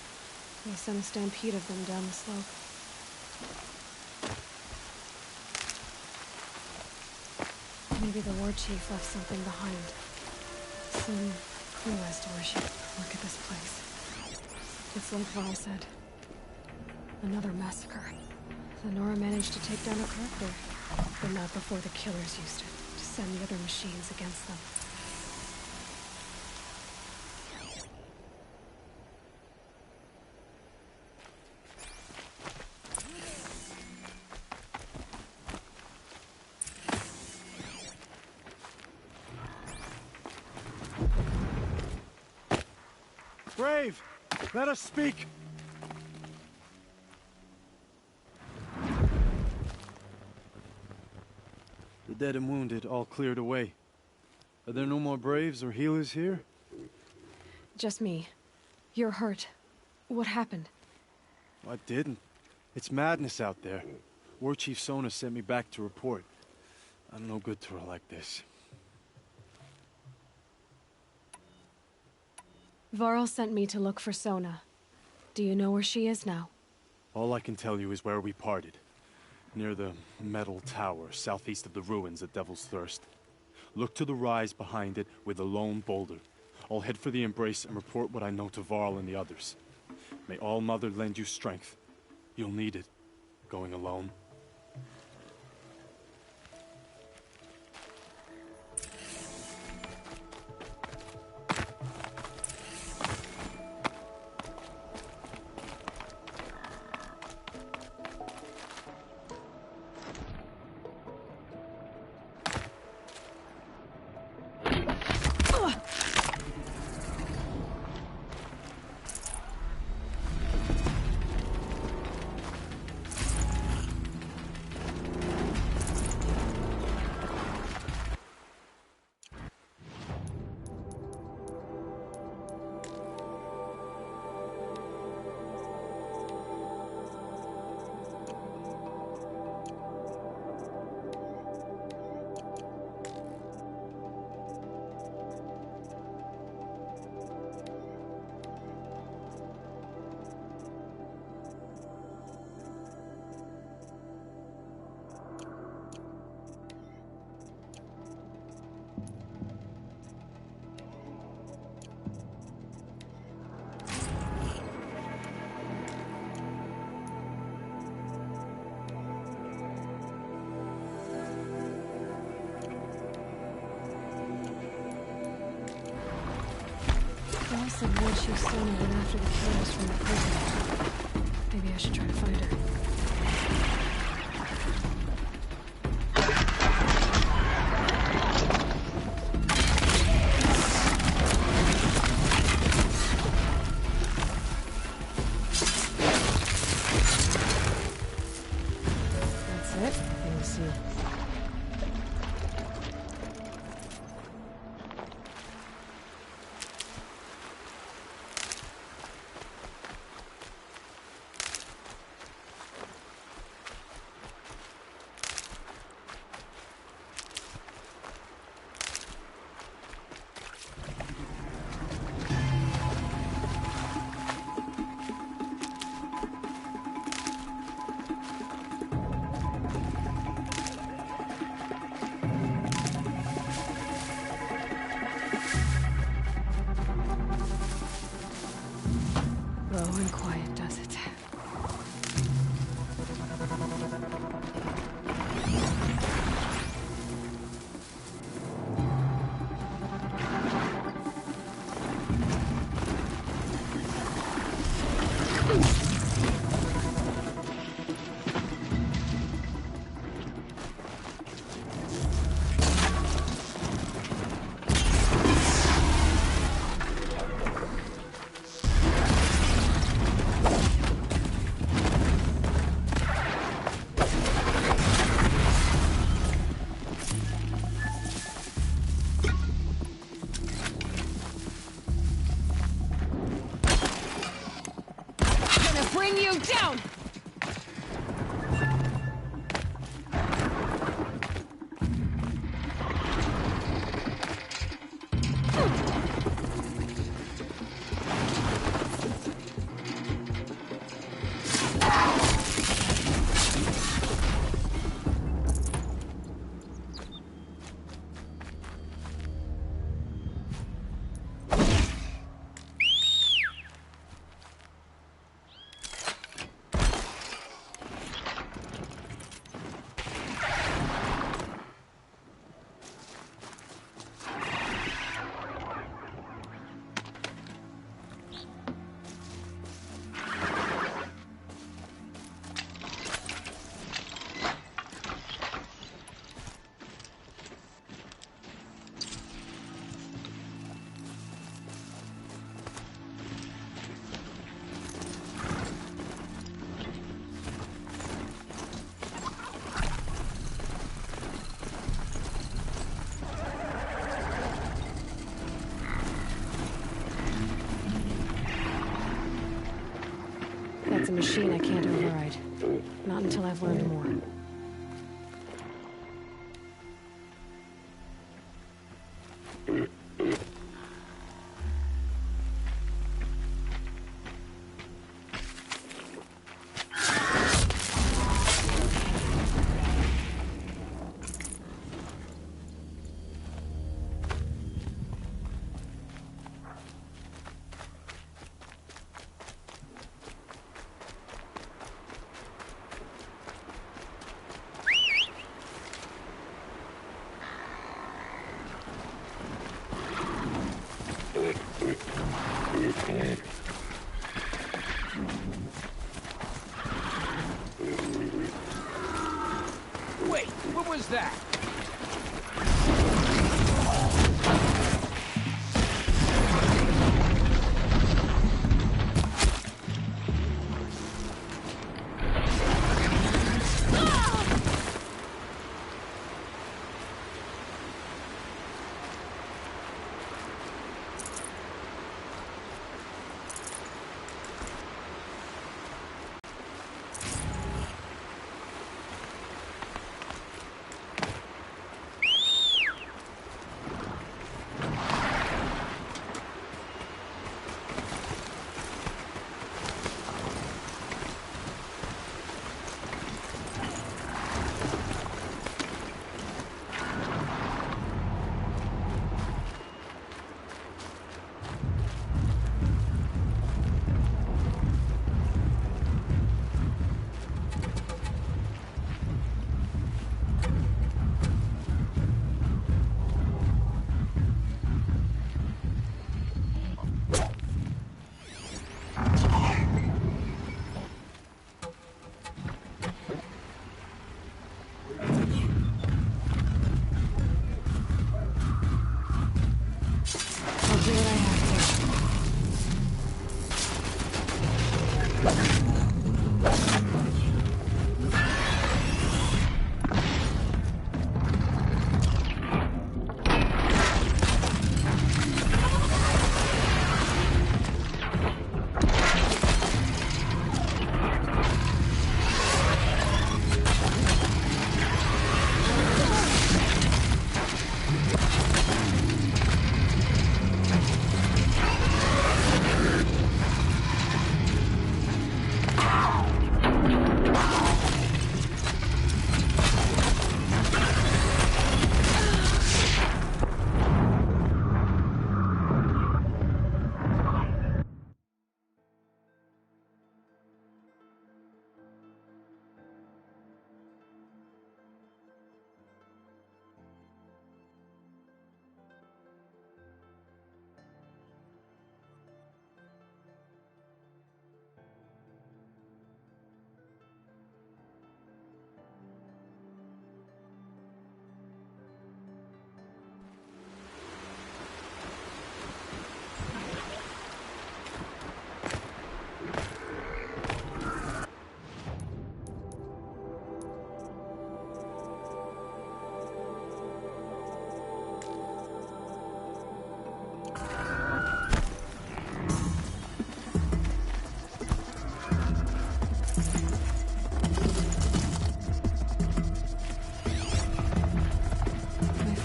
They sent a stampede of them down the slope. Maybe the war chief left something behind. Some clue as to where she... Look at this place. It's like Val said. Another massacre. Lenora managed to take down a corruptor, but not before the killers used it to send the other machines against them. brave! Let us speak! The dead and wounded all cleared away. Are there no more braves or healers here? Just me. You're hurt. What happened? I didn't. It's madness out there. War Chief Sona sent me back to report. I'm no good to her like this. Varl sent me to look for Sona. Do you know where she is now? All I can tell you is where we parted. Near the metal tower, southeast of the ruins at Devil's Thirst. Look to the rise behind it with a lone boulder. I'll head for the embrace and report what I know to Varl and the others. May All Mother lend you strength. You'll need it, going alone. Varl said War Chief Sona went after the killers from the prison. Maybe I should try to find her. That's it. Let me see. Low and quiet does it. Bring you down! It's a machine I can't override. Not until I've learned more. Wait, what was that?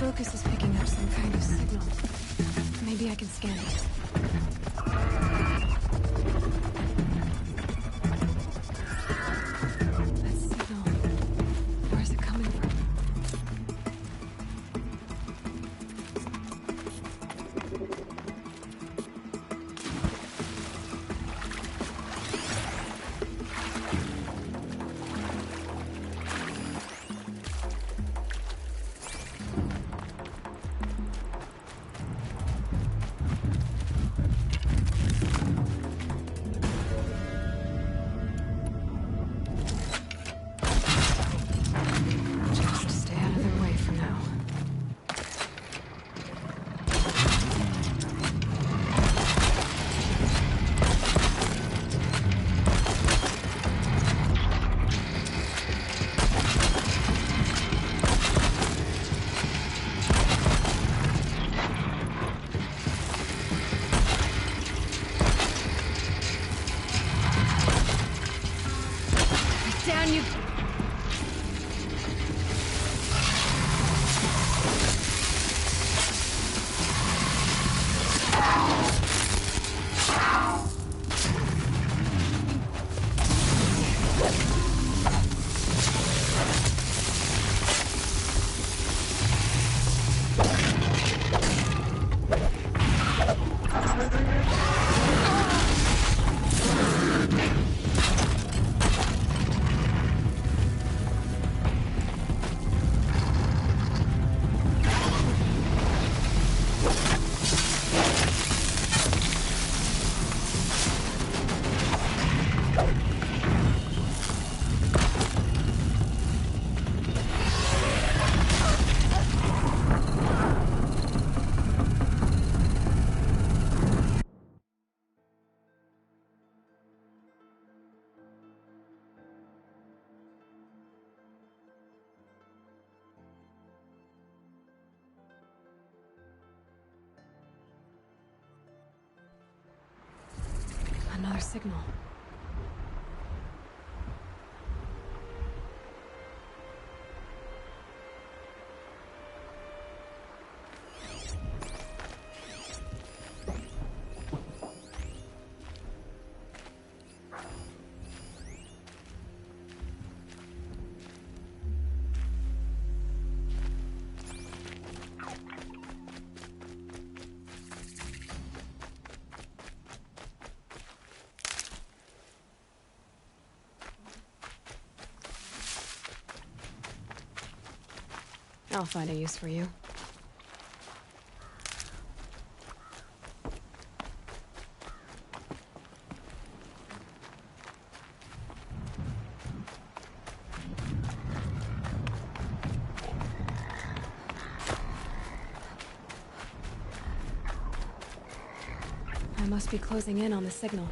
Focus is picking up some kind of signal. Maybe I can scan it. That signal. Where's it coming from? Down you... Another signal. I'll find a use for you. I must be closing in on the signal.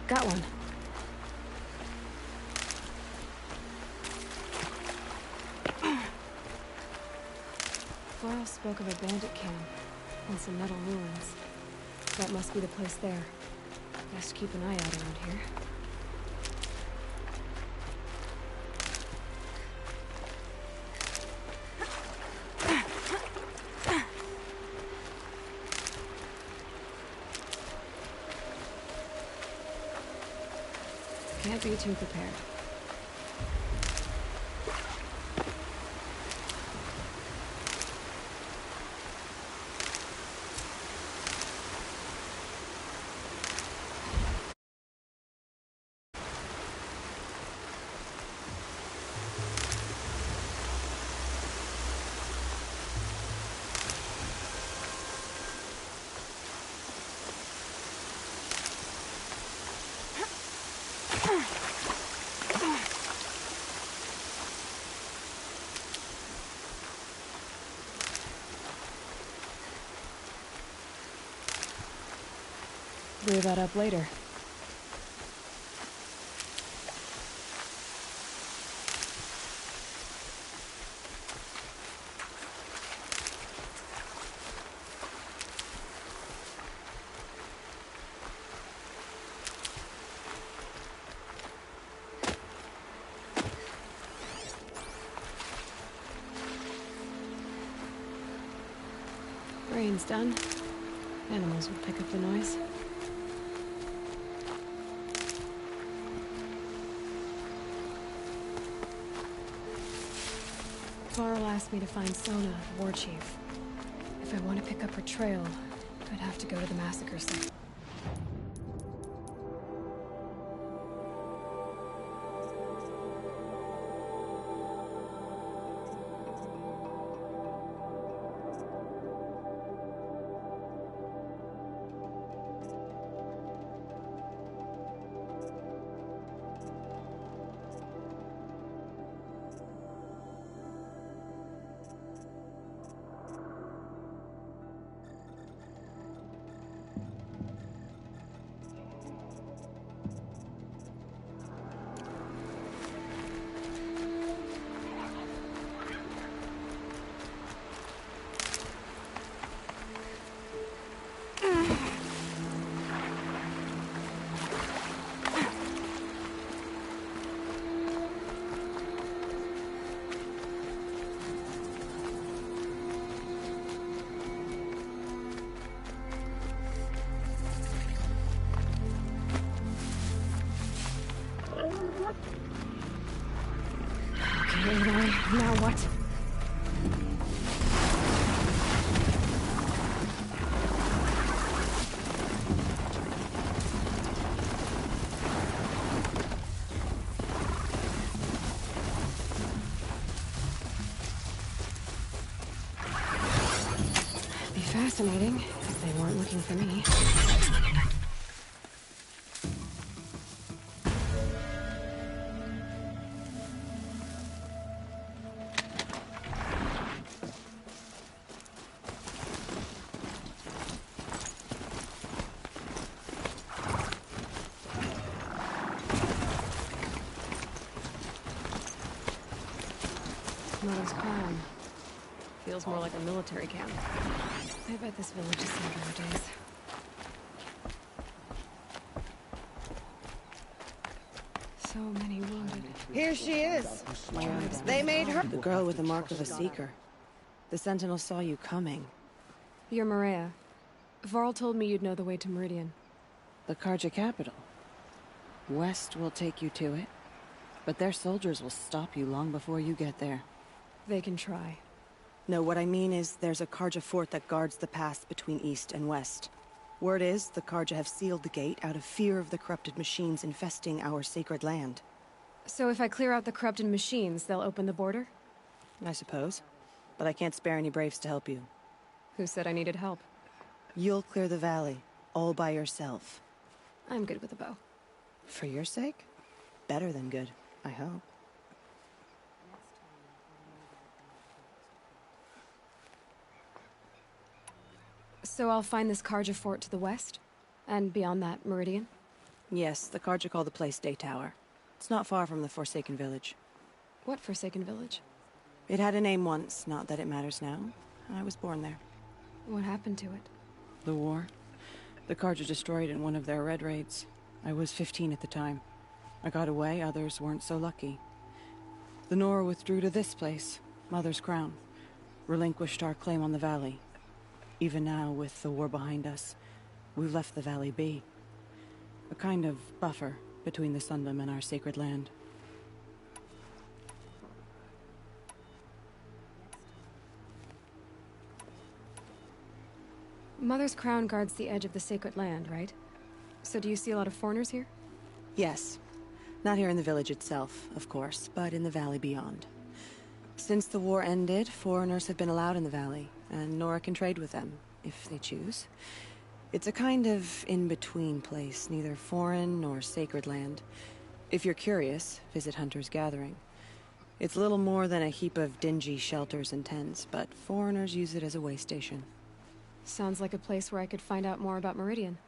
Got one. Flora spoke of a bandit camp and some metal ruins. That must be the place there. Best keep an eye out around here. Can't be too prepared. Clear that up later. Brain's done. Animals will pick up the noise. Varl asked me to find Sona, the war chief. If I want to pick up her trail, I'd have to go to the massacre site. Now what? Be fascinating if they weren't looking for me. Mother's Crown. Feels more like a military camp. I bet this village is seen better days. So many wounded. Here she is. They made her the girl with the mark of a seeker. The Sentinel saw you coming. You're Maria. Varl told me you'd know the way to Meridian. The Karja capital. West will take you to it, but their soldiers will stop you long before you get there. They can try. No, what I mean is there's a Karja fort that guards the pass between east and west. Word is the Karja have sealed the gate out of fear of the corrupted machines infesting our sacred land. So if I clear out the corrupted machines, they'll open the border? I suppose. But I can't spare any braves to help you. Who said I needed help? You'll clear the valley, all by yourself. I'm good with a bow. For your sake? Better than good, I hope. So I'll find this Karja fort to the west? And beyond that, Meridian? Yes, the Karja call the place Day Tower. It's not far from the Forsaken Village. What Forsaken Village? It had a name once, not that it matters now. I was born there. What happened to it? The war. The Karja destroyed it in one of their red raids. I was 15 at the time. I got away, others weren't so lucky. The Nora withdrew to this place, Mother's Crown. Relinquished our claim on the valley. Even now, with the war behind us, we've left the valley be. A kind of buffer between the Sundom and our sacred land. Mother's Crown guards the edge of the sacred land, right? So do you see a lot of foreigners here? Yes. Not here in the village itself, of course, but in the valley beyond. Since the war ended, foreigners have been allowed in the valley, and Nora can trade with them, if they choose. It's a kind of in-between place, neither foreign nor sacred land. If you're curious, visit Hunter's Gathering. It's little more than a heap of dingy shelters and tents, but foreigners use it as a way station. Sounds like a place where I could find out more about Meridian.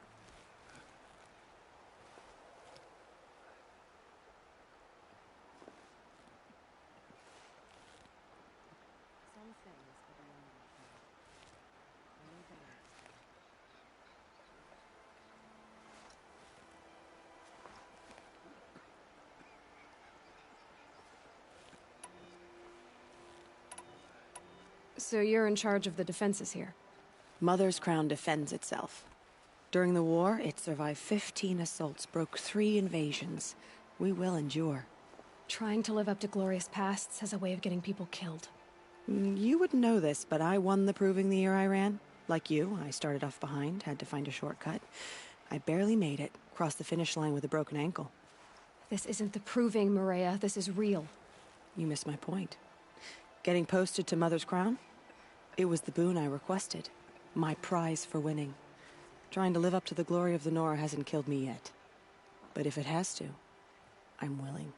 So you're in charge of the defenses here? Mother's Crown defends itself. During the war, it survived 15 assaults, broke 3 invasions. We will endure. Trying to live up to glorious pasts as a way of getting people killed. You wouldn't know this, but I won the proving the year I ran. Like you, I started off behind, had to find a shortcut. I barely made it, crossed the finish line with a broken ankle. This isn't the proving, Maria. This is real. You missed my point. Getting posted to Mother's Crown? It was the boon I requested. My prize for winning. Trying to live up to the glory of the Nora hasn't killed me yet. But if it has to, I'm willing.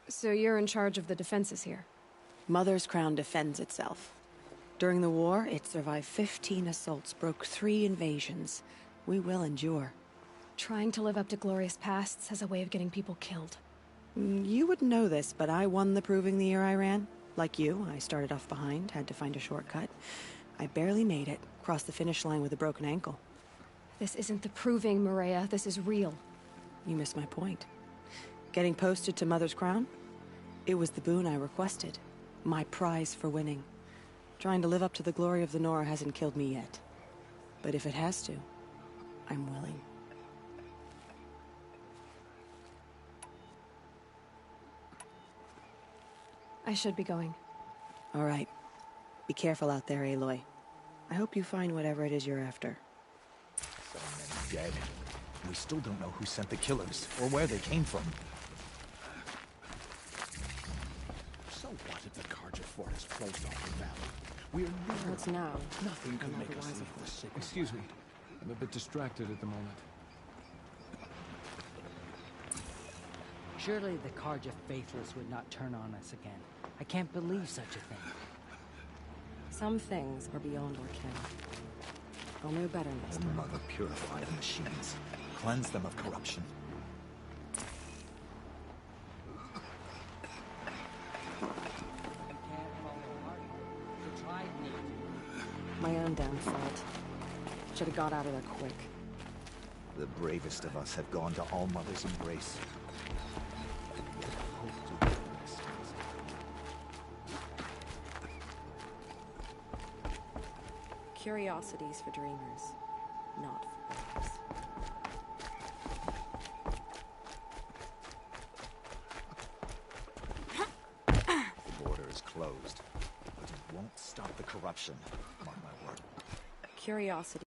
So you're in charge of the defenses here? Mother's Crown defends itself. During the war, it survived 15 assaults, broke 3 invasions. We will endure. Trying to live up to glorious pasts has a way of getting people killed. You wouldn't know this, but I won the proving the year I ran. Like you, I started off behind, had to find a shortcut. I barely made it, crossed the finish line with a broken ankle. This isn't the proving, Maria. This is real. You missed my point. Getting posted to Mother's Crown? It was the boon I requested. My prize for winning. Trying to live up to the glory of the Nora hasn't killed me yet. But if it has to, I'm willing. I should be going. All right. Be careful out there, Aloy. I hope you find whatever it is you're after. So many dead. We still don't know who sent the killers, or where they came from. So what if the Carja fort is closed off the valley? We are near... What's now? Nothing could make us leave the city. Excuse me. I'm a bit distracted at the moment. Surely the Carja faithless would not turn on us again. I can't believe such a thing. Some things are beyond our ken. I'll know better next time. Mother, purify the machines. Cleanse them of corruption. My own downfall. Should have got out of there quick. The bravest of us have gone to All Mother's embrace. Curiosities for dreamers, not for boys. The border is closed, but it won't stop the corruption. Mark my word. Curiosity.